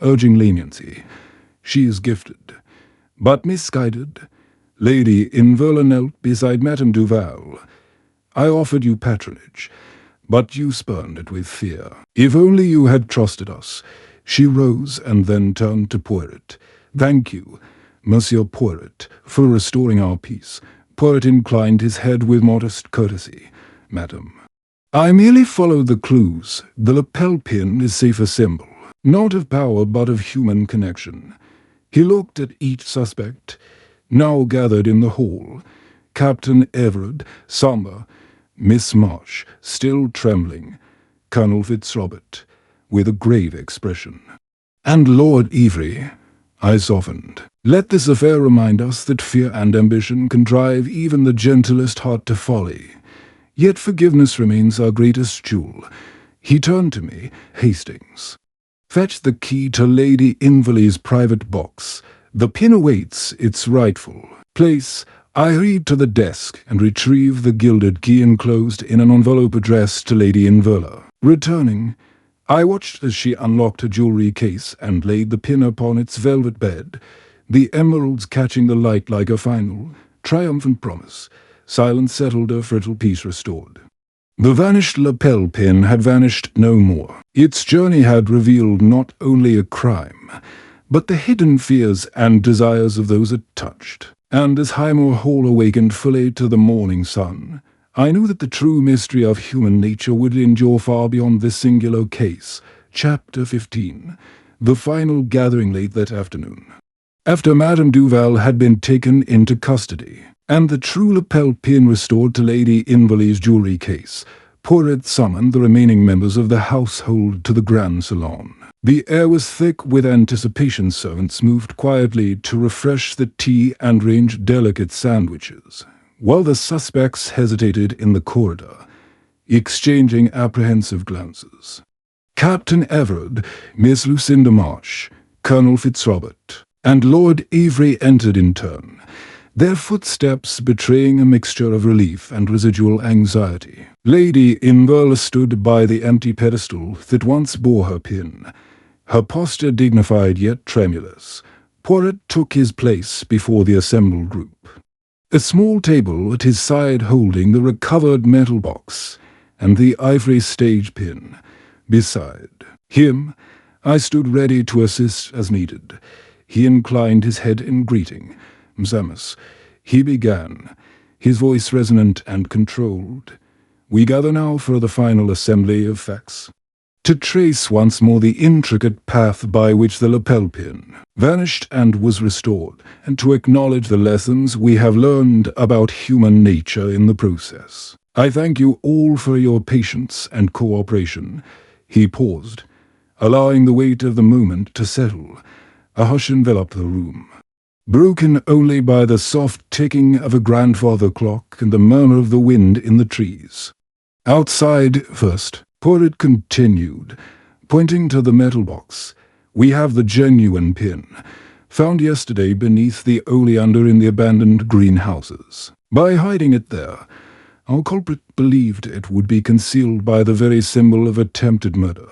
urging leniency. She is gifted, but misguided." Lady Inverle knelt beside Madame Duval. "I offered you patronage, but you spurned it with fear. If only you had trusted us." She rose and then turned to Poirot. "Thank you, Monsieur Poirot, for restoring our peace." Poirot inclined his head with modest courtesy. "Madam, I merely followed the clues. The lapel pin is safe a symbol, not of power but of human connection." He looked at each suspect, now gathered in the hall. Captain Everard, sombre; Miss Marsh, still trembling; Colonel Fitzrobert, with a grave expression. And Lord Ivry. I softened. Let this affair remind us that fear and ambition can drive even the gentlest heart to folly. Yet forgiveness remains our greatest jewel. He turned to me, Hastings. Fetch the key to Lady Inverley's private box. The pin awaits its rightful place. I hurried to the desk and retrieved the gilded key enclosed in an envelope addressed to Lady Inverley. Returning, I watched as she unlocked her jewelry case and laid the pin upon its velvet bed, the emeralds catching the light like a final, triumphant promise. Silence settled, a fertile peace restored. The vanished lapel pin had vanished no more. Its journey had revealed not only a crime, but the hidden fears and desires of those it touched. And as Highmore Hall awakened fully to the morning sun, I knew that the true mystery of human nature would endure far beyond this singular case. Chapter 15. The final gathering late that afternoon. After Madame Duval had been taken into custody, and the true lapel pin restored to Lady Inverley's jewelry case, Poirot summoned the remaining members of the household to the grand salon. The air was thick with anticipation. Servants moved quietly to refresh the tea and range delicate sandwiches, while the suspects hesitated in the corridor, exchanging apprehensive glances. Captain Everard, Miss Lucinda Marsh, Colonel Fitzrobert, and Lord Avery entered in turn, their footsteps betraying a mixture of relief and residual anxiety. Lady Inverley stood by the empty pedestal that once bore her pin, her posture dignified yet tremulous. Poirot took his place before the assembled group, a small table at his side holding the recovered metal box and the ivory stage pin. Beside him, I stood ready to assist as needed. He inclined his head in greeting. "Msamus," he began, his voice resonant and controlled. "We gather now for the final assembly of facts, to trace once more the intricate path by which the lapel pin vanished and was restored, and to acknowledge the lessons we have learned about human nature in the process. I thank you all for your patience and cooperation." He paused, allowing the weight of the moment to settle. A hush enveloped the room, broken only by the soft ticking of a grandfather clock and the murmur of the wind in the trees. "Outside first," Poirot continued, pointing to the metal box. "We have the genuine pin, found yesterday beneath the oleander in the abandoned greenhouses. By hiding it there, our culprit believed it would be concealed by the very symbol of attempted murder.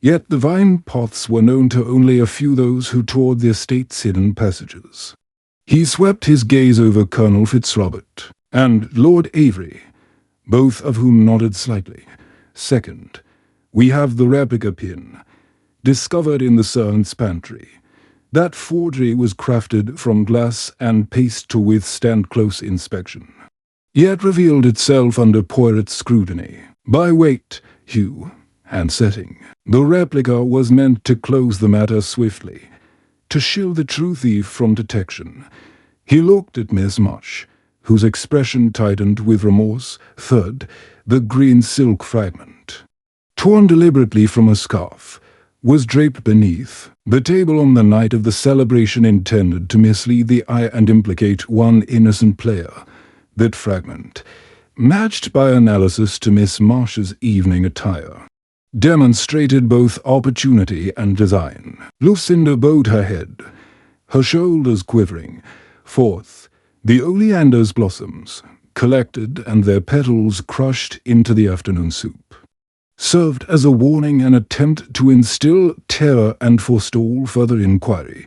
Yet the vine pots were known to only a few those who toured the estate's hidden passages." He swept his gaze over Colonel Fitzrobert and Lord Avery, both of whom nodded slightly. "Second, we have the replica pin, discovered in the servants' pantry. That forgery was crafted from glass and paste to withstand close inspection, yet revealed itself under Poirot's scrutiny. By weight, hue, and setting, the replica was meant to close the matter swiftly, to shield the true thief from detection." He looked at Miss Marsh, whose expression tightened with remorse. "Third, the green silk fragment, torn deliberately from a scarf, was draped beneath the table on the night of the celebration, intended to mislead the eye and implicate one innocent player. That fragment, matched by analysis to Miss Marsh's evening attire, demonstrated both opportunity and design." Lucinda bowed her head, her shoulders quivering. "Fourth, the oleander's blossoms, collected and their petals crushed into the afternoon soup, served as a warning, an attempt to instill terror and forestall further inquiry.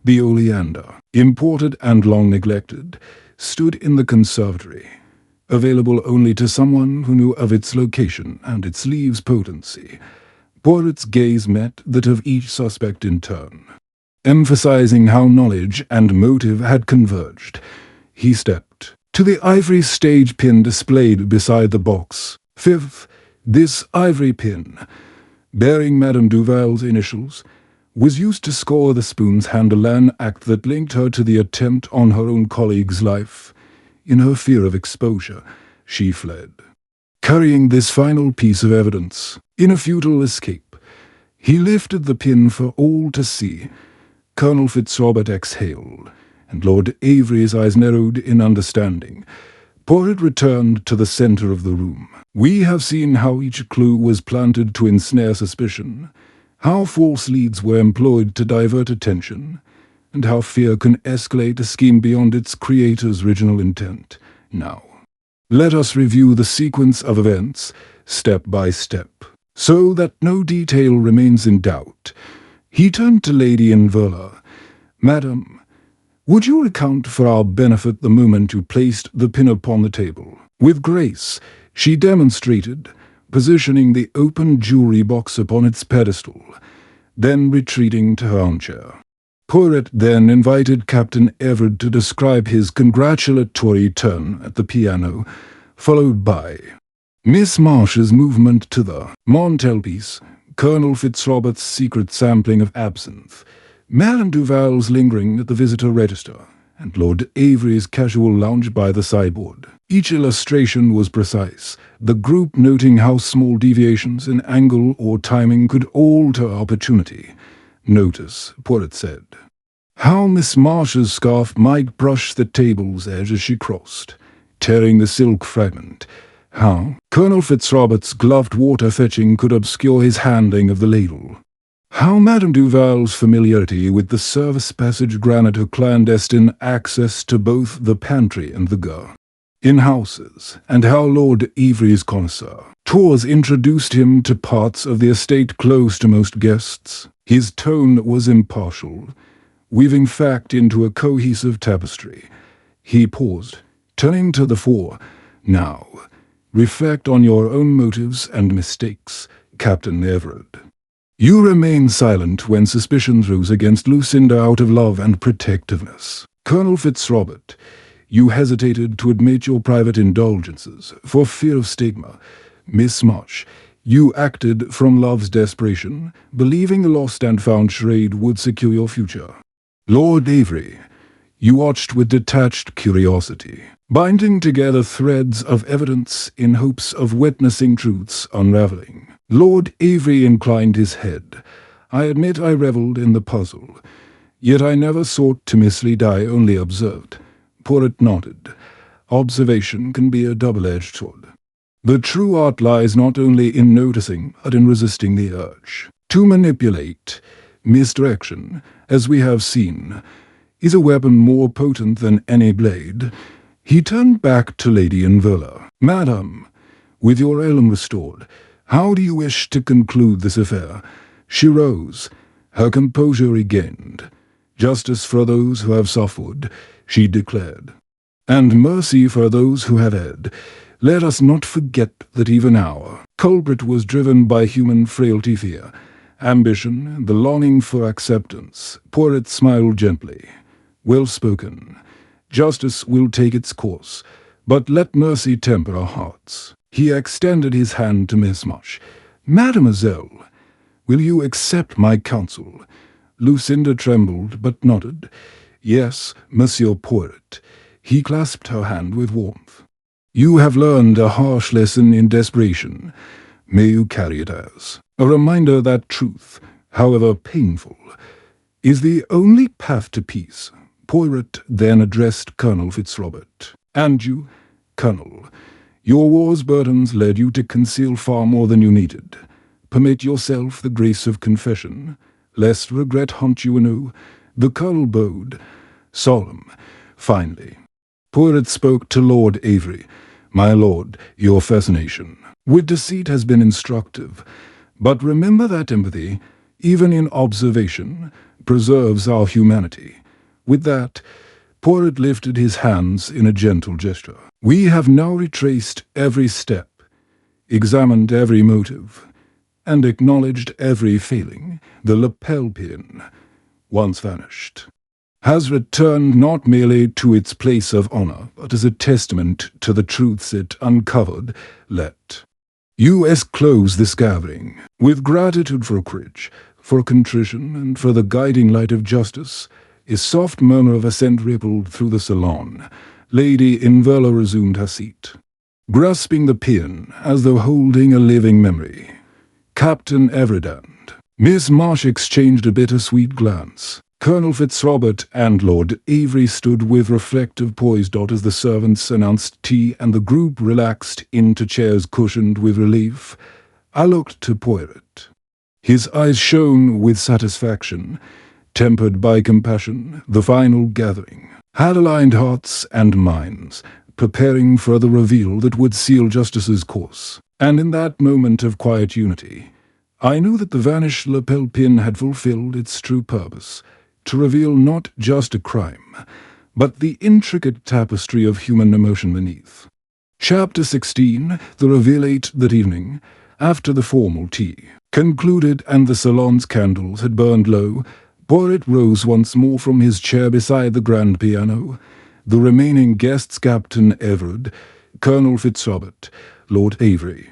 The oleander, imported and long neglected, stood in the conservatory, available only to someone who knew of its location and its leaves' potency." Poirot's gaze met that of each suspect in turn, emphasizing how knowledge and motive had converged. He stepped to the ivory stage pin displayed beside the box. "Fifth, this ivory pin, bearing Madame Duval's initials, was used to score the spoon's handle, an act that linked her to the attempt on her own colleague's life. In her fear of exposure, she fled, carrying this final piece of evidence. In a futile escape, he lifted the pin for all to see, Colonel Fitzrobert exhaled, and Lord Avery's eyes narrowed in understanding. Poirot returned to the center of the room. We have seen how each clue was planted to ensnare suspicion, how false leads were employed to divert attention, and how fear can escalate a scheme beyond its creator's original intent. Now, let us review the sequence of events, step by step, so that no detail remains in doubt. He turned to Lady Inverla. "Madam, would you recount for our benefit the moment you placed the pin upon the table?" With grace, she demonstrated, positioning the open jewelry box upon its pedestal, then retreating to her armchair. Poirot then invited Captain Everard to describe his congratulatory turn at the piano, followed by Miss Marsh's movement to the mantelpiece, Colonel Fitzrobert's secret sampling of absinthe, Madame Duval's lingering at the visitor register, and Lord Avery's casual lounge by the sideboard. Each illustration was precise, the group noting how small deviations in angle or timing could alter opportunity. "Notice," Poirot said, "how Miss Marsh's scarf might brush the table's edge as she crossed, tearing the silk fragment. How Colonel Fitzrobert's gloved water-fetching could obscure his handling of the ladle. How Madame Duval's familiarity with the service passage granted her clandestine access to both the pantry and the in-houses, and how Lord Avery's connoisseur tours introduced him to parts of the estate close to most guests. His tone was impartial, weaving fact into a cohesive tapestry." He paused, turning to the four. "Now, reflect on your own motives and mistakes, Captain Everard. You remained silent when suspicions rose against Lucinda out of love and protectiveness. Colonel Fitzrobert, you hesitated to admit your private indulgences for fear of stigma. Miss Marsh, you acted from love's desperation, believing the lost and found charade would secure your future. Lord Avery, you watched with detached curiosity, binding together threads of evidence in hopes of witnessing truths unraveling." Lord Avery inclined his head. "I admit I revelled in the puzzle, yet I never sought to mislead, I only observed." Poirot nodded. "Observation can be a double-edged sword. The true art lies not only in noticing, but in resisting the urge. To manipulate, misdirection, as we have seen, is a weapon more potent than any blade." He turned back to Lady Inverla. "Madam, with your elan restored, how do you wish to conclude this affair?" She rose, her composure regained. "Justice for those who have suffered," she declared, "and mercy for those who have erred. Let us not forget that even our culprit was driven by human frailty, fear, ambition, the longing for acceptance." Poirot smiled gently. "Well spoken. Justice will take its course, but let mercy temper our hearts." He extended his hand to Miss Marsh. "Mademoiselle, will you accept my counsel?" Lucinda trembled, but nodded. "Yes, Monsieur Poirot." He clasped her hand with warmth. "You have learned a harsh lesson in desperation. May you carry it as a reminder that truth, however painful, is the only path to peace." Poirot then addressed Colonel Fitzrobert. "And you, Colonel, your war's burdens led you to conceal far more than you needed. Permit yourself the grace of confession, lest regret haunt you anew." The Colonel bowed, solemn. Finally, Poirot spoke to Lord Avery. "My lord, your fascination with deceit has been instructive, but remember that empathy, even in observation, preserves our humanity." With that, Poirot lifted his hands in a gentle gesture. "We have now retraced every step, examined every motive, and acknowledged every failing. The lapel pin, once vanished, has returned not merely to its place of honor, but as a testament to the truths it uncovered. Let us close this gathering with gratitude for courage, for contrition, and for the guiding light of justice." A soft murmur of assent rippled through the salon. Lady Inverla resumed her seat, grasping the pin as though holding a living memory. Captain Everard and Miss Marsh exchanged a bittersweet glance. Colonel Fitzrobert and Lord Avery stood with reflective poise as the servants announced tea and the group relaxed into chairs cushioned with relief. I looked to Poirot. His eyes shone with satisfaction, tempered by compassion. The final gathering had aligned hearts and minds, preparing for the reveal that would seal justice's course. And in that moment of quiet unity, I knew that the vanished lapel pin had fulfilled its true purpose, to reveal not just a crime, but the intricate tapestry of human emotion beneath. Chapter 16, the revelate that evening, after the formal tea concluded and the salon's candles had burned low, Poirot rose once more from his chair beside the grand piano. The remaining guests, Captain Everard, Colonel Fitzrobert, Lord Avery,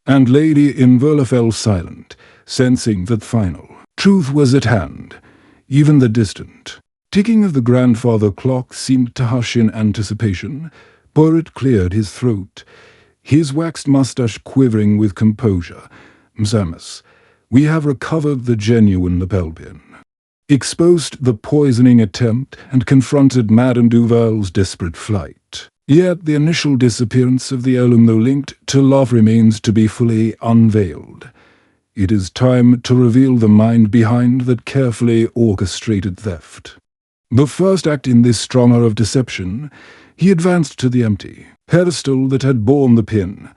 and Lady Inverla fell silent, sensing that final truth was at hand. Even the distant ticking of the grandfather clock seemed to hush in anticipation. Poirot cleared his throat, his waxed moustache quivering with composure. "Msamus, we have recovered the genuine lapel pin, exposed the poisoning attempt, and confronted Madame Duval's desperate flight. Yet the initial disappearance of the heirloom, though linked to love, remains to be fully unveiled. It is time to reveal the mind behind that carefully orchestrated theft." The first act in this drama of deception, he advanced to the empty pedestal that had borne the pin.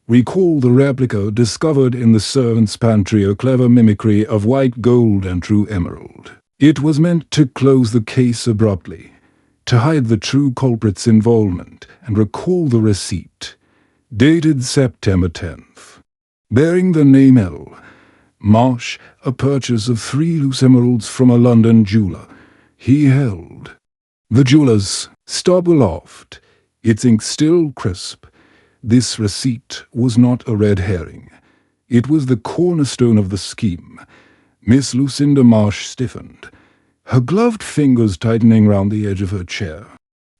Recall the replica discovered in the servants' pantry, a clever mimicry of white gold and true emerald. It was meant to close the case abruptly, to hide the true culprit's involvement, and recall the receipt, dated September 10th. Bearing the name L. Marsh, a purchase of 3 loose emeralds from a London jeweller. He held the jeweller's stub aloft, its ink still crisp. This receipt was not a red herring. It was the cornerstone of the scheme. Miss Lucinda Marsh stiffened, her gloved fingers tightening round the edge of her chair.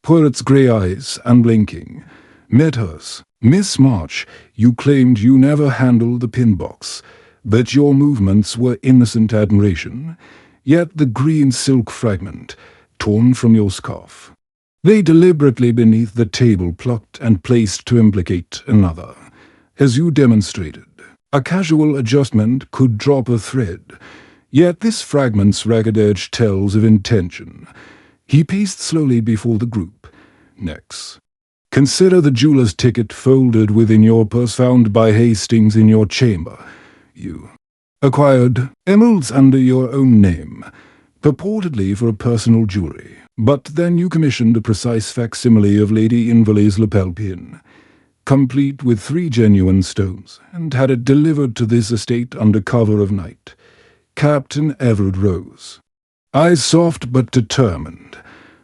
Poirot's grey eyes, unblinking, met hers. "Miss March, you claimed you never handled the pin box, that your movements were innocent admiration, yet the green silk fragment, torn from your scarf, lay deliberately beneath the table, plucked and placed to implicate another, as you demonstrated. A casual adjustment could drop a thread, yet this fragment's ragged edge tells of intention." He paced slowly before the group. "Next, consider the jeweller's ticket folded within your purse found by Hastings in your chamber. You acquired emeralds under your own name, purportedly for a personal jewelry. But then you commissioned a precise facsimile of Lady Inverley's lapel pin, complete with 3 genuine stones, and had it delivered to this estate under cover of night." Captain Everard rose, eyes soft but determined.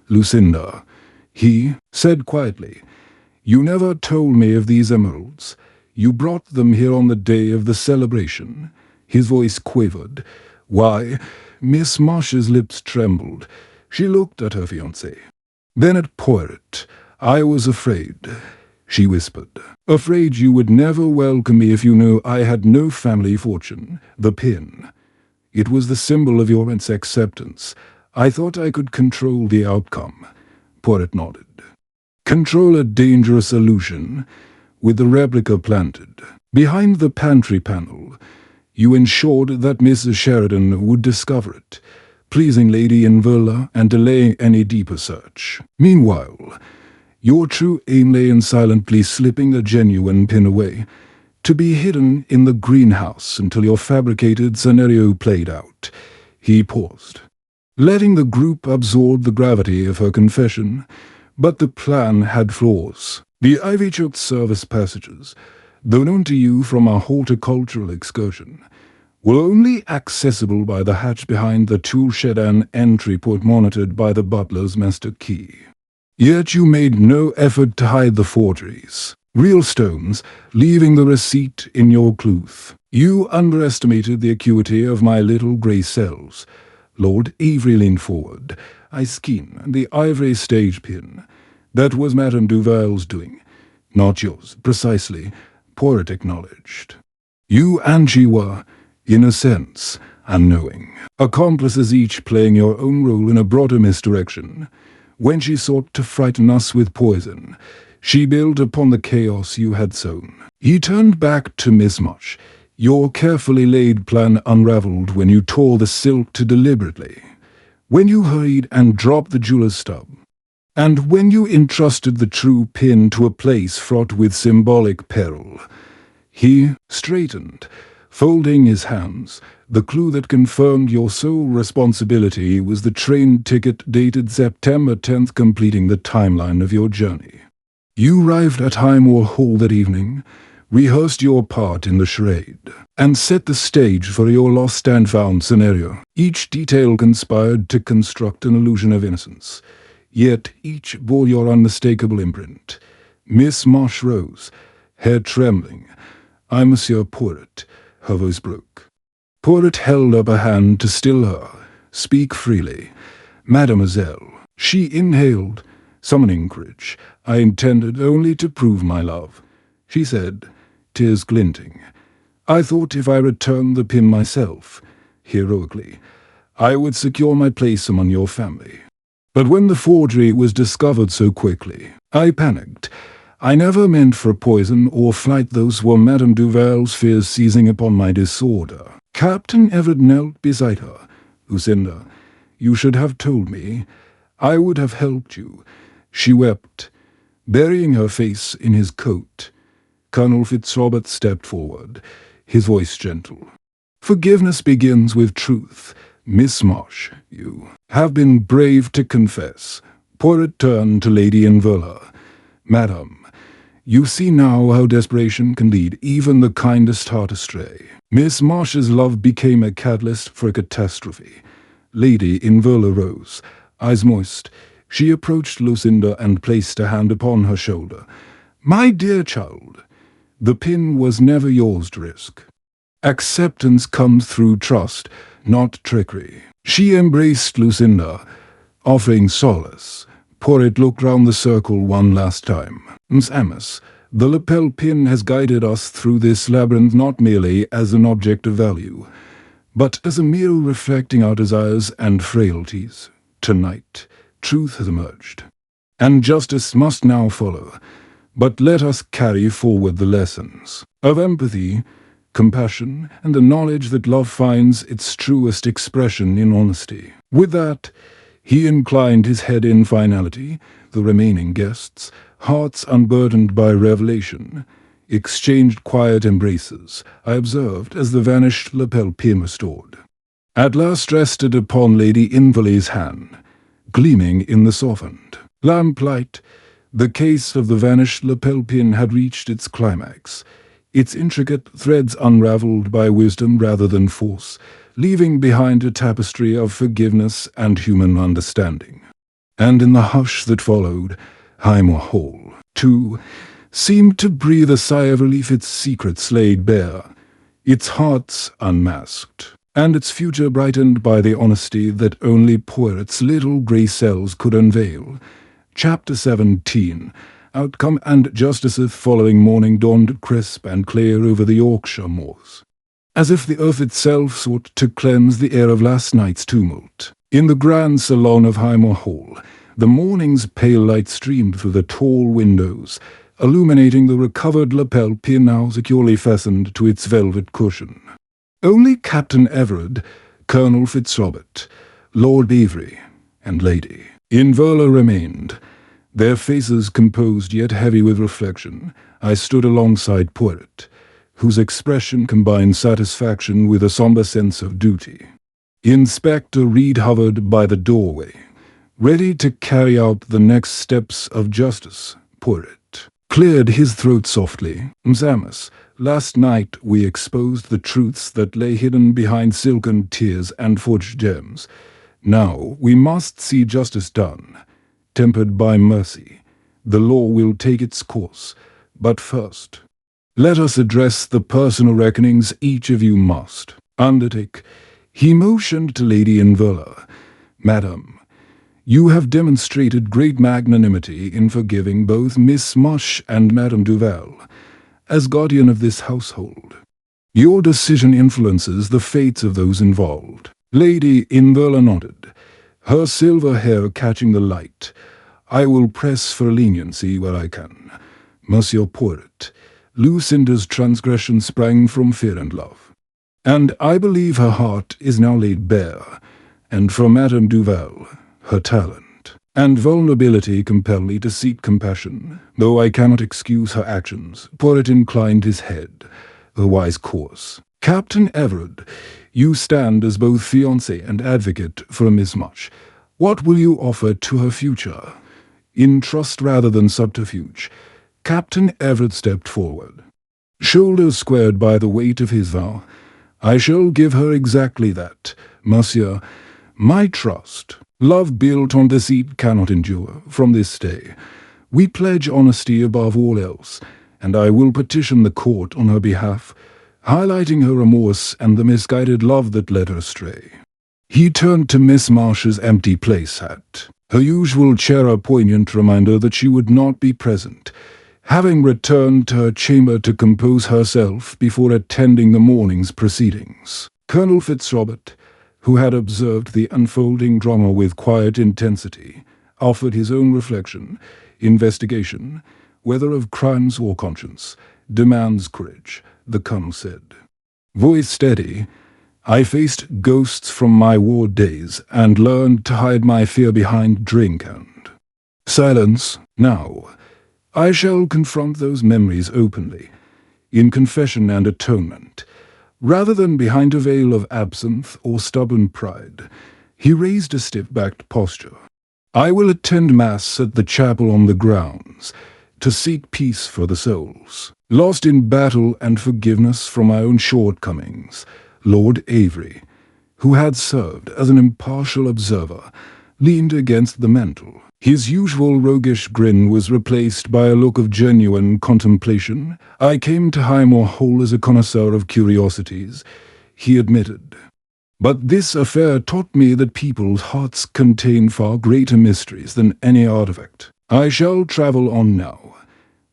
"Lucinda," he said quietly, "you never told me of these emeralds. You brought them here on the day of the celebration." His voice quivered. "Why?" Miss Marsh's lips trembled. She looked at her fiancé, then at Poirot. "I was afraid," she whispered. "Afraid you would never welcome me if you knew I had no family fortune. The pin. It was the symbol of your acceptance. I thought I could control the outcome." Poirot nodded. "Control a dangerous illusion. With the replica planted behind the pantry panel, you ensured that Mrs. Sheridan would discover it, pleasing Lady Inverla and delaying any deeper search. Meanwhile, your true aim lay in silently slipping the genuine pin away, to be hidden in the greenhouse until your fabricated scenario played out." He paused, letting the group absorb the gravity of her confession. But the plan had flaws. The ivy-choked service passages, though known to you from our horticultural excursion, were only accessible by the hatch behind the tool shed and entry port monitored by the butler's master key. Yet you made no effort to hide the forgeries. Real stones, leaving the receipt in your cloth. You underestimated the acuity of my little grey cells. Lord Avery leaned forward. "I skin the ivory stage pin. That was Madame Duval's doing, not yours." "Precisely," Poirot acknowledged. "You and she were, in a sense, unknowing. Accomplices each playing your own role in a broader misdirection. When she sought to frighten us with poison, she built upon the chaos you had sown. He turned back to Miss Mush. Your carefully laid plan unraveled when you tore the silk too deliberately, when you hurried and dropped the jeweler's stub, and when you entrusted the true pin to a place fraught with symbolic peril. He straightened, folding his hands. The clue that confirmed your sole responsibility was the train ticket dated September 10th, completing the timeline of your journey. You arrived at Highmore Hall that evening, rehearsed your part in the charade, and set the stage for your lost and found scenario. Each detail conspired to construct an illusion of innocence, yet each bore your unmistakable imprint. Miss Marsh rose, hair trembling. "I, Monsieur Poirot," her voice broke. Poirot held up a hand to still her. "Speak freely." "Mademoiselle." She inhaled, summoning courage. "I intended only to prove my love," she said, tears glinting. "I thought if I returned the pin myself, heroically, I would secure my place among your family. But when the forgery was discovered so quickly, I panicked. I never meant for poison or flight. Those were Madame Duval's fears seizing upon my disorder." Captain Everett knelt beside her. "Lucinda, you should have told me. I would have helped you." She wept, burying her face in his coat. Colonel Fitzrobert stepped forward, his voice gentle. "Forgiveness begins with truth. Miss Marsh, you have been brave to confess." Poirot turned to Lady Inverla. "Madam, you see now how desperation can lead even the kindest heart astray. Miss Marsh's love became a catalyst for a catastrophe." Lady Inverla rose, eyes moist. She approached Lucinda and placed a hand upon her shoulder. "My dear child, the pin was never yours to risk. Acceptance comes through trust, not trickery." She embraced Lucinda, offering solace. Poirot looked round the circle one last time. "Miss Amos, the lapel pin has guided us through this labyrinth not merely as an object of value, but as a mirror reflecting our desires and frailties. Tonight, truth has emerged, and justice must now follow. But let us carry forward the lessons of empathy, compassion, and the knowledge that love finds its truest expression in honesty." With that, he inclined his head in finality. The remaining guests, hearts unburdened by revelation, exchanged quiet embraces, I observed, as the vanished lapel pin restored. At last rested upon Lady Inverley's hand, gleaming in the softened lamplight. The case of the vanished lapel pin had reached its climax, its intricate threads unraveled by wisdom rather than force, leaving behind a tapestry of forgiveness and human understanding. And in the hush that followed, Highmore Hall, too, seemed to breathe a sigh of relief, its secrets laid bare, its hearts unmasked, and its future brightened by the honesty that only Poirot's little grey cells could unveil. Chapter 17. Outcome and Justiceth. Following morning dawned crisp and clear over the Yorkshire moors, as if the earth itself sought to cleanse the air of last night's tumult. In the grand salon of Highmore Hall, the morning's pale light streamed through the tall windows, illuminating the recovered lapel pin now securely fastened to its velvet cushion. Only Captain Everard, Colonel Fitzrobert, Lord Beavery, and Lady Inverla remained, their faces composed yet heavy with reflection. I stood alongside Poirot, whose expression combined satisfaction with a sombre sense of duty. Inspector Reed hovered by the doorway, ready to carry out the next steps of justice. Poirot cleared his throat softly. "Miss Amos, last night we exposed the truths that lay hidden behind silken tears and forged gems. Now we must see justice done, tempered by mercy. The law will take its course, but first, let us address the personal reckonings each of you must undertake." He motioned to Lady Inverla. "Madam, you have demonstrated great magnanimity in forgiving both Miss Mush and Madame Duval. As guardian of this household, Your decision influences the fates of those involved. Lady Inverla nodded, her silver hair catching the light. I will press for leniency where I can. Monsieur Poirot, Lucinda's transgression sprang from fear and love. And I believe her heart is now laid bare, and from Madame Duval, her talent and vulnerability compel me to seek compassion. Though I cannot excuse her actions, Poirot inclined his head. A wise course. Captain Everard, you stand as both fiancé and advocate for Miss Much. What will you offer to her future? In trust rather than subterfuge, Captain Everard stepped forward. Shoulders squared by the weight of his vow, I shall give her exactly that, monsieur. My trust. Love built on deceit cannot endure. From this day, we pledge honesty above all else, and I will petition the court on her behalf, highlighting her remorse and the misguided love that led her astray. He turned to Miss Marsh's empty place hat, her usual chair a poignant reminder that she would not be present, having returned to her chamber to compose herself before attending the morning's proceedings. Colonel Fitzrobert, who had observed the unfolding drama with quiet intensity, offered his own reflection. Investigation, whether of crimes or conscience, demands courage, the colonel said. Voice steady, I faced ghosts from my ward days and learned to hide my fear behind drink and silence. Now, I shall confront those memories openly, in confession and atonement, rather than behind a veil of absinthe or stubborn pride. He raised a stiff-backed posture. I will attend Mass at the chapel on the grounds, to seek peace for the souls, lost in battle and forgiveness from my own shortcomings. Lord Avery, who had served as an impartial observer, leaned against the mantel. His usual roguish grin was replaced by a look of genuine contemplation. I came to Highmore Hall as a connoisseur of curiosities, he admitted. But this affair taught me that people's hearts contain far greater mysteries than any artifact. I shall travel on now,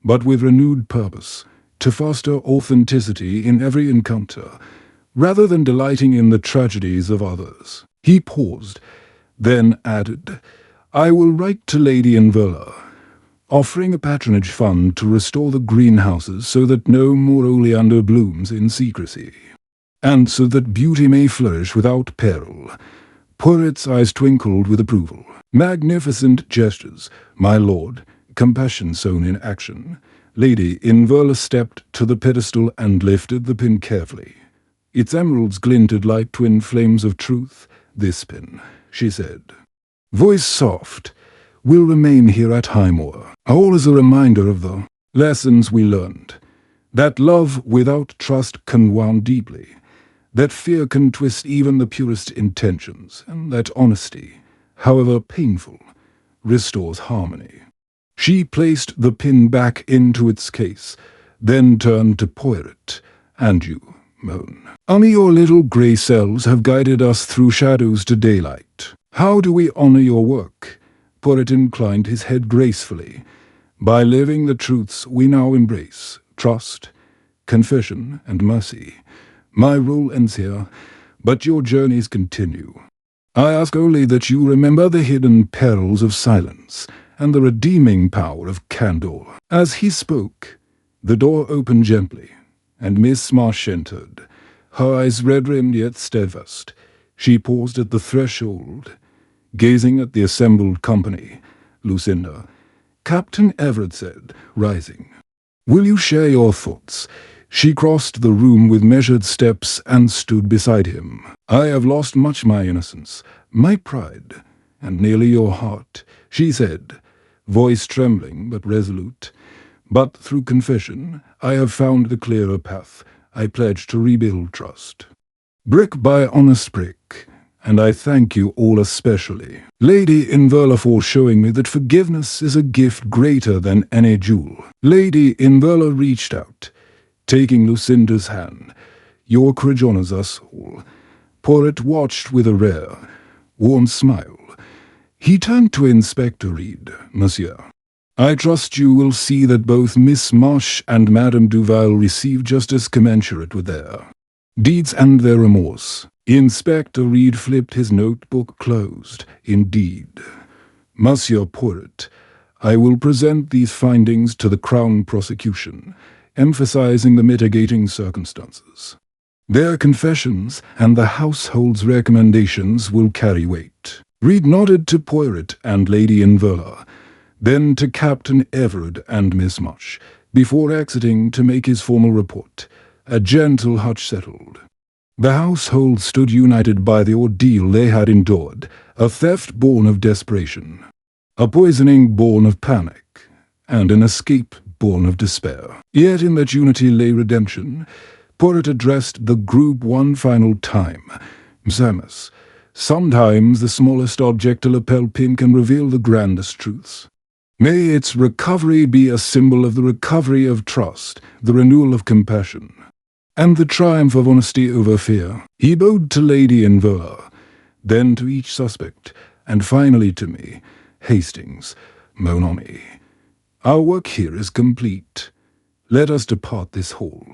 but with renewed purpose, to foster authenticity in every encounter, rather than delighting in the tragedies of others. He paused, then added, I will write to Lady Inverla, offering a patronage fund to restore the greenhouses so that no more oleander blooms in secrecy, and so that beauty may flourish without peril. Poirot's eyes twinkled with approval. Magnificent gestures, my lord, compassion sown in action. Lady Inverla stepped to the pedestal and lifted the pin carefully. Its emeralds glinted like twin flames of truth. This pin, she said, voice soft, will remain here at Highmore, all as a reminder of the lessons we learned. That love without trust can wound deeply, that fear can twist even the purest intentions, and that honesty, however painful, restores harmony. She placed the pin back into its case, then turned to Poirot. And you, Moan. Only your little grey cells have guided us through shadows to daylight. How do we honor your work? Poirot inclined his head gracefully. By living the truths we now embrace, trust, confession, and mercy. My role ends here, but your journeys continue. I ask only that you remember the hidden perils of silence and the redeeming power of candor. As he spoke, the door opened gently, and Miss Marsh entered, her eyes red-rimmed yet steadfast. She paused at the threshold, gazing at the assembled company. Lucinda, Captain Everard said, rising. Will you share your thoughts? She crossed the room with measured steps and stood beside him. I have lost much my innocence, my pride, and nearly your heart, she said, voice trembling but resolute. But through confession, I have found the clearer path. I pledge to rebuild trust. Brick by honest brick, and I thank you all especially, Lady Inverla, for showing me that forgiveness is a gift greater than any jewel. Lady Inverla reached out, taking Lucinda's hand. Your courage honors us all. Poirot watched with a rare, warm smile. He turned to Inspector Reed. Monsieur, I trust you will see that both Miss Marsh and Madame Duval receive justice commensurate with their deeds and their remorse. Inspector Reed flipped his notebook closed. Indeed. Monsieur Poirot, I will present these findings to the Crown prosecution, emphasizing the mitigating circumstances. Their confessions and the household's recommendations will carry weight. Reed nodded to Poirot and Lady Inverla, then to Captain Everard and Miss Marsh, before exiting to make his formal report. A gentle hush settled. The household stood united by the ordeal they had endured, a theft born of desperation, a poisoning born of panic, and an escape born of despair. Yet in that unity lay redemption. Poirot addressed the group one final time. Samus, sometimes the smallest object a lapel pin can reveal the grandest truths. May its recovery be a symbol of the recovery of trust, the renewal of compassion, and the triumph of honesty over fear. He bowed to Lady Inverla, then to each suspect, and finally to me, Hastings, mon ami. Our work here is complete. Let us depart this hall,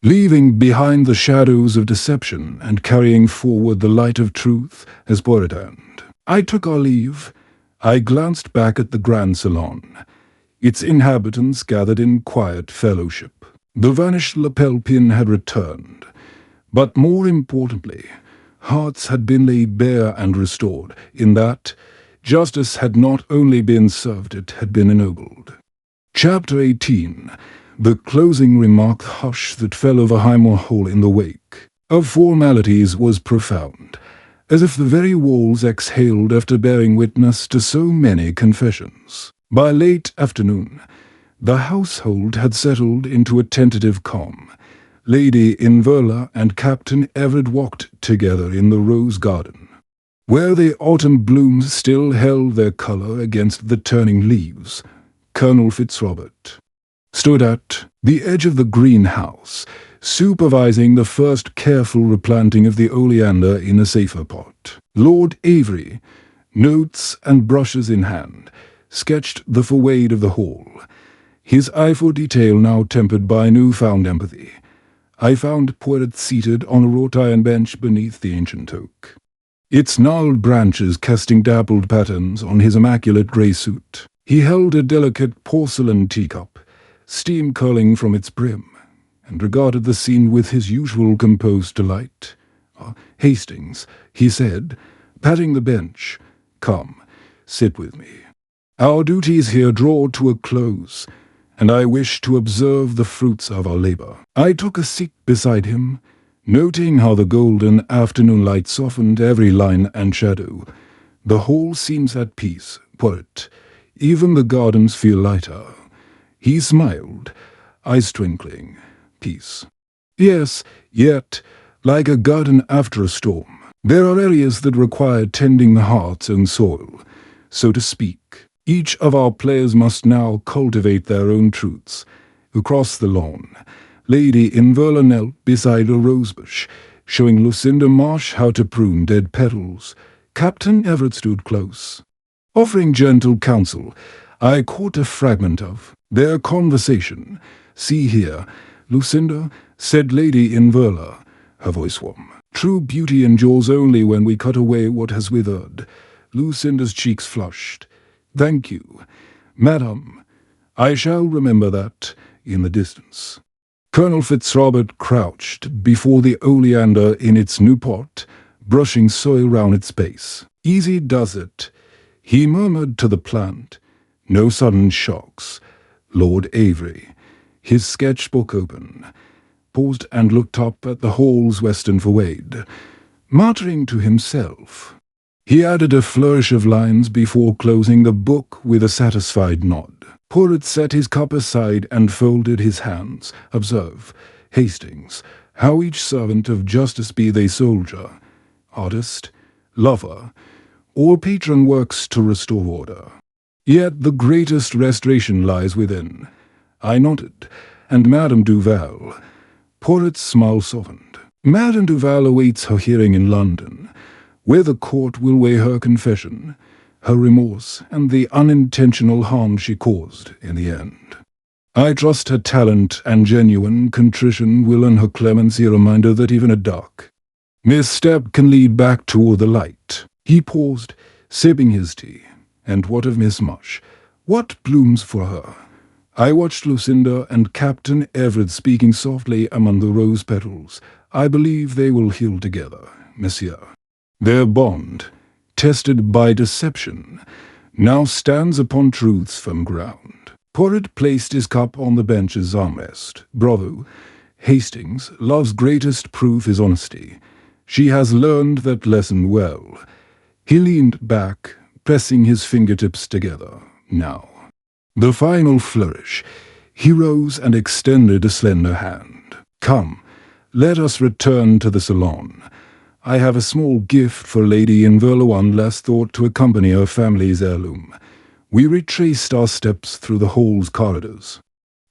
leaving behind the shadows of deception and carrying forward the light of truth as Poirot and I took our leave. I glanced back at the Grand Salon. Its inhabitants gathered in quiet fellowship. The vanished lapel pin had returned, but more importantly, hearts had been laid bare and restored, in that justice had not only been served, it had been ennobled. Chapter 18. The closing remark. The hush that fell over Highmore Hall in the wake of formalities was profound, as if the very walls exhaled after bearing witness to so many confessions. By late afternoon, the household had settled into a tentative calm. Lady Inverla and Captain Everard walked together in the rose garden, where the autumn blooms still held their colour against the turning leaves. Colonel Fitzrobert stood at the edge of the greenhouse, supervising the first careful replanting of the oleander in a safer pot. Lord Avery, notes and brushes in hand, sketched the foyer of the hall, his eye for detail now tempered by new-found empathy. I found Poirot seated on a wrought-iron bench beneath the ancient oak, its gnarled branches casting dappled patterns on his immaculate grey suit. He held a delicate porcelain teacup, steam curling from its brim, and regarded the scene with his usual composed delight. Hastings, he said, patting the bench, come, sit with me. Our duties here draw to a close, and I wish to observe the fruits of our labour. I took a seat beside him, noting how the golden afternoon light softened every line and shadow. The whole seems at peace, Poirot. Even the gardens feel lighter. He smiled, eyes twinkling. Peace. Yes, yet, like a garden after a storm, there are areas that require tending the heart and soil. So to speak, each of our players must now cultivate their own truths. Across the lawn, Lady Inverla knelt beside a rosebush, showing Lucinda Marsh how to prune dead petals. Captain Everard stood close, offering gentle counsel. I caught a fragment of their conversation. See here, Lucinda, said Lady Inverla, her voice warm. True beauty endures only when we cut away what has withered. Lucinda's cheeks flushed. Thank you, madam. I shall remember that in the distance. Colonel Fitzrobert crouched before the oleander in its new pot, brushing soil round its base. Easy does it, he murmured to the plant. No sudden shocks. Lord Avery, his sketchbook open, paused and looked up at the hall's western foyer, muttering to himself. He added a flourish of lines before closing the book with a satisfied nod. Poirot set his cup aside and folded his hands. Observe, Hastings, how each servant of justice, be they soldier, artist, lover, or patron, works to restore order. Yet the greatest restoration lies within. I nodded, and Madame Duval. Poirot's smile softened. Madame Duval awaits her hearing in London, where the court will weigh her confession. her remorse, and the unintentional harm she caused in the end. I trust her talent and genuine contrition will earn her clemency a reminder that even a dark misstep can lead back toward the light. He paused, sipping his tea. And what of Miss Mush? What blooms for her? I watched Lucinda and Captain Everett speaking softly among the rose petals. I believe they will heal together, monsieur. Their bond, tested by deception, now stands upon truth's firm ground. Poirot placed his cup on the bench's armrest. Bravo. Hastings, love's greatest proof is honesty. She has learned that lesson well. He leaned back, pressing his fingertips together. Now. The final flourish. He rose and extended a slender hand. Come, let us return to the salon. I have a small gift for Lady Inverlo, one last thought to accompany her family's heirloom. We retraced our steps through the hall's corridors,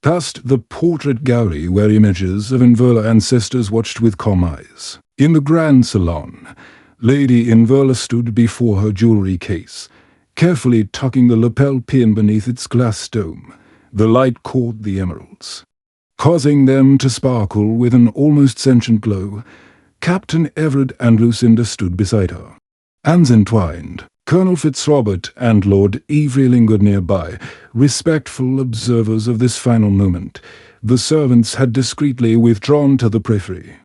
past the portrait gallery where images of Inverlo ancestors watched with calm eyes. In the grand salon, Lady Inverlo stood before her jewelry case, carefully tucking the lapel pin beneath its glass dome. The light caught the emeralds, causing them to sparkle with an almost sentient glow. Captain Everett and Lucinda stood beside her, hands entwined. Colonel Fitzrobert and Lord Avery lingered nearby, respectful observers of this final moment. The servants had discreetly withdrawn to the periphery,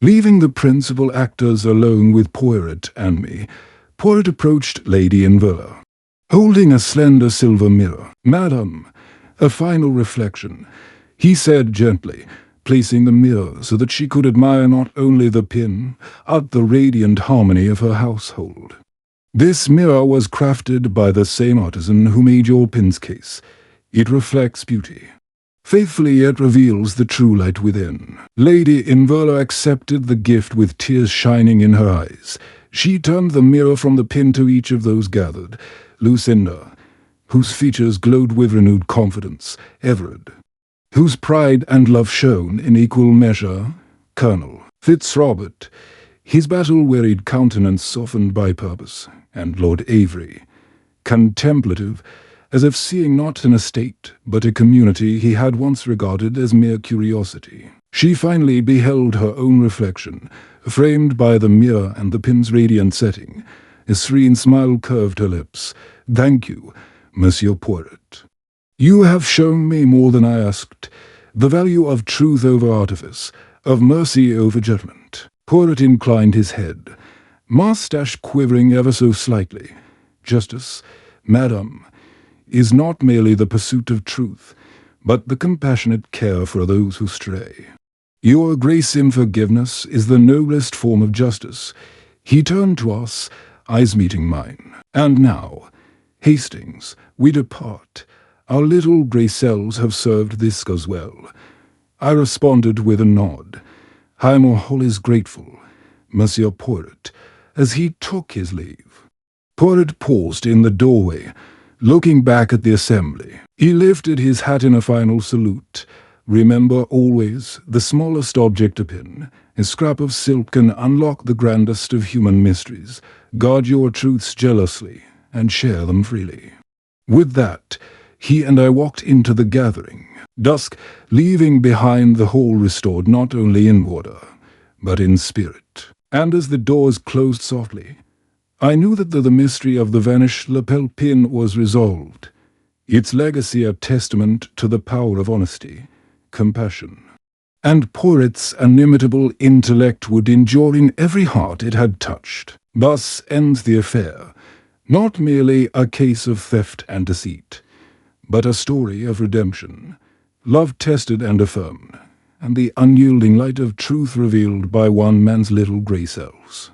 leaving the principal actors alone with Poirot and me. Poirot approached Lady Inverlo, holding a slender silver mirror. "Madam, a final reflection," he said gently, placing the mirror so that she could admire not only the pin, but the radiant harmony of her household. "This mirror was crafted by the same artisan who made your pin's case. It reflects beauty. Faithfully it reveals the true light within." Lady Inverlo accepted the gift with tears shining in her eyes. She turned the mirror from the pin to each of those gathered. Lucinda, whose features glowed with renewed confidence. Everett, whose pride and love shone in equal measure. Colonel Fitzrobert, his battle-wearied countenance softened by purpose. And Lord Avery, contemplative, as if seeing not an estate, but a community he had once regarded as mere curiosity. She finally beheld her own reflection, framed by the mirror and the pin's radiant setting. A serene smile curved her lips. "Thank you, Monsieur Poirot. You have shown me more than I asked, the value of truth over artifice, of mercy over judgment." Poirot inclined his head, mustache quivering ever so slightly. "Justice, madam, is not merely the pursuit of truth, but the compassionate care for those who stray. Your grace in forgiveness is the noblest form of justice." He turned to us, eyes meeting mine. "And now, Hastings, we depart. Our little grey cells have served this cause well." I responded with a nod. "Highmore Hall is grateful, Monsieur Poirot," as he took his leave. Poirot paused in the doorway, looking back at the assembly. He lifted his hat in a final salute. "Remember always, the smallest object a pin, a scrap of silk can unlock the grandest of human mysteries. Guard your truths jealously, and share them freely." With that, he and I walked into the gathering dusk, leaving behind the hall restored not only in order, but in spirit. And as the doors closed softly, I knew that the mystery of the vanished lapel pin was resolved, its legacy a testament to the power of honesty, compassion, and Poirot's inimitable intellect would endure in every heart it had touched. Thus ends the affair, not merely a case of theft and deceit, but a story of redemption, love tested and affirmed, and the unyielding light of truth revealed by one man's little grey cells.